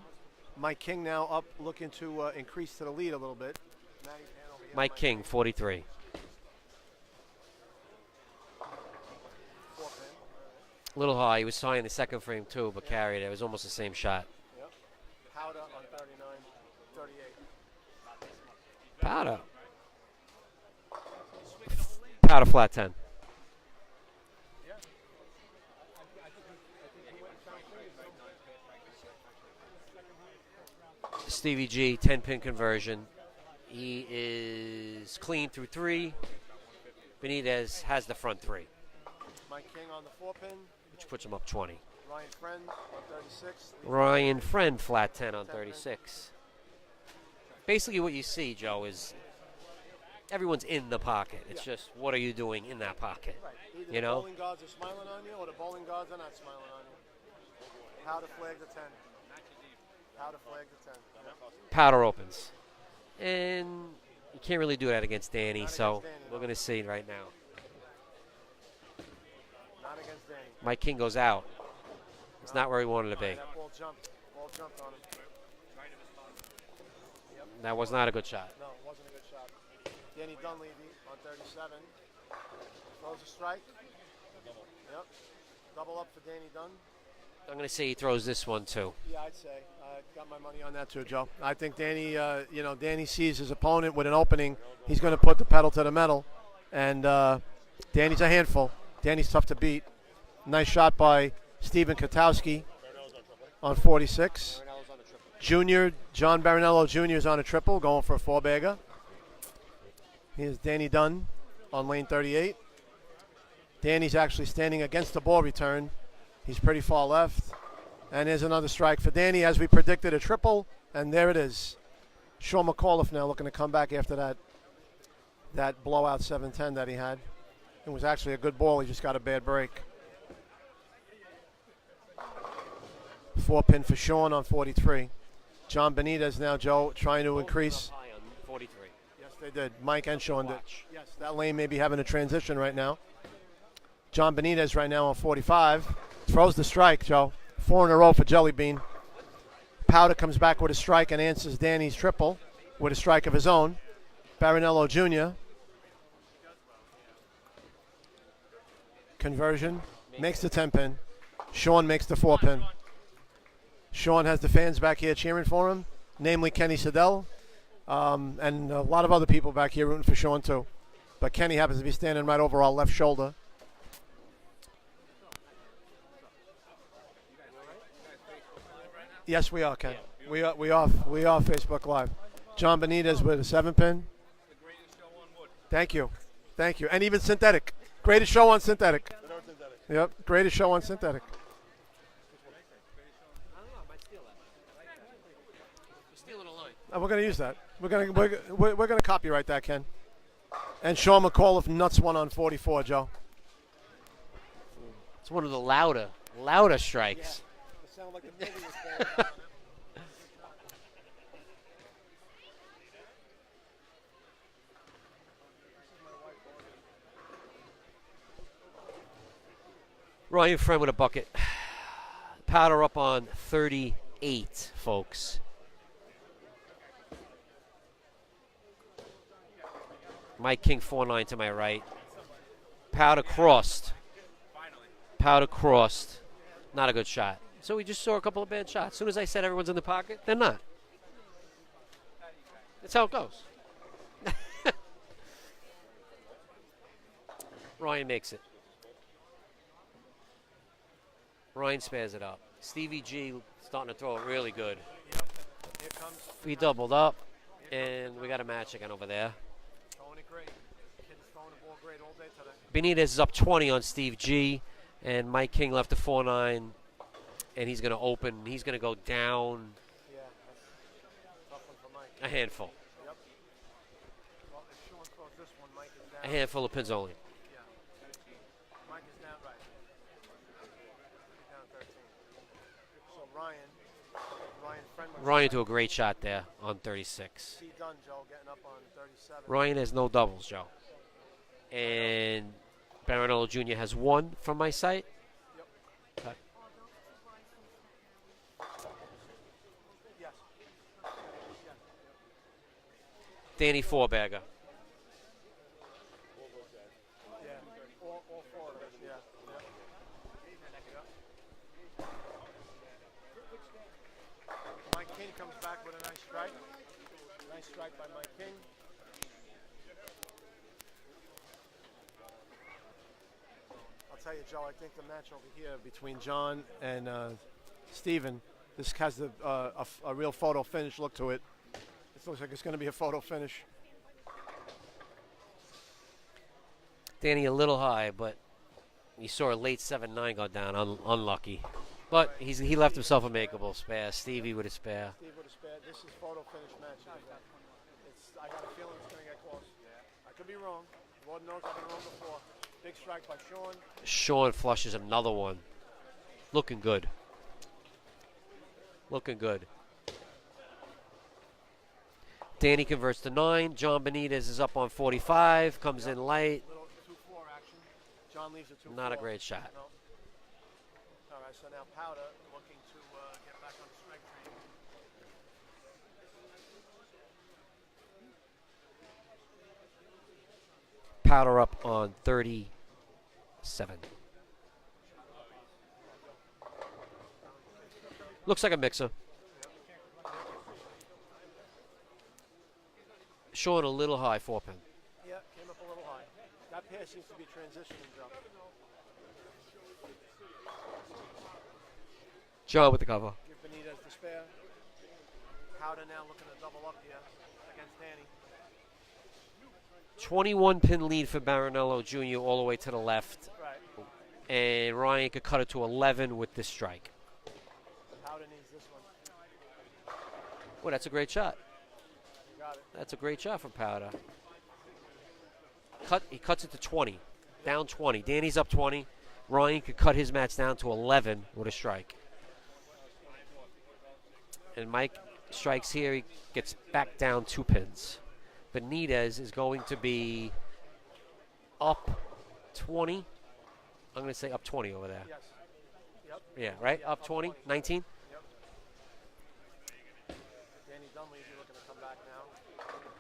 Mike King now up, looking to increase to the lead a little bit. Mike King, 43. A little high. He was high in the second frame too, but carried it. It was almost the same shot. Yep. Powder on 39, 38. Powder. Powder flat 10. Stevie G, 10-pin conversion. He is clean through 3. Benitez has the front 3. Mike King on the 4-pin. Which puts him up 20. Ryan Friend on 36. Ryan Friend, flat 10 on 36. Basically what you see, Joe, is everyone's in the pocket. It's just, what are you doing in that pocket? Right. Either You the know? bowling guards are smiling on you or the bowling guards are not smiling on you. Powder flag the 10. Powder flag the 10. Powder opens. And you can't really do that against Danny, so we're going to see right now. Not against Danny. Mike King goes out. It's not where he wanted to be. That ball jumped. Ball jumped on him. That was not a good shot. No, it wasn't a good shot. Danny Dunleavy on 37. Throws a strike. Yep. Double up for Danny Dunn. I'm going to say he throws this one too. Yeah, I'd say. I got my money on that too, Joe. I think Danny, Danny sees his opponent with an opening. He's going to put the pedal to the metal. And Danny's a handful. Danny's tough to beat. Nice shot by Stephen Katowski on 46. Junior, John Barinello Jr. is on a triple, going for a 4-bagger. Here's Danny Dunn on lane 38. Danny's actually standing against the ball return. He's pretty far left. And there's another strike for Danny, as we predicted, a triple. And there it is. Sean McAuliffe now looking to come back after that blowout 7-10 that he had. It was actually a good ball. He just got a bad break. 4-pin for Sean on 43. John Benitez now, Joe, trying to increase. High on 43. Yes, they did. Mike and Sean did. Yes, that lane may be having a transition right now. John Benitez right now on 45. Throws the strike, Joe. 4 in a row for Jelly Bean. Powder comes back with a strike and answers Danny's triple with a strike of his own. Barinello Jr. Conversion. Makes the 10-pin. Sean makes the 4-pin. Sean has the fans back here cheering for him, namely Kenny Siddell, and a lot of other people back here rooting for Sean too. But Kenny happens to be standing right over our left shoulder. Yes, we are, Ken. We are Facebook Live. John Benitez with a 7-pin. Thank you. Thank you. And even synthetic. Greatest show on synthetic. Yep, greatest show on synthetic. We're going to use that. We're going to copyright that, Ken. And Sean McAuliffe nuts one on 44, Joe. It's one of the louder strikes. Yeah. It like the building was falling down. Ryan Friend with a bucket. Powder up on 38, folks. Mike King 4-9 to my right. Powder crossed. Powder crossed. Not a good shot. So we just saw a couple of bad shots. As soon as I said everyone's in the pocket, they're not. That's how it goes. Ryan makes it. Ryan spares it up. Stevie G starting to throw it really good. Here comes We doubled up, and we got a match again over there. throwing it great. Kid's throwing the ball great all day today. Benitez is up 20 on Steve G, and Mike King left a 4-9, and he's going to open. He's going to go down Yeah, that's a tough one for Mike. a handful. Yep. Well, if Sean throws this one, Mike is A down. handful of pins only. Yeah. Mike is down right. He's down 13. So Ryan Friend. Ryan do a great shot there on 36. See Dunn, Joe, getting up on 37. Ryan has no doubles, Joe. And Barinello Jr. has 1 from my site. Yep. Okay. Yes. Danny 4-bagger. Yeah. All 4 of us. Yeah. comes back with a nice strike. Nice strike by Mike King. I'll tell you, Joe, I think the match over here between John and Steven, this has a real photo finish look to it. It looks like it's going to be a photo finish. Danny a little high, but you saw a late 7-9 go down. Unlucky. But he left himself a makeable spare. Stevie with a spare. Steve with a spare. This is photo finish match. I got a feeling it's going to get close. I could be wrong. Lord knows I've been wrong before. Big strike by Sean. Sean flushes another one. Looking good. Looking good. Danny converts to 9. John Benitez is up on 45. Comes in light. Little 2-4 action. John leaves a 2-4. Not a great shot. No. All right, so now Powder looking to get back on the strike train. Powder up on 37. Looks like a mixer. Sean a little high, 4-pin. Yeah, came up a little high. That pair seems to be transitioning, Joe. John with the cover. Give Benitez the spare. Powder now looking to double up here against Danny. 21-pin lead for Marinello Jr. all the way to the left. Right. And Ryan could cut it to 11 with this strike. Powder needs this one. Well, that's a great shot. Got it. That's a great shot from Powder. He cuts it to 20. Down 20. Danny's up 20. Ryan could cut his match down to 11 with a strike. And Mike strikes here. He gets back down 2 pins. Benitez is going to be up 20. I'm going to say up 20 over there. Yes. Yep. Yeah, right? Up 20? 19? Yep. Danny Dunleavy looking to come back now.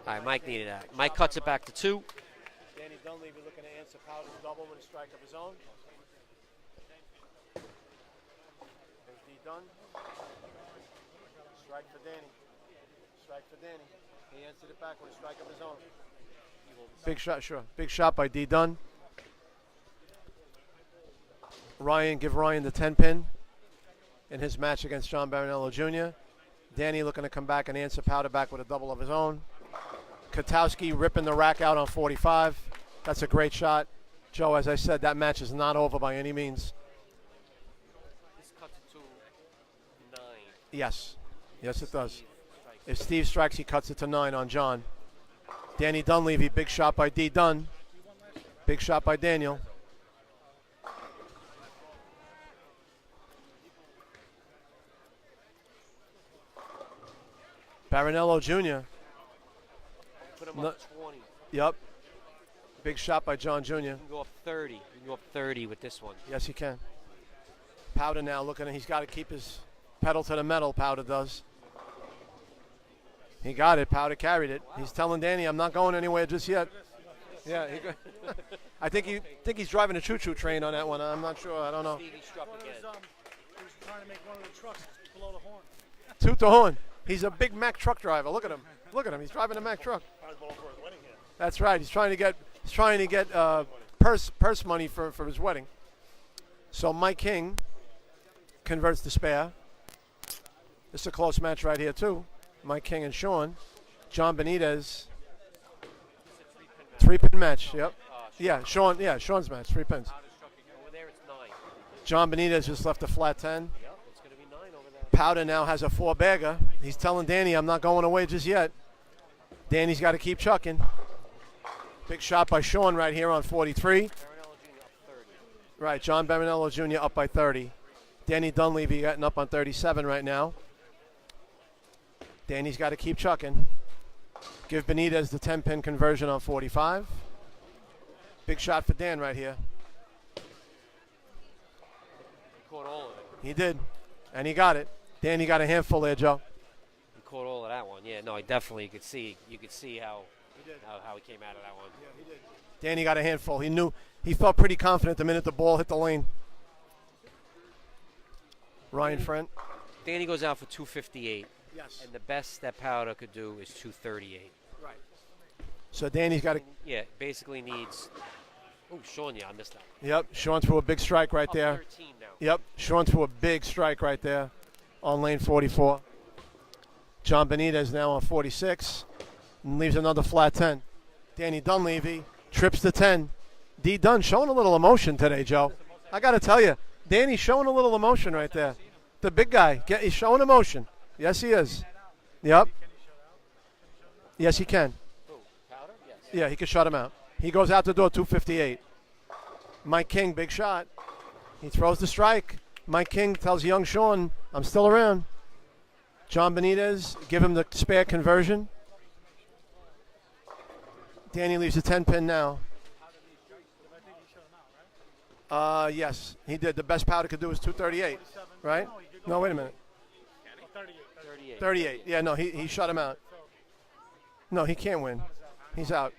All right, Mike needed that. Mike cuts it back to 2. Danny Dunleavy looking to answer Powder's double with a strike of his own. There's D Dunn. Strike for Danny. Strike for Danny. He answered it back with a strike of his own. Big shot, sure. Big shot by D Dunn. Give Ryan the 10-pin in his match against John Marinello Jr. Danny looking to come back and answer Powder back with a double of his own. Katowski ripping the rack out on 45. That's a great shot. Joe, as I said, that match is not over by any means. This cuts it to 9. Yes. Yes, it does. If Steve strikes, he cuts it to 9 on John. Danny Dunleavy, big shot by D. Dunn. Big shot by Daniel. Marinello Jr. Put him up 20. Yep. Big shot by John Jr. You can go up 30. You can go up 30 with this one. Yes, he can. Powder now looking, he's got to keep his pedal to the metal, Powder does. He got it. Powder carried it. He's telling Danny, I'm not going anywhere just yet. Yeah, I think he's driving a choo-choo train on that one. I'm not sure. I don't know. He was trying to make one of the trucks below the horn. Toot the horn. He's a big Mack truck driver. Look at him. Look at him. He's driving a Mack truck. That's right. He's trying to get purse money for his wedding. So Mike King converts the spare. This is a close match right here too. Mike King and Sean. John Benitez. 3-pin match. Yep. Yeah, Sean. Yeah, Sean's match. 3 pins. Over there, it's 9. John Benitez just left a flat 10. Yep, it's going to be 9 over there. Powder now has a 4-bagger. He's telling Danny, I'm not going away just yet. Danny's got to keep chucking. Big shot by Sean right here on 43. Right, John Marinello Jr. up by 30. Danny Dunleavy getting up on 37 right now. Danny's got to keep chucking. Give Benitez the 10-pin conversion on 45. Big shot for Dan right here. He caught all of it. He did, and he got it. Danny got a handful there, Joe. He caught all of that one. Yeah, no, I definitely you could see how he came out of that one. Yeah, he did. Danny got a handful. He felt pretty confident the minute the ball hit the lane. Ryan Friend. Danny goes out for 258. Yes. And the best that Powder could do is 238. Right. So Danny's got to. Yeah, basically needs. Oh, Sean, yeah, I missed that. Yep, Sean threw a big strike right Up there. 13 now. Yep, Sean threw a big strike right there on lane 44. John Benitez now on 46 and leaves another flat 10. Danny Dunleavy trips to 10. D. Dunn showing a little emotion today, Joe. I got to tell you, Danny's showing a little emotion right there. The big guy, he's showing emotion. Yes, he is. Yep. Yes, he can. Yeah, he can shut him out. He goes out the door, 258. Mike King, big shot. He throws the strike. Mike King tells young Sean, I'm still around. John Benitez, give him the spare conversion. Danny leaves a 10-pin now. Yes, he did. The best Powder could do was 238, right? No, wait a minute. 38. Yeah, no, he shut him out. No, he can't win. He's out.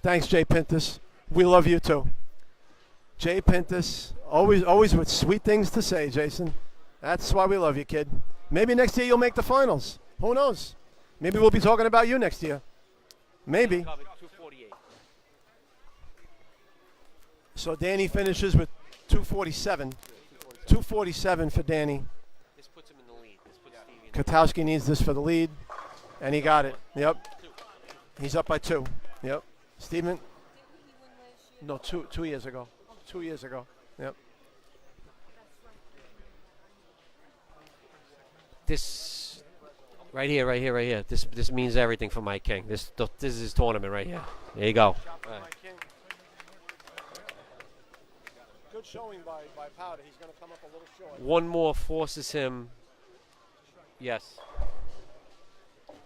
Thanks, Jay Pintus. We love you too. Jay Pintus, always with sweet things to say, Jason. That's why we love you, kid. Maybe next year you'll make the finals. Who knows? Maybe we'll be talking about you next year. Maybe. So Danny finishes with 247. 247 for Danny. This puts him in the lead. This puts Stevie in Katowski needs this for the lead, and he got it. Yep. He's up by 2. Yep. Steven? No, 2 years ago. 2 years ago. Yep. This right here. This means everything for Mike King. This is his tournament right here. There you go. Good showing by Powder. He's going to come up a little short. One more forces him. Yes.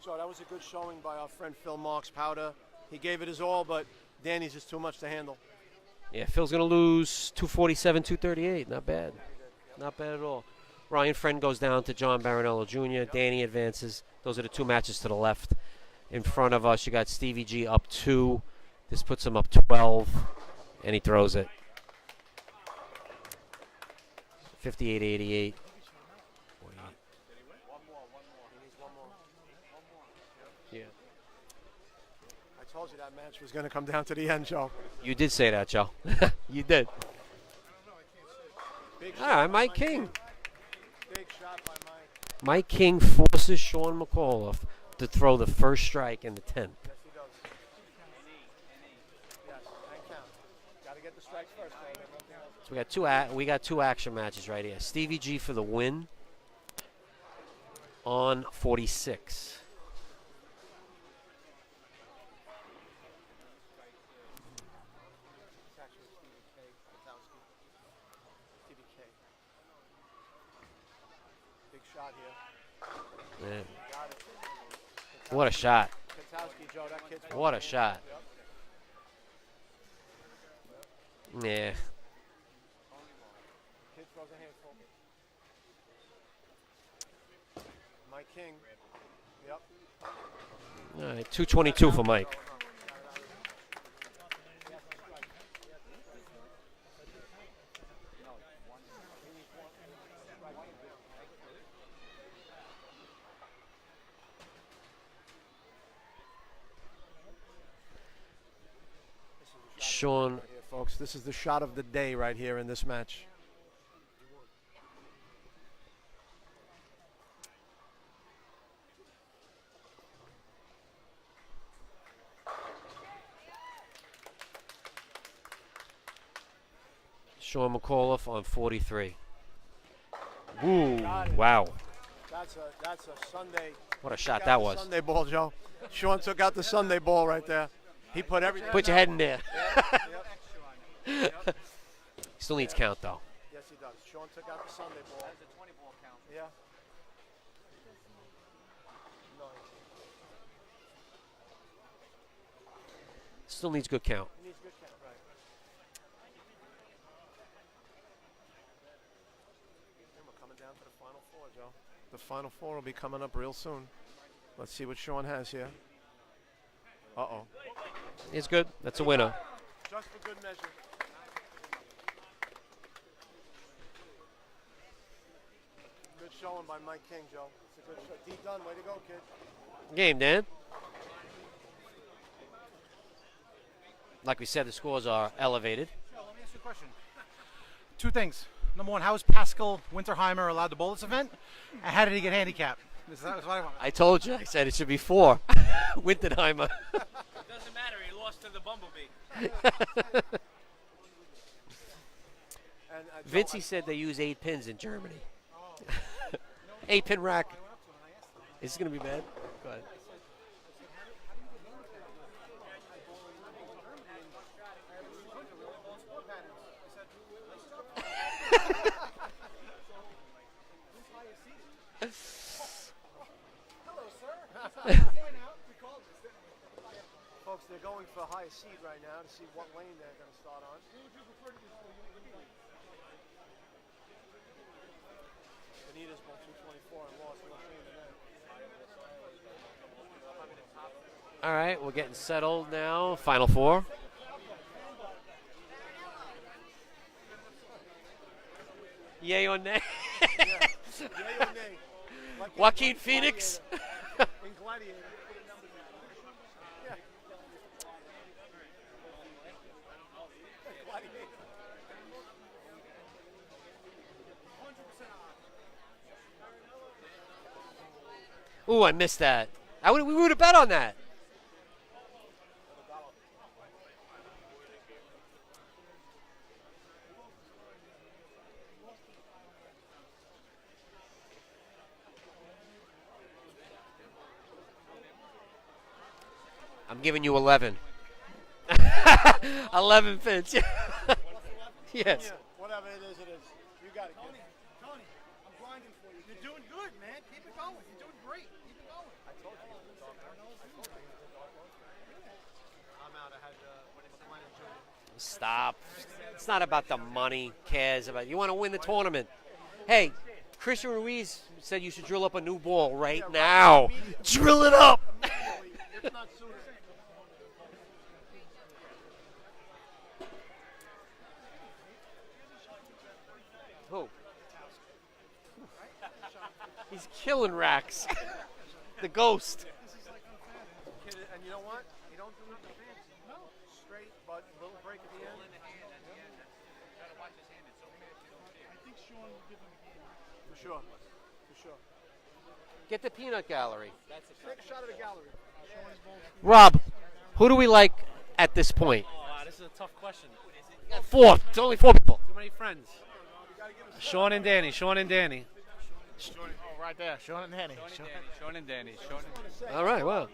So that was a good showing by our friend Phil Marks. Powder. He gave it his all, but Danny's just too much to handle. Yeah, Phil's going to lose 247, 238. Not bad. Not bad at all. Ryan Friend goes down to John Barinello Jr. Danny advances. Those are the 2 matches to the left. In front of us, you got Stevie G up 2. This puts him up 12, and he throws it. 58-88. Yeah. I told you that match was going to come down to the end, Joe. You did say that, Joe. You did. All right, Mike King. Big shot by Mike. Mike King forces Sean McAuliffe to throw the first strike in the 10th. Yes, he does. Yes, and count. Got to get the strikes first. So we got two action matches right here. Stevie G for the win on 46. Big shot here. Man. What a shot. Katowski, Joe, that kid's What a shot. Yeah. Kid throws a handful. Mike King. Yep. All right, 222 for Mike. Sean. Right here, folks, this is the shot of the day right here in this match. Sean McAuliffe on 43. Ooh, wow. That's a Sunday. What a shot that was. Sunday ball, Joe. Sean took out the Sunday ball right there. He put everything. Put your head in there. Yep. Still needs count, though. Yes, he does. Sean took out the Sunday ball. That's a 20-ball count. Yeah. Still needs good count. He needs good count, right. And we're coming down to the Final Four, Joe. The Final Four will be coming up real soon. Let's see what Sean has here. Uh-oh. It's good. That's a winner. Just for good measure. showing by Mike King, Joe. It's a good show. D done. Way to go, kid. Game, Dan. Like we said, the scores are elevated. Let me ask you a question. Two things. Number one, how is Pascal Winterheimer allowed to bowl this event? And how did he get handicapped? That's what I want. I told you. I said it should be 4. Winterheimer. Doesn't matter. He lost to the Bumblebee. Vincey said they use 8 pins in Germany. 8-pin rack. Is this going to be bad? Go ahead. Folks, they're going for highest seed right now to see what lane they're going to start on. Benitez bowled 224 and lost 1 All right, we're getting settled now. Final 4. Yay or nay? Yay or nay. Like Joaquin Phoenix. In Gladiator. Yeah. Gladiator. Ooh, I missed that. We would have bet on that. I'm giving you 11. 11 pins. Yes. Yeah, whatever it is, it is. You got it, kid. Tony, I'm grinding for you. You're doing good, man. Keep it going. You're doing great. Keep it going. I told you. I'm out. I had Stop. It's not about the money. Cares about. You want to win the tournament. Hey, Christian Ruiz said you should drill up a new ball right now. Drill it up. If not sooner. Who? He's killing racks. The ghost. Kid, and you know what? You don't do nothing fancy. No. Straight, but a little break at the end. I think Sean will give him a game. For sure. For sure. Get the peanut gallery. Take a shot at the gallery. Rob, who do we like at this point? This is a tough question. 4. It's only 4 people. Too many friends. Sean and Danny. Sean and Danny. Oh, right there. Sean and Danny. Sean and Danny. All right, well.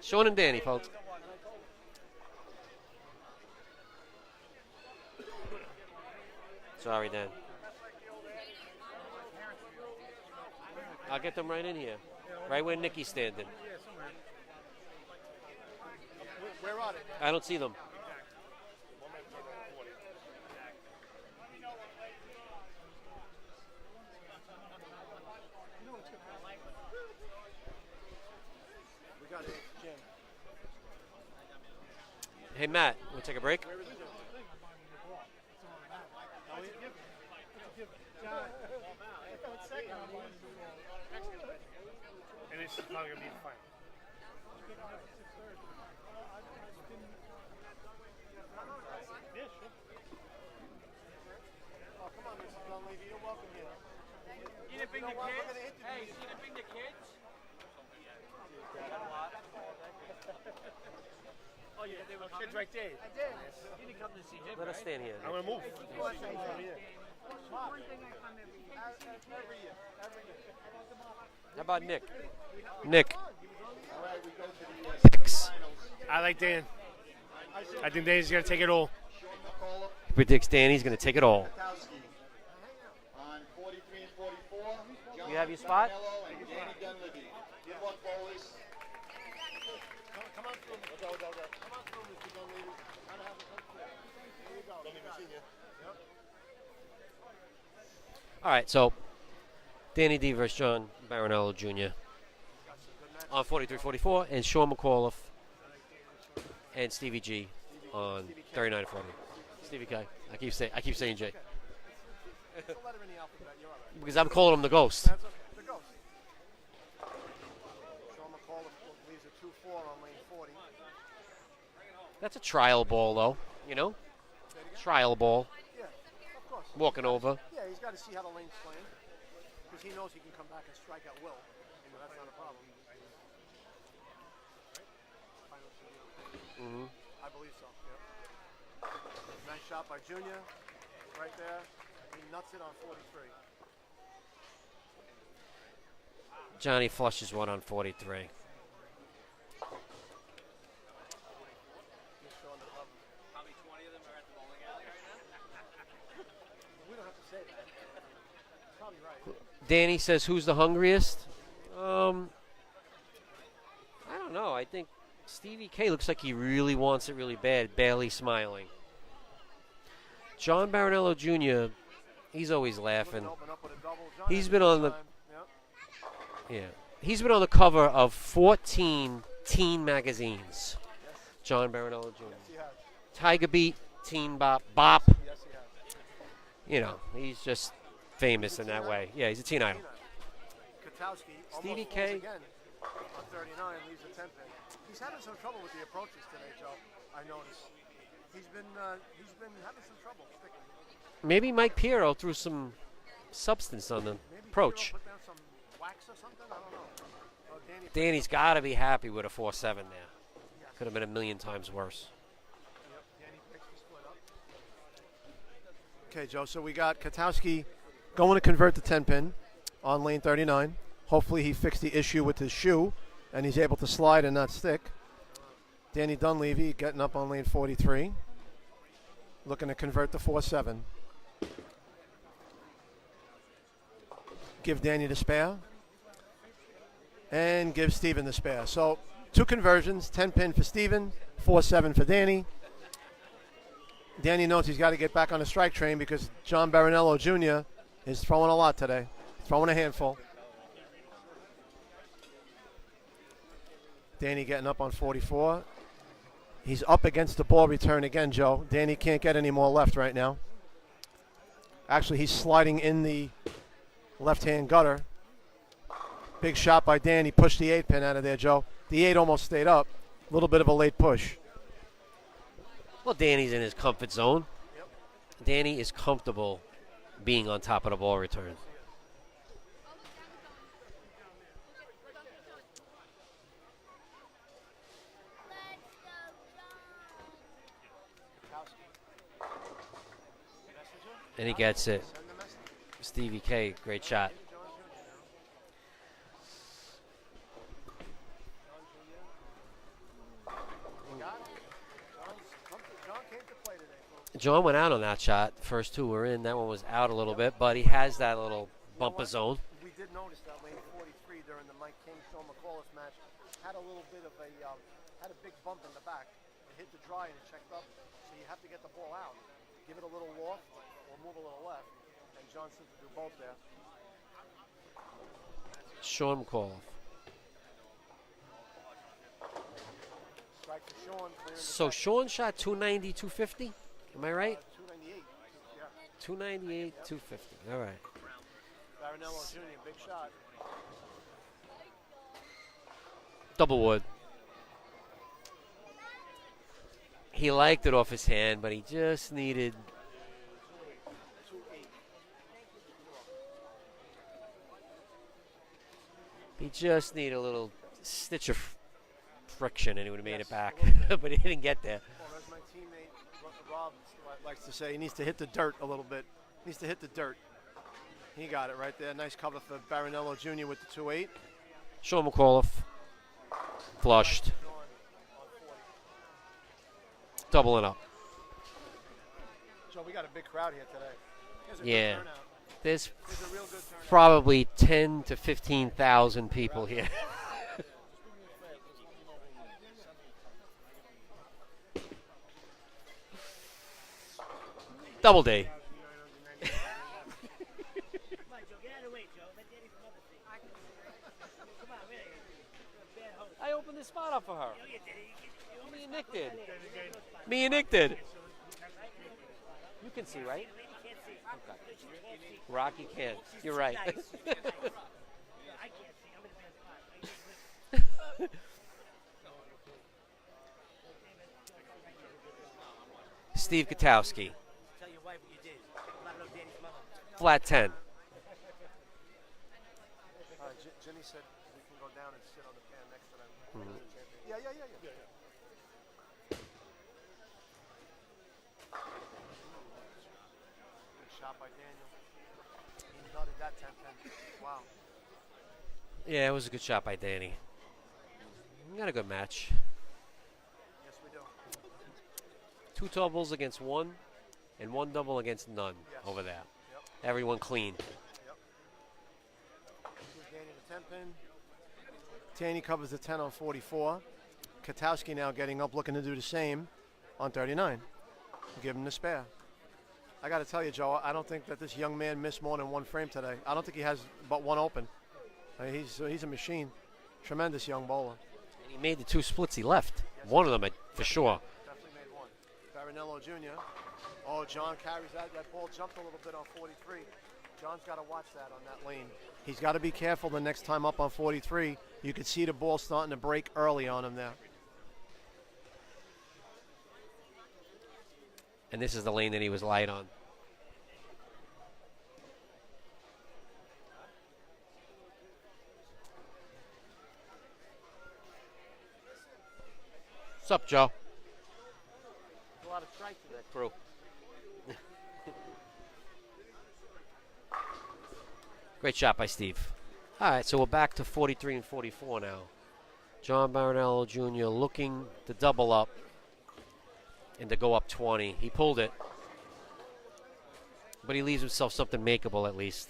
Sean and Danny, folks. Sorry, Dan. I'll get them right in here. Right where Nikki's standing. Where are they? I don't see them. We got it, Jim. Hey, Matt, we'll take a break. And this is probably going to be the final. Oh, come on, Mrs. Dunleavy. You're welcome here. You didn't bring the kids? Hey, you didn't bring the kids? Oh, yeah, they were kids right there. I did. You didn't come to see him. Let us stand here. I'm going to move. How about Nick? Nick. I like Dan. I think Dan's going to take it all. Predicts Danny's going to take it all. On 43 and 44, You have your spot? and Danny Dunleavy. Good luck, bowlers. Come on through, Mr. Come on through, Mr. Dunleavy. Gotta have it come through. There you go. Dunleavy Senior. All right, so Danny D versus John Baronello Jr. on 43-44, and Sean McAuliffe and Stevie G on 39-40. Stevie K. I keep saying J. It's a letter in the alphabet. You're all right. Because I'm calling him the ghost. That's okay. The ghost. Sean McAuliffe leaves a 2-4 on lane 40. That's a trial ball, though. You know? Trial ball. Yeah, of course. Walking over. Yeah, he's got to see how the lane's playing. Because he knows he can come back and strike at will. You know, that's not a problem. Mm-hmm. I believe so, yeah. Nice shot by Junior. Right there. He nuts it on 43. Johnny flushes one on 43. Danny says, who's the hungriest? I don't know. I think Stevie K looks like he really wants it really bad, barely smiling. John Barinello Jr., he's always laughing. He's been on the he's been on the cover of 14 teen magazines. John Barinello Jr. Tiger Beat, Teen Bop. You know, he's just famous in that way. Yeah, he's a teen idol. Katowski Stevie almost K. falls again on 39, leaves a 10 pin. He's having some trouble with the approaches today, Joe. I noticed. He's been having some trouble sticking. Maybe Mike Piero threw some substance on the approach. Put down some wax or something. I don't know. Oh, Danny's got to be happy with a 4-7 there. Could have been a million times worse. Yep, Danny picks the split up. Okay, Joe. So we got Katowski going to convert the 10 pin on lane 39. Hopefully he fixed the issue with his shoe and he's able to slide and not stick. Danny Dunleavy getting up on lane 43. Looking to convert the 4-7. Give Danny the spare. And give Steven the spare. So 2 conversions, 10 pin for Steven, 4-7 for Danny. Danny knows he's got to get back on the strike train because John Barinello Jr. is throwing a lot today. Throwing a handful. Danny getting up on 44. He's up against the ball return again, Joe. Danny can't get any more left right now. Actually, he's sliding in the left-hand gutter. Big shot by Danny. Pushed the 8 pin out of there, Joe. The 8 almost stayed up. A little bit of a late push. Well, Danny's in his comfort zone. Danny is comfortable being on top of the ball return. And he gets it. Stevie K, great shot. John went out on that shot. First 2 were in. That one was out a little bit, but he has that little bumper zone. We did notice that lane 43 during the Mike King Sean McAuliffe match had a little bit of a had a big bump in the back. It hit the dry and it checked up, so you have to get the ball out. Give it a little loft or move a little left, and John seems to do both there. Sean McAuliffe. Strike for Sean. So Sean shot 290, 250? Am I right? 298. Yeah. 298, 250. All right. Barinello Jr., big shot. Double wood. He liked it off his hand, but he just needed... He just needed a little stitch of friction, and he would have made it back. But he didn't get there. Well, as my teammate Rob likes to say, he needs to hit the dirt a little bit. He needs to hit the dirt. He got it right there. Nice cover for Barinello Jr. with the 2-8. Sean McAuliffe. Flushed. Doubling up. Joe, we got a big crowd here today. There's a good Yeah. turnout. There's There's a real good turnout. probably 10 to 15,000 people here. Double D. I opened this spot up for her. Me and Nick did. Me and Nick did. You can see, right? Rocky can. You're right. Steve Katowski. Tell your wife what you did. Let her know Danny's mother. Flat 10. Jimmy said we can go down and sit on the pan next to them. Mhm. Yeah. Good shot by Daniel. He nutted that 10-10. Wow. Yeah, it was a good shot by Danny. We got a good match. Yes, we do. 2 doubles against 1, and 1 double against none over there. Yep. Everyone clean. Gives Danny the 10-pin. Danny covers the 10 on 44. Katowski now getting up, looking to do the same on 39. Give him the spare. I got to tell you, Joe, I don't think that this young man missed more than 1 frame today. I don't think he has but 1 open. He's a machine. Tremendous young bowler. And he made the 2 splits he left. One of them, for sure. Definitely made 1. Barinello Jr. Oh, John carries that. That ball jumped a little bit on 43. John's got to watch that on that lane. He's got to be careful the next time up on 43. You could see the ball starting to break early on him there. And this is the lane that he was light on. What's up, Joe? A lot of strikes in that crew. Great shot by Steve. All right, so we're back to 43 and 44 now. John Barinello Jr. looking to double up and to go up 20. He pulled it, but he leaves himself something makeable at least.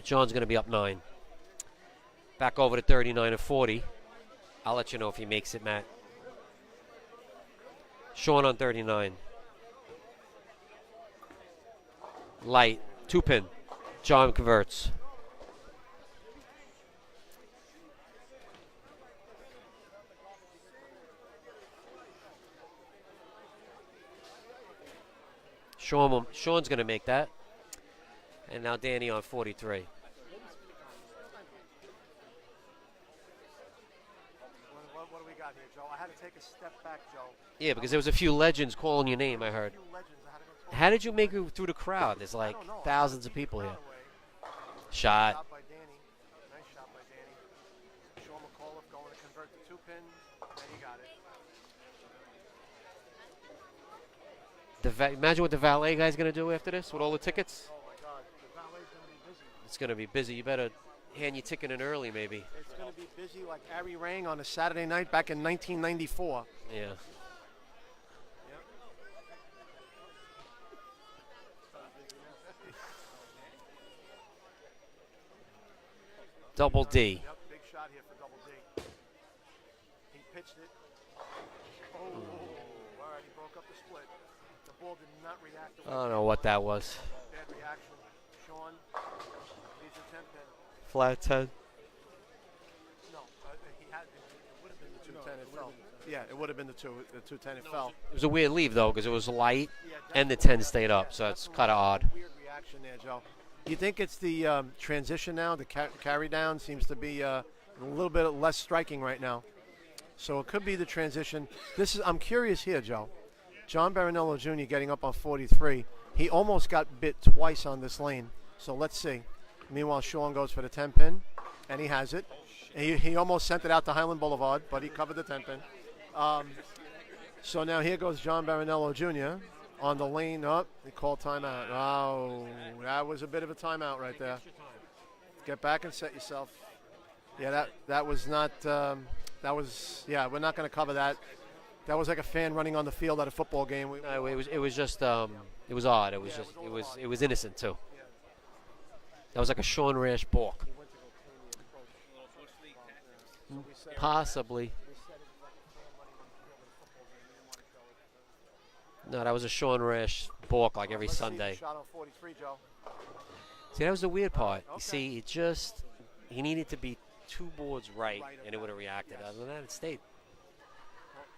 John's going to be up 9. Back over to 39 and 40. I'll let you know if he makes it, Matt. Sean on 39. Light. 2-pin. John converts. Sean's going to make that. And now Danny on 43. What do we got here, Joe? I had to take a step back, Joe. Yeah, because there was a few legends calling your name, I heard. How did you make it through the crowd? There's like thousands of people here. Shot. Shot by Danny. Nice shot by Danny. Sean McAuliffe going to convert the 2-pin, and he got it. Imagine what the valet guy's going to do after this with all the tickets. Oh, my God. The valet's going to be busy. It's going to be busy. You better hand your ticket in early, maybe. It's going to be busy like Ari Rang on a Saturday night back in 1994. Yeah. Double D. Yep, big shot here for Double D. He pitched it. Oh, all right, he broke up the split. The ball did not react. I don't know what that was. Bad reaction. Sean, he's a 10-pin. Flat 10. No, he had. It would have been the 210. It fell. Yeah, it would have been the 210. It fell. It was a weird leave, though, because it was light and the 10 stayed up, so it's kind of odd. Weird reaction there, Joe. You think it's the transition now? The carry down seems to be a little bit less striking right now. So it could be the transition. I'm curious here, Joe. John Barinello Jr. getting up on 43. He almost got bit twice on this lane. So let's see. Meanwhile, Sean goes for the 10-pin, and he has it. He almost sent it out to Highland Boulevard, but he covered the 10-pin. So now here goes John Barinello Jr. on the lane up. They call timeout. Oh, that was a bit of a timeout right there. Get back and set yourself. Yeah, that was not. Yeah, we're not going to cover that. That was like a fan running on the field at a football game. No, it was just it was odd. It was innocent too. That was like a Sean Rash balk. Possibly. No, that was a Sean Rash balk like every Sunday. Shot on 43, Joe. See, that was the weird part. You see, he needed to be 2 boards right, and it would have reacted. Other than that, it stayed.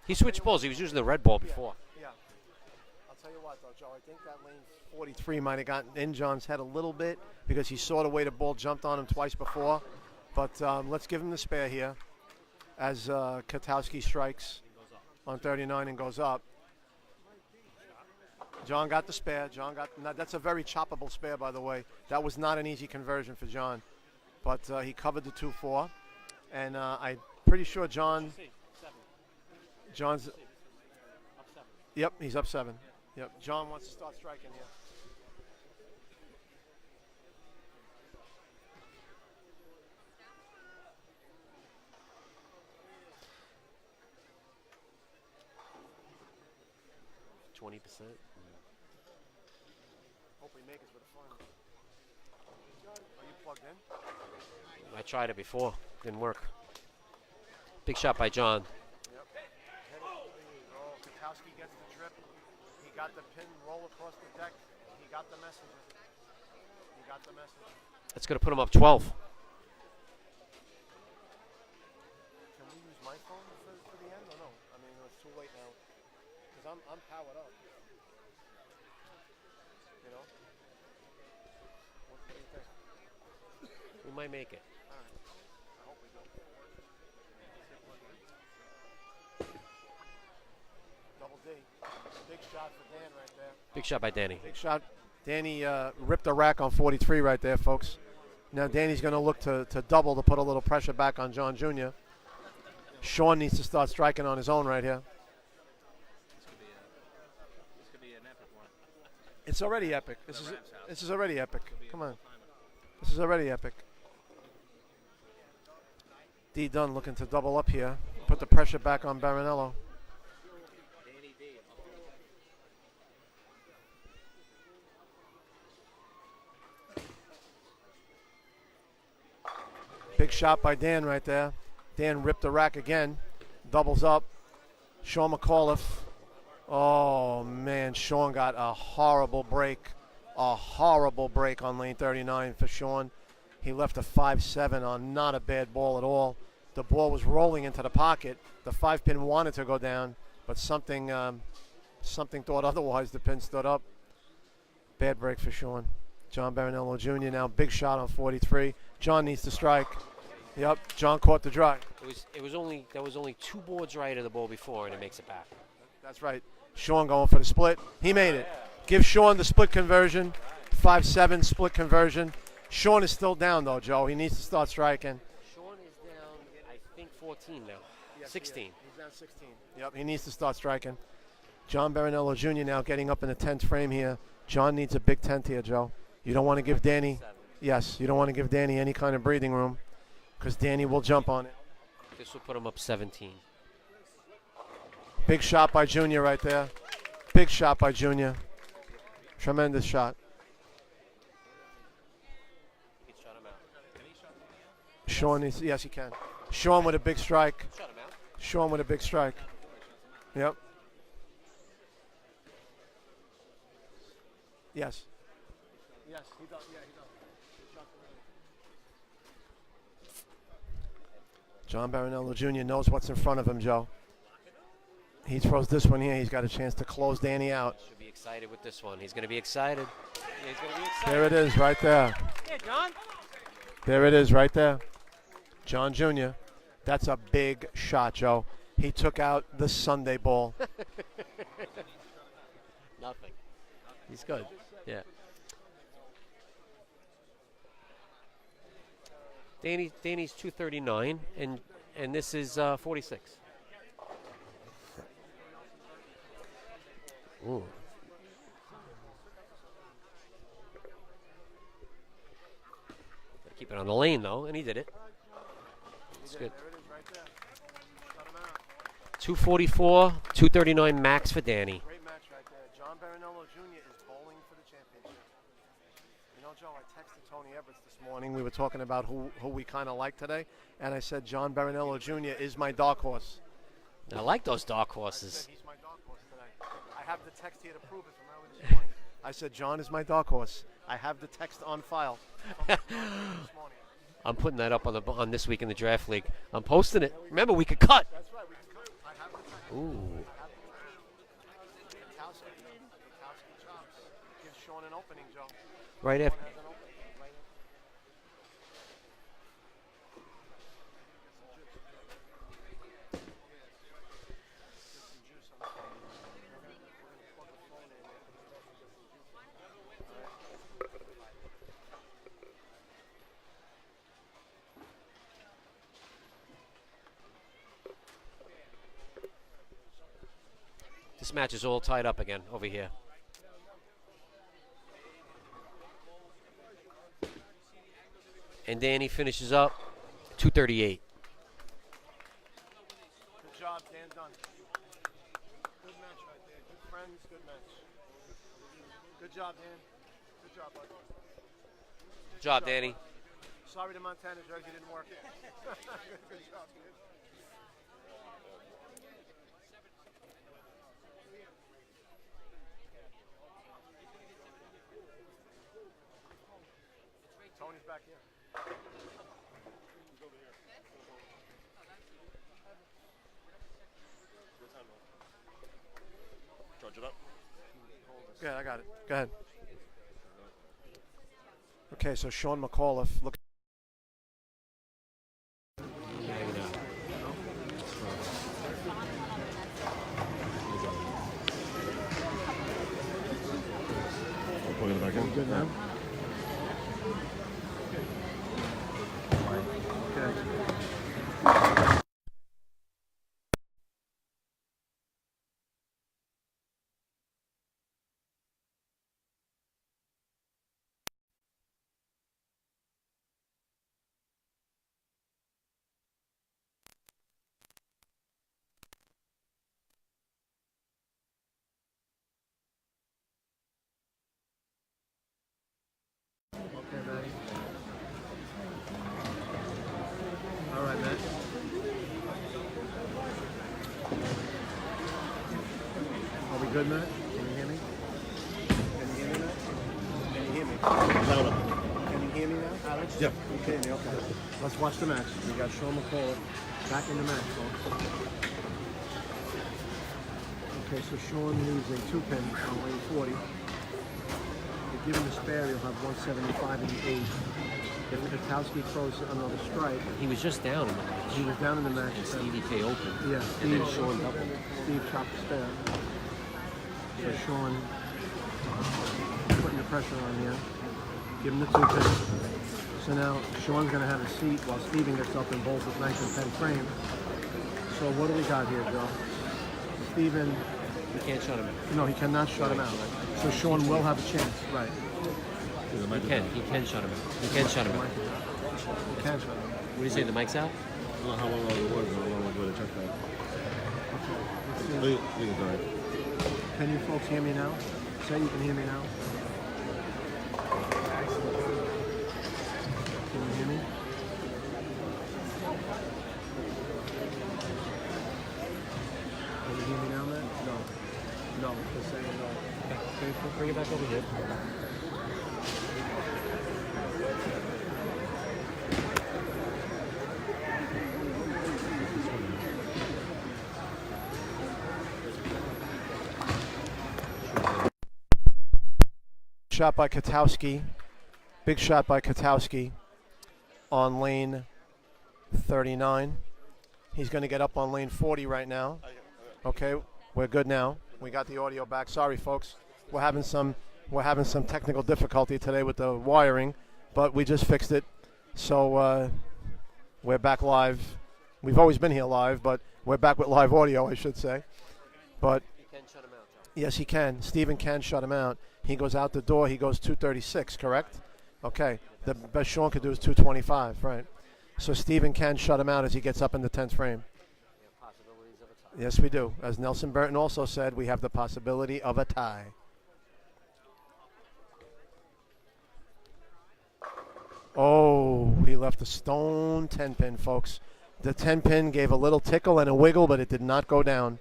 He switched balls. He was using the red ball before. Yeah. I'll tell you what, though, Joe. I think that lane 43 might have gotten in John's head a little bit because he saw the way the ball jumped on him twice before. But let's give him the spare here as Katowski strikes on 39 and goes up. John got the spare. That's a very choppable spare, by the way. That was not an easy conversion for John. But he covered the 2-4. And I'm pretty sure John's... Yep, he's up 7. Yep, John wants to start striking here. $20%. Hope we make it for the final. Are you plugged in? I tried it before. Didn't work. Big shot by John. Yep. Katowski gets the trip. He got the pin roll across the deck. He got the message. That's going to put him up 12. Can we use my phone for the end or no? I mean, it's too late now. Because I'm powered up. You know? What do you think? We might make it. All right. I hope we do. Double D. Big shot for Dan right there. Big shot by Danny. Big shot. Danny ripped a rack on 43 right there, folks. Now Danny's going to look to double to put a little pressure back on John Jr. Sean needs to start striking on his own right here. This could be an epic one. It's already epic. This is already epic. Come on. This is already epic. D. Dunn looking to double up here. Put the pressure back on Barinello. Big shot by Dan right there. Dan ripped the rack again. Doubles up. Sean McAuliffe. Oh, man. Sean got a horrible break. A horrible break on lane 39 for Sean. He left a 5-7 on not a bad ball at all. The ball was rolling into the pocket. The 5-pin wanted to go down, but something thought otherwise. The pin stood up. Bad break for Sean. John Barinello Jr. now big shot on 43. John needs to strike. Yep, John caught the drive. There was only 2 boards right of the ball before, and it makes it back. That's right. Sean going for the split. He made it. Give Sean the split conversion. 5-7 split conversion. Sean is still down though, Joe. He needs to start striking. Sean is down, I think 14 now. 16. He's down 16. Yep, he needs to start striking. John Barinello Jr. now getting up in the 10th frame here. John needs a big 10th here, Joe. You don't want to give Danny, yes, you don't want to give Danny any kind of breathing room because Danny will jump on it. This will put him up 17. Big shot by Junior right there. Big shot by Junior. Tremendous shot. Sean is, yes, he can. Sean with a big strike. Sean with a big strike. Yep. Yes. Yes, he does. Yeah, he does. John Barinello Jr. knows what's in front of him, Joe. He throws this one here. He's got a chance to close Danny out. Should be excited with this one. He's going to be excited. Yeah, he's going to be excited. There it is right there. Yeah, John. There it is right there. John Jr. That's a big shot, Joe. He took out the Sunday ball. Nothing. He's good. Yeah. Danny's 239, and this is 46. Ooh. Gotta keep it on the lane though, and he did it. It's good. 244, 239 max for Danny. Great match right there. John Barinello Jr. is bowling for the championship. You know, Joe, I texted Tony Everett this morning. We were talking about who we kind of like today, and I said John Barinello Jr. is my dark horse. I like those dark horses. He's my dark horse today. I have the text here to prove it from earlier this morning. I said John is my dark horse. I have the text on file. I'm putting that up on this week in the draft league. I'm posting it. Remember, we could cut. That's right. We can cut. I have the text. Ooh. Gives Sean an opening, Joe. Right after. This match is all tied up again over here. And Danny finishes up 238. Good job, Dan Dunn. Good match right there. Good friends, good match. Good job, Dan. Good job, bud. Good job, Danny. Sorry the Montana jersey didn't work. Good job, dude. Tony's back here. He's over here. Charge it up. Yeah, I got it. Go ahead. Okay, so Sean McAuliffe. Look. Put it back in. Good now. Okay, Matty. All right, Matt. Are we good, Matt? Can you hear me? Can you hear me, Matt? Can you hear me? Louder. Can you hear me now, Alex? Yep. You can hear me, okay. Let's watch the match. We got Sean McAuliffe back in the match, folks. Okay, so Sean leaves a 2-pin on lane 40. If given the spare, he'll have 175 in the 8th. If Katowski throws another strike. He was just down in the match. He was down in the match. And Stevie K opened. Yeah, And then Sean doubled. Steve chopped the spare. So Sean putting the pressure on here. Give him the 2-pin. So now Sean's going to have a seat while Steven gets up and bowls with 9th and 10th frame. So what do we got here, Joe? Steven. You can't shut him out. No, he cannot shut him out. So Sean will have a chance. Right. He can shut him out. He can shut him out. He can shut him out. What do you say, the mic's out? I don't know how long it was. I don't want to go to check that. Okay, can you folks hear me now? Say you can hear me now. Can you hear me? Can you hear me now, man? No. No, just saying no. Okay, bring it back over here. Shot by Katowski. Big shot by Katowski on lane 39. He's going to get up on lane 40 right now. Okay, we're good now. We got the audio back. Sorry, folks. We're having some technical difficulty today with the wiring, but we just fixed it. So we're back live. We've always been here live, but we're back with live audio, I should say. But He can shut him out, Joe. yes, he can. Steven can shut him out. He goes out the door. He goes 236, correct? Okay. The best Sean could do is 225, right? So Steven can shut him out as he gets up in the 10th frame. Yes, we do. As Nelson Burton also said, we have the possibility of a tie. Oh, he left a stone 10-pin, folks. The 10-pin gave a little tickle and a wiggle, but it did not go down.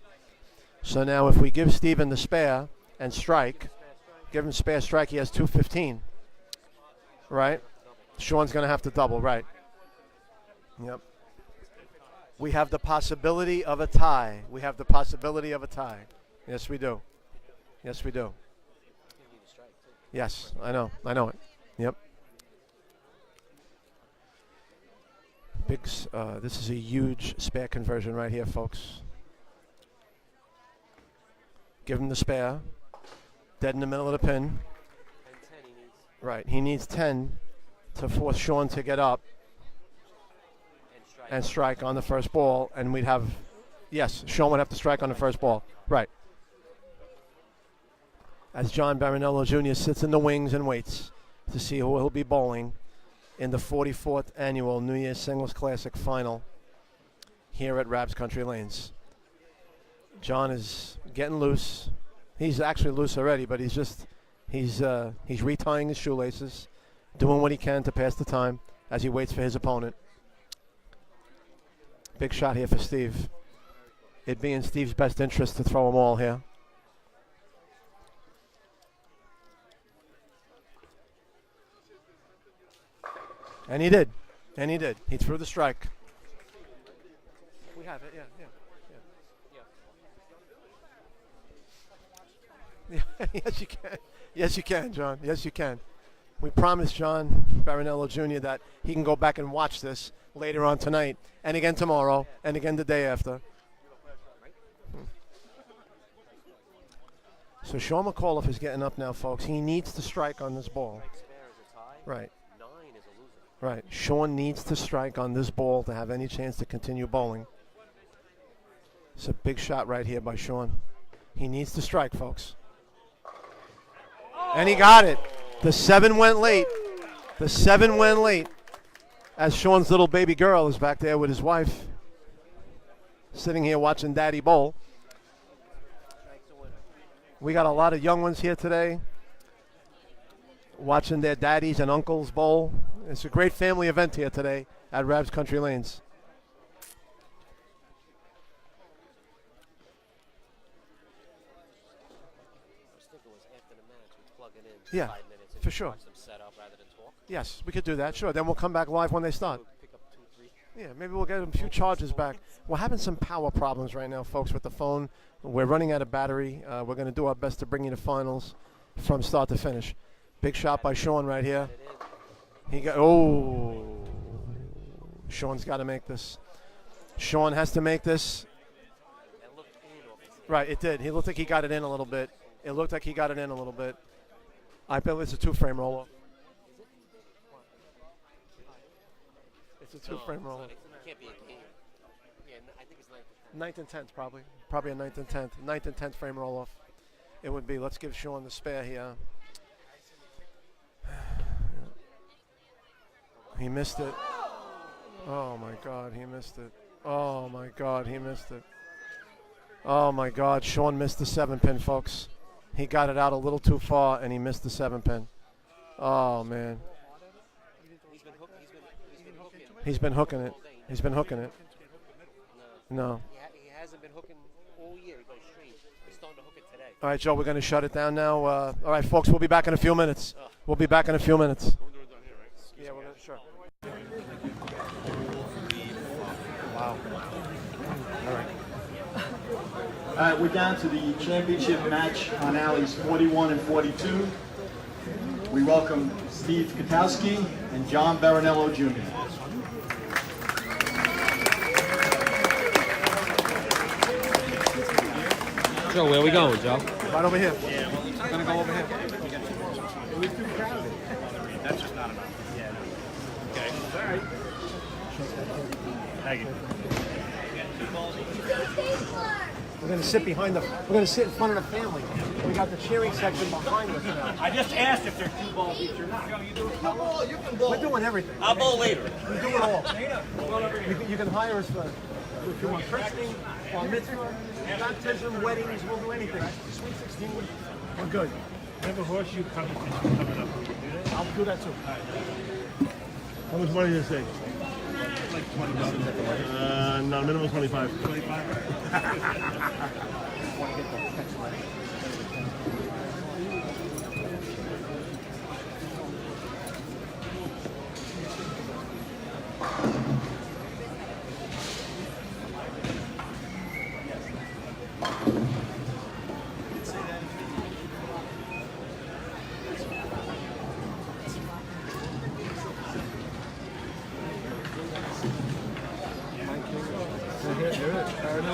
So now if we give Steven the spare and strike, give him spare strike, he has 215. Right? Sean's going to have to double, right? Yep. We have the possibility of a tie. We have the possibility of a tie. Yes, we do. Yes, we do. Yes, I know. I know it. Yep. This is a huge spare conversion right here, folks. Give him the spare. Dead in the middle of the pin. Right. He needs 10 to force Sean to get up and strike on the first ball. And we'd have, yes, Sean would have to strike on the first ball. Right. As John Barinello Jr. sits in the wings and waits to see who he'll be bowling in the 44th annual New Year's Singles Classic final here at Rabs Country Lanes. John is getting loose. He's actually loose already, but he's retying his shoelaces, doing what he can to pass the time as he waits for his opponent. Big shot here for Steve. It'd be in Steve's best interest to throw them all here. And he did. And he did. He threw the strike. We have it, yeah. Yes, you can. Yes, you can, John. Yes, you can. We promised John Barinello Jr. that he can go back and watch this later on tonight, and again tomorrow, and again the day after. So Sean McAuliffe is getting up now, folks. He needs to strike on this ball. Right. Right. Sean needs to strike on this ball to have any chance to continue bowling. It's a big shot right here by Sean. He needs to strike, folks. And he got it. The 7 went late. The 7 went late. As Sean's little baby girl is back there with his wife, sitting here watching Daddy bowl. We got a lot of young ones here today, watching their daddies and uncles bowl. It's a great family event here today at Rabs Country Lanes. Yeah, for sure. Yes, we could do that. Sure. Then we'll come back live when they start. Yeah, maybe we'll get a few charges back. We're having some power problems right now, folks, with the phone. We're running out of battery. We're going to do our best to bring you the finals from start to finish. Big shot by Sean right here. He got, Sean's got to make this. Sean has to make this. Right, it did. He looked like he got it in a little bit. It looked like he got it in a little bit. I bet it's a 2-frame roll-off. It's a 2-frame roll-off. It can't be a game. Yeah, I think it's 9th and 10th, probably. Probably a 9th and 10th. 9th and 10th frame roll-off. It would be. Let's give Sean the spare here. He missed it. Oh, my God, he missed it. Oh, my God, he missed it. Oh, my God, Sean missed the 7-pin, folks. He got it out a little too far, and he missed the 7-pin. Oh, man. He's been hooking it. He's been hooking it. No. He hasn't been hooking all year. He goes straight. He's starting to hook it today. All right, Joe, we're going to shut it down now. All right, folks, we'll be back in a few minutes. We'll be back in a few minutes. Yeah, we're going to, sure. Wow. All right. All right, we're down to the championship match on alleys 41 and 42. We welcome Steve Katowski and John Barinello Jr. Joe, where are we going, Joe? Right over here. Yeah, well, I'm going to go over here. That's just not enough. Yeah. Okay. All right. Thank you. We're going to sit behind the. We're going to sit in front of the family. We got the cheering section behind us now. I just asked if there's 2 ball beats or not. You do it. You can bowl. We're doing everything. I'll bowl later. We do it all. You can hire us for if you want christening, bar mitzvah, baptism, weddings. We'll do anything. Sweet 16. We're good. We have a horseshoe competition coming up. I'll do that too. How much money does it take? Like $20. No, minimum 25. 25?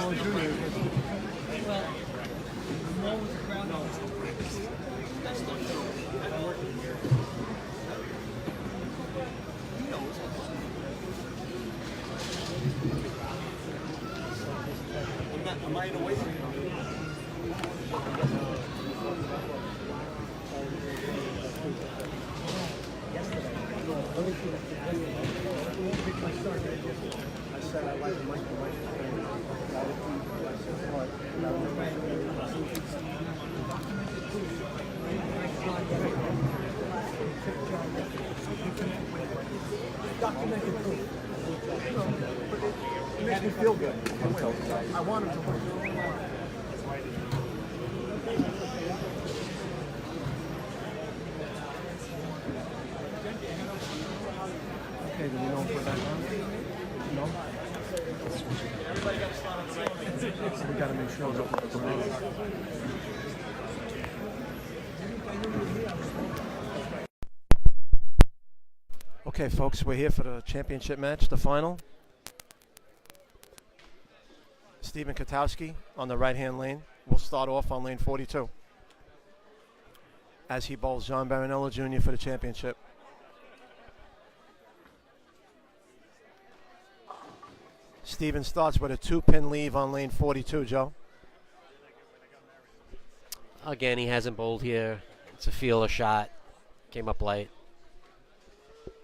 Am I in a way? I said I like Mike. It makes me feel good. I want him to win. Okay, do we know for that round? No? We gotta make sure that Okay, folks, we're here for the championship match, the final. Stephen Katowski on the right-hand lane will start off on lane 42 as he bowls John Barinello Jr. for the championship. Stephen starts with a 2-pin leave on lane 42, Joe. Again, he hasn't bowled here. It's a feeler shot. Came up late.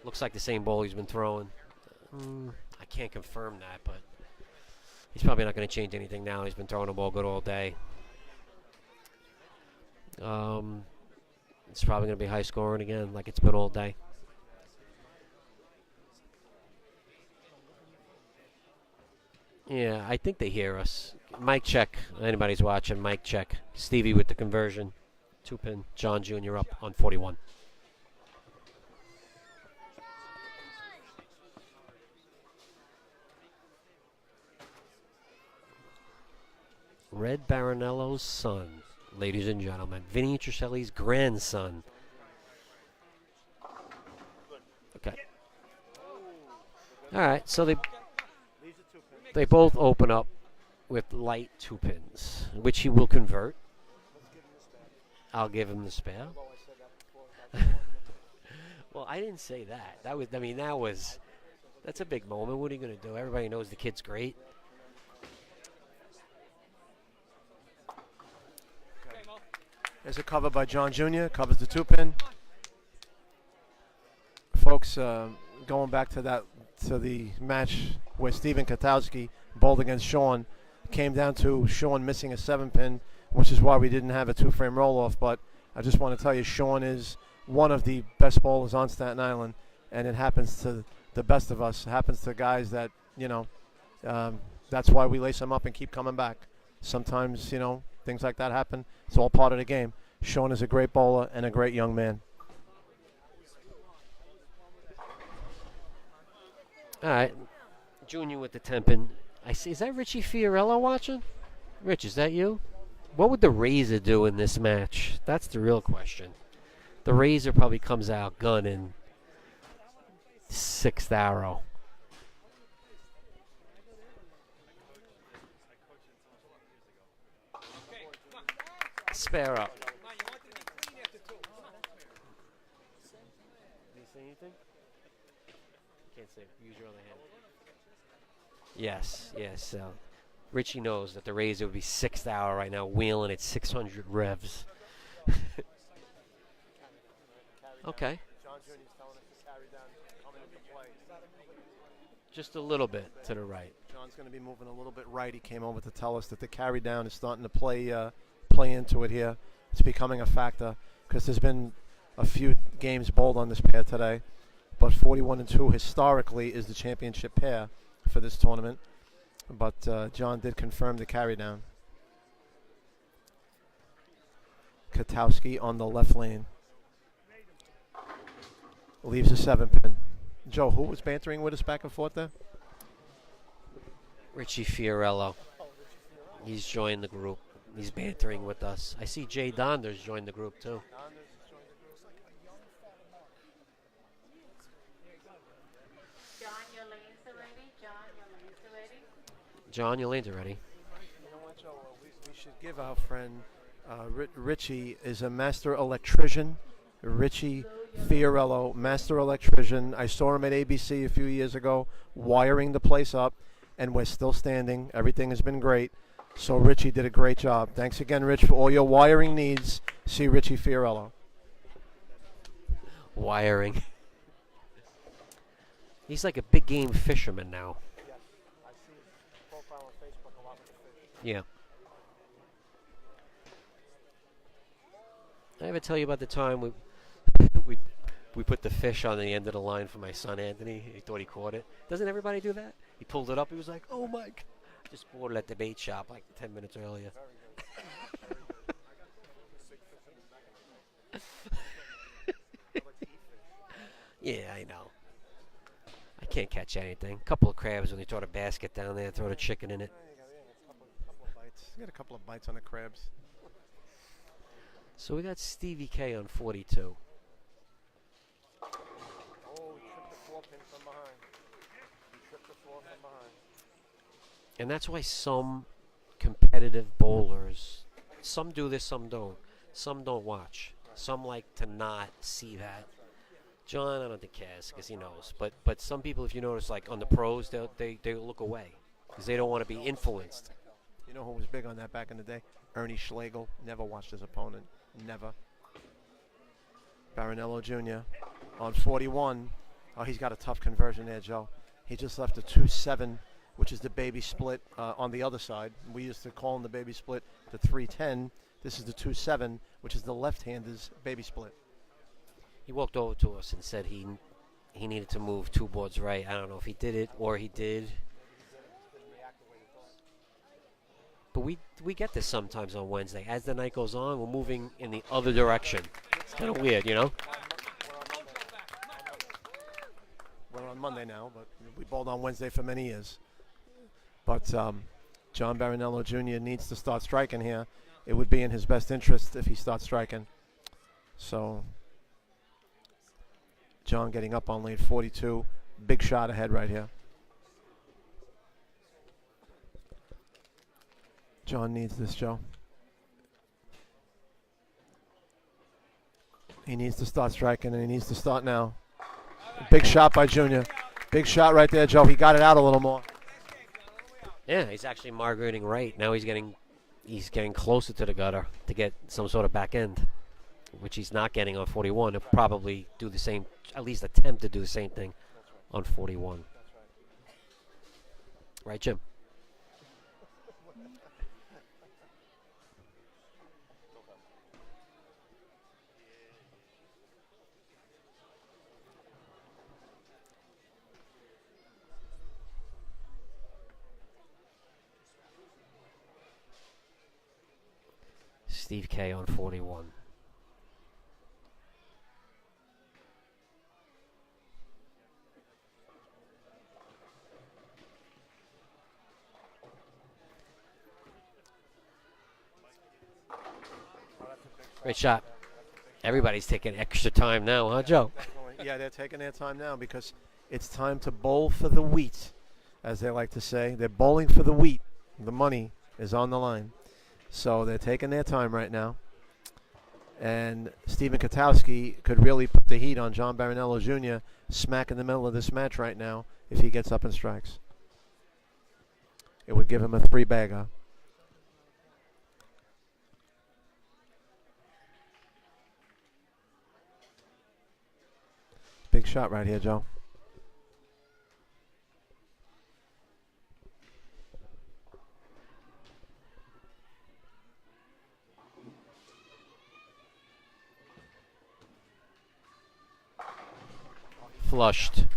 Looks like the same ball he's been throwing. I can't confirm that, but he's probably not going to change anything now. He's been throwing the ball good all day. It's probably going to be high scoring again, like it's been all day. Yeah, I think they hear us. Mic check. Anybody's watching, mic check. Stevie with the conversion. 2-pin. John Jr. up on 41. Red Barinello's son, ladies and gentlemen. Vinny Triscelli's grandson. Okay. All right, so they both open up with light 2-pins, which he will convert. I'll give him the spare. Well, I didn't say that. That's a big moment. What are you going to do? Everybody knows the kid's great. There's a cover by John Jr., covers the 2-pin. Folks, going back to the match where Stephen Katowski bowled against Sean, came down to Sean missing a 7-pin, which is why we didn't have a 2-frame roll-off. But I just want to tell you, Sean is one of the best bowlers on Staten Island, and it happens to the best of us. It happens to guys that, that's why we lace them up and keep coming back. Sometimes, things like that happen. It's all part of the game. Sean is a great bowler and a great young man. All right. Junior with the 10-pin. I see. Is that Richie Fiorello watching? Rich, is that you? What would the Razor do in this match? That's the real question. The Razor probably comes out gunning 6th arrow. Spare up. Did he say anything? Can't say. Use your other hand. Yes. Richie knows that the Razor would be 6th hour right now, wheeling at 600 revs. Okay. Just a little bit to the right. John's going to be moving a little bit right. He came over to tell us that the carry down is starting to play into it here. It's becoming a factor because there's been a few games bowled on this pair today. But 41-2 historically is the championship pair for this tournament. But John did confirm the carry down. Katowski on the left lane. Leaves a 7-pin. Joe, who was bantering with us back and forth there? Richie Fiorello. He's joined the group. He's bantering with us. I see Jay Donders joined the group too. John, your lanes are ready. John, your lanes are ready. should give our friend Richie is a master electrician. Richie Fiorello, master electrician. I saw him at ABC a few years ago wiring the place up, and we're still standing. Everything has been great. So Richie did a great job. Thanks again, Rich, for all your wiring needs. See Richie Fiorello. Wiring. He's like a big game fisherman now. Yeah. I ever tell you about the time we put the fish on the end of the line for my son Anthony? He thought he caught it. Doesn't everybody do that? He pulled it up. He was like, "Oh my God!" Just bought it at the bait shop like 10 minutes earlier. Yeah, I know. I can't catch anything. A couple of crabs when they throw the basket down there, throw the chicken in it. You got a couple of bites on the crabs. So we got Stevie K on 42. Oh, he tripped the 4-pin from behind. He tripped the 4 from behind. And that's why some competitive bowlers, some do this, some don't. Some don't watch. Some like to not see that. John, I don't think cares because he knows. But some people, if you notice, like on the pros, they look away because they don't want to be influenced. You know who was big on that back in the day? Ernie Schlegel. Never watched his opponent. Never. Barinello Jr. on 41. Oh, he's got a tough conversion there, Joe. He just left a 2-7, which is the baby split on the other side. We used to call him the baby split, the 3-10. This is the 2-7, which is the left-hander's baby split. He walked over to us and said he needed to move 2 boards right. I don't know if he did it or he did. But we get this sometimes on Wednesday. As the night goes on, we're moving in the other direction. It's kind of weird, you know? We're on Monday now, but we bowled on Wednesday for many years. But John Barinello Jr. needs to start striking here. It would be in his best interest if he starts striking. So John getting up on lead 42. Big shot ahead right here. John needs this, Joe. He needs to start striking, and he needs to start now. Big shot by Junior. Big shot right there, Joe. He got it out a little more. Yeah, he's actually migrating right. Now he's getting closer to the gutter to get some sort of back end, which he's not getting on 41. He'll probably do the same, at least attempt to do the same thing on 41. Right, Jim? Steve K on 41. Great shot. Everybody's taking extra time now, huh, Joe? Yeah, they're taking their time now because it's time to bowl for the wheat, as they like to say. They're bowling for the wheat. The money is on the line. So they're taking their time right now. And Stephen Katowski could really put the heat on John Barinello Jr. smack in the middle of this match right now if he gets up and strikes. It would give him a 3-bagger. Big shot right here, Joe. Flushed. Take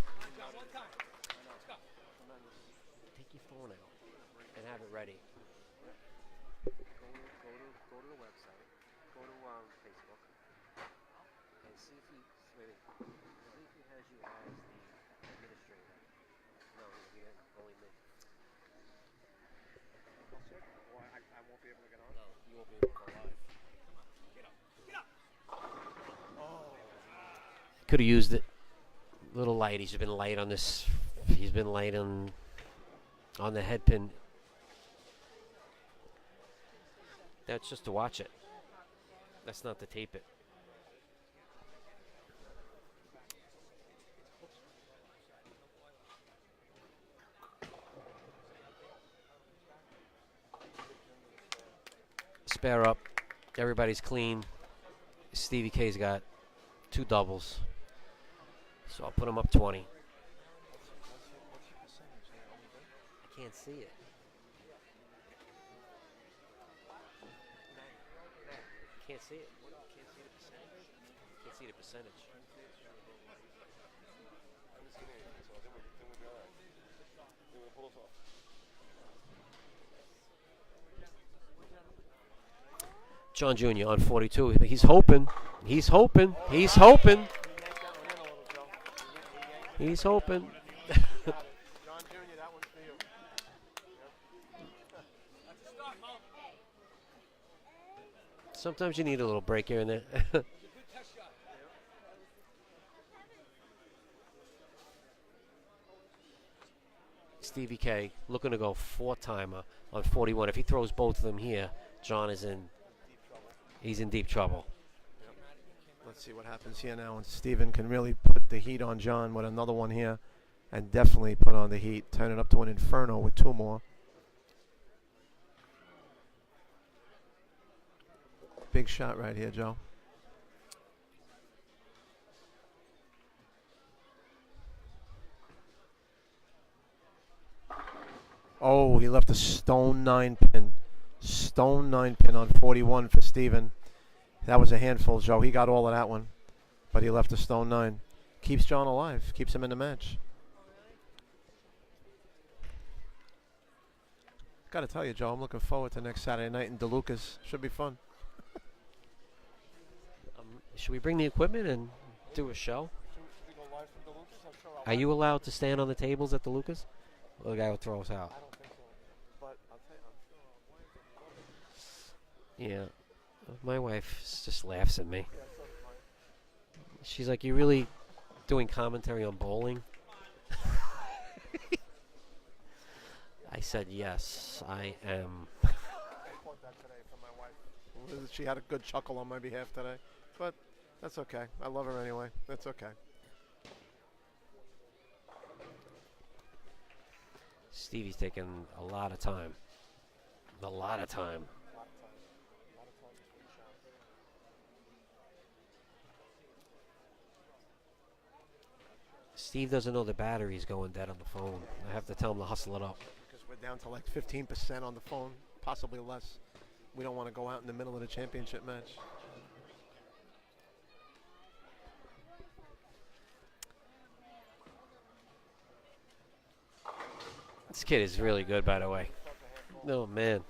your phone out and have it ready. Go to the website. Go to Facebook. And see if he has you as the administrator. No, only me. Well, I won't be able to get on. No, you won't be able to go live. Could have used it. A little light. He's been light on this. He's been light on the head pin. That's just to watch it. That's not to tape it. Spare up. Everybody's clean. Stevie K's got 2 doubles. So I'll put him up 20. I can't see it. Can't see it. Can't see the percentage. Can't see the percentage. John Jr. on 42. He's hoping. He's hoping. He's hoping. He's hoping. Sometimes you need a little break here and there. Stevie K looking to go 4-timer on 41. If he throws both of them here, John is in. He's in deep trouble. Let's see what happens here now. And Steven can really put the heat on John with another one here, and definitely put on the heat. Turn it up to an inferno with 2 more. Big shot right here, Joe. Oh, he left a stone 9 pin. Stone 9 pin on 41 for Steven. That was a handful, Joe. He got all of that one. But he left a stone 9. Keeps John alive. Keeps him in the match. Got to tell you, Joe, I'm looking forward to next Saturday night in DeLucas. Should be fun. Should we bring the equipment and do a show? Are you allowed to stand on the tables at DeLucas? Or the guy will throw us out? Yeah. My wife just laughs at me. She's like, "You really doing commentary on bowling?" I said, "Yes, I am." She had a good chuckle on my behalf today. But that's okay. I love her anyway. That's okay. Stevie's taking a lot of time. A lot of time. Steve doesn't know the battery's going dead on the phone. I have to tell him to hustle it up. Because we're down to like 15% on the phone, possibly less. We don't want to go out in the middle of the championship match. This kid is really good, by the way. Oh, man.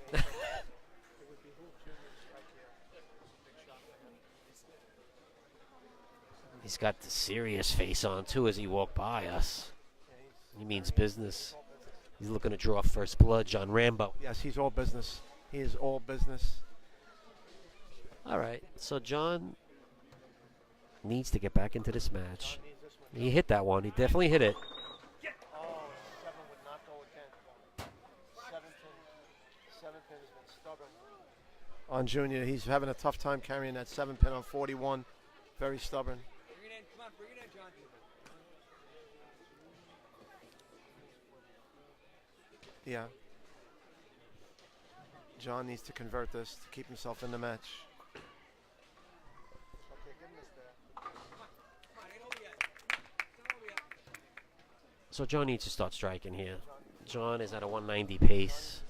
He's got the serious face on, too, as he walked by us. He means business. He's looking to draw first blood, John Rambo. Yes, he's all business. He is all business. All right, so John needs to get back into this match. He hit that one. He definitely hit it. On Junior, he's having a tough time carrying that 7 pin on 41. Very stubborn. Bring it in. Come on, bring it in, John. Yeah. John needs to convert this to keep himself in the match. So John needs to start striking here. John is at a 190 pace.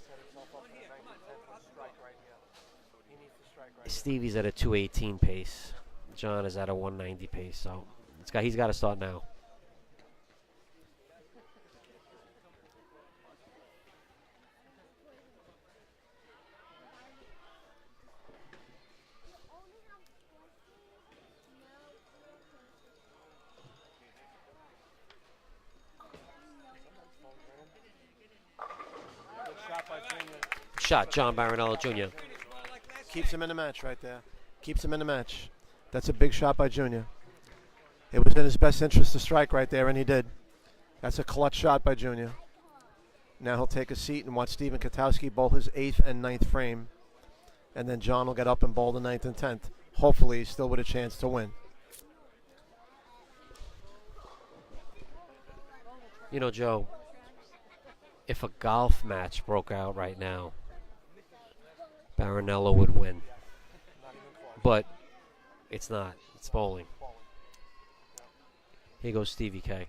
Stevie's at a 218 pace. John is at a 190 pace, so he's got to start now. Shot, John Baronello Jr. Keeps him in the match right there. Keeps him in the match. That's a big shot by Junior. It was in his best interest to strike right there, and he did. That's a clutch shot by Junior. Now he'll take a seat and watch Stephen Katowski bowl his 8th and 9th frame. and then John will get up and bowl the 9th and 10th. Hopefully, still with a chance to win. You know, Joe, if a golf match broke out right now, Barinello would win. But it's not. It's bowling. Here goes Stevie K.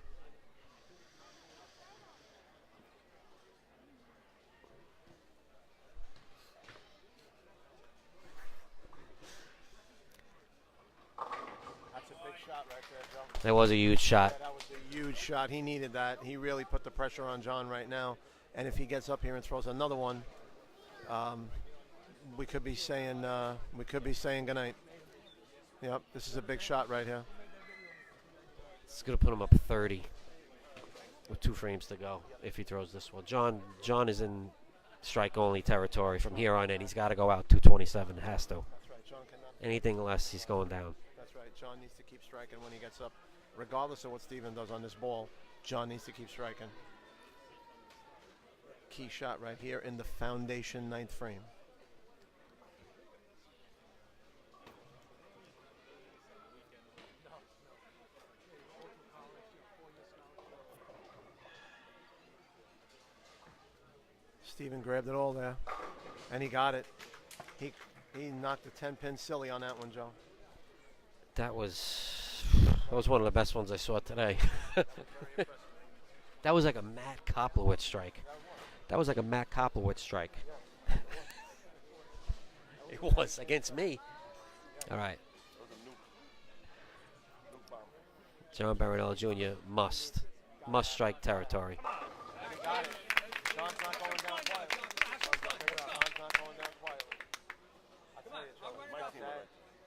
That's a big shot right there, Joe. That was a huge shot. Yeah, that was a huge shot. He needed that. He really put the pressure on John right now. And if he gets up here and throws another one, we could be saying goodnight. Yep, this is a big shot right here. It's going to put him up 30 with 2 frames to go if he throws this one. John is in strike-only territory from here on in. He's got to go out 227. Has to. That's right. John cannot. Anything less, he's going down. That's right. John needs to keep striking when he gets up. Regardless of what Steven does on this ball, John needs to keep striking. Key shot right here in the foundation 9th frame. Steven grabbed it all there, and he got it. He knocked the 10-pin silly on that one, Joe. That was one of the best ones I saw today. That was like a Matt Koplowitz strike. That was like a Matt Koplowitz strike. It was against me. All right. John Barinello Jr. must strike territory. Got it. John's not going down quietly. John's not going down quietly. I tell you,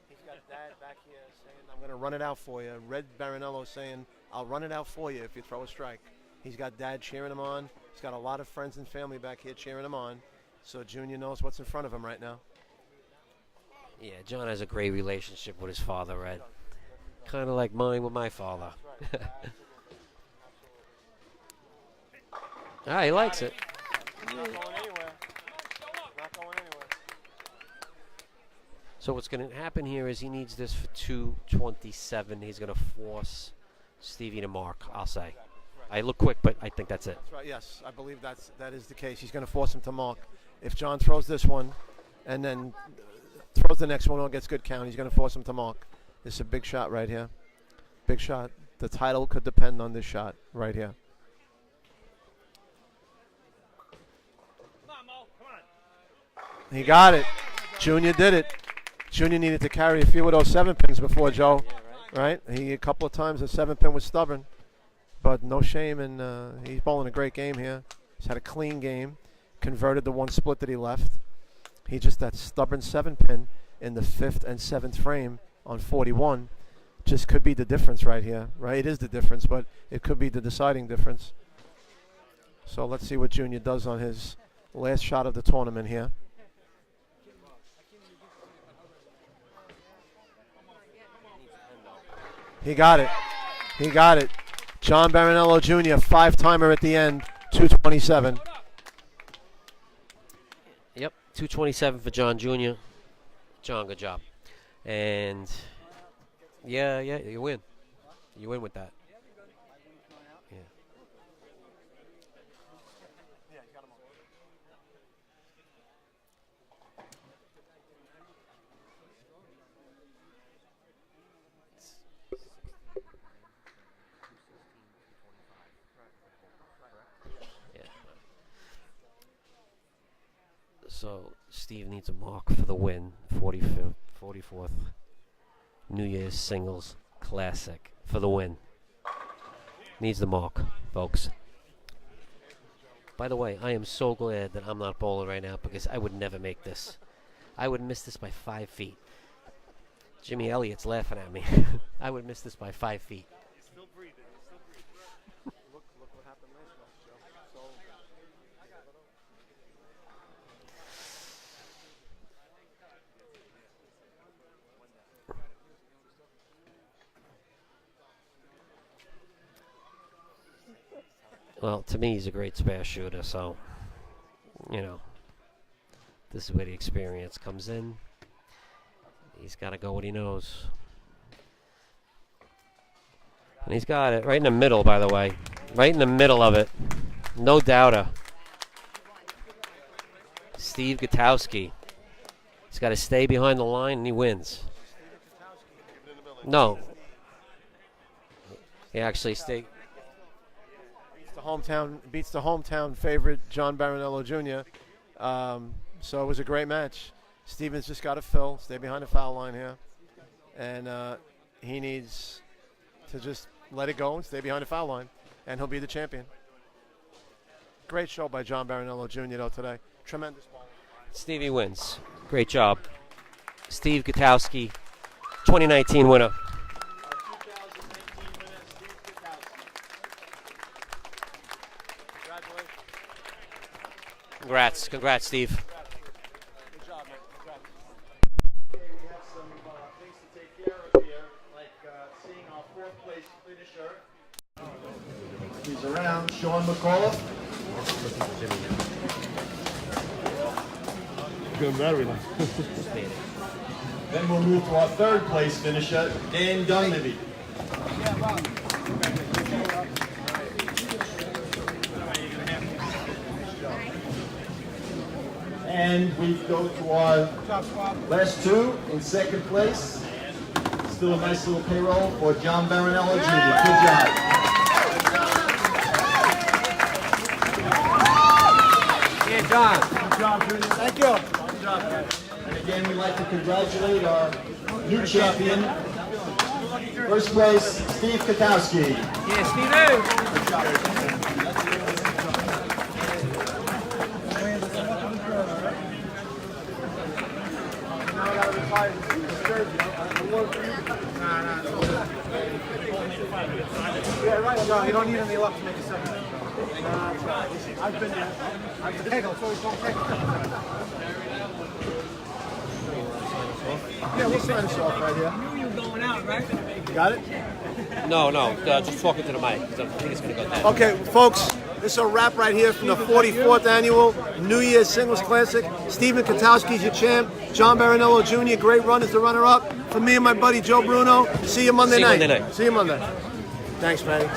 he's got Dad back here saying, I'm going to run it out for you. Red Barinello saying, I'll run it out for you if you throw a strike. He's got Dad cheering him on. He's got a lot of friends and family back here cheering him on. So Junior knows what's in front of him right now. Yeah, John has a great relationship with his father, Red. Kind of like mine with my father. He likes it. Not going anywhere. Not going anywhere. So what's going to happen here is he needs this for 227. He's going to force Stevie to mark, I'll say. I look quick, but I think that's it. That's right, yes. I believe that is the case. He's going to force him to mark. If John throws this one and then throws the next one or gets good count, he's going to force him to mark. This is a big shot right here. Big shot. The title could depend on this shot right here. He got it. Junior did it. Junior needed to carry a few of those 7-pins before, Joe. Right? A couple of times the 7-pin was stubborn. But no shame, and he's bowling a great game here. He's had a clean game. Converted the one split that he left. He just, that stubborn 7-pin in the 5th and 7th frame on 41 just could be the difference right here. Right? It is the difference, but it could be the deciding difference. So let's see what Junior does on his last shot of the tournament here. He got it. He got it. John Barinello Jr., 5-timer at the end, 227. Yep, 227 for John Jr. John, good job. And, yeah, you win. You win with that. Yeah. So Steve needs a mark for the win. 44th New Year's Singles Classic for the win. Needs the mark, folks. By the way, I am so glad that I'm not bowling right now because I would never make this. I would miss this by 5 feet. Jimmy Elliott's laughing at me. I would miss this by 5 feet. Still breathing. Look what happened last month, Joe. Well, to me, he's a great spare shooter, so, you know, This is where the experience comes in. He's got to go what he knows. And he's got it right in the middle, by the way. Right in the middle of it. No doubter. Steve Gutowski. He's got to stay behind the line, and he wins. No. He actually stayed. Beats the hometown favorite, John Baronello Jr. So it was a great match. Stevens just got to stay behind the foul line here. And he needs to just let it go and stay behind the foul line, and he'll be the champion. Great show by John Baronello Jr. though today. Tremendous ball. Stevie wins. Great job. Steve Gutowski, 2019 winner. Congrats, Steve. Good job, man. Okay, we have some things to take care of here, like seeing our fourth place finisher. He's around, Sean McAuliffe. Good battery now. Then we'll move to our third place finisher, Dan Dunleavy. And we go to our last two in second place. Still a nice little payroll for John Baronello Jr. Good job. Yeah, John. Good job, Junior. Thank you. Good job, guys. And again, we'd like to congratulate our new champion. First place, Steve Gutowski. Yeah, Steve. Good job. Yeah, right. No, you don't need any luck to make a second. I've been there. I've been there. Yeah, we'll sign us off right here. I knew you were going out, right? Got it? No, just talking to the mic. 'Cause I think it's going to go down. Okay, folks, this is a wrap right here from the 44th annual New Year's Singles Classic. Stephen Gutowski's your champ. John Baronello Jr., great run as the runner-up. For me and my buddy Joe Bruno, see you Monday night. See you Monday. Thanks, Patty.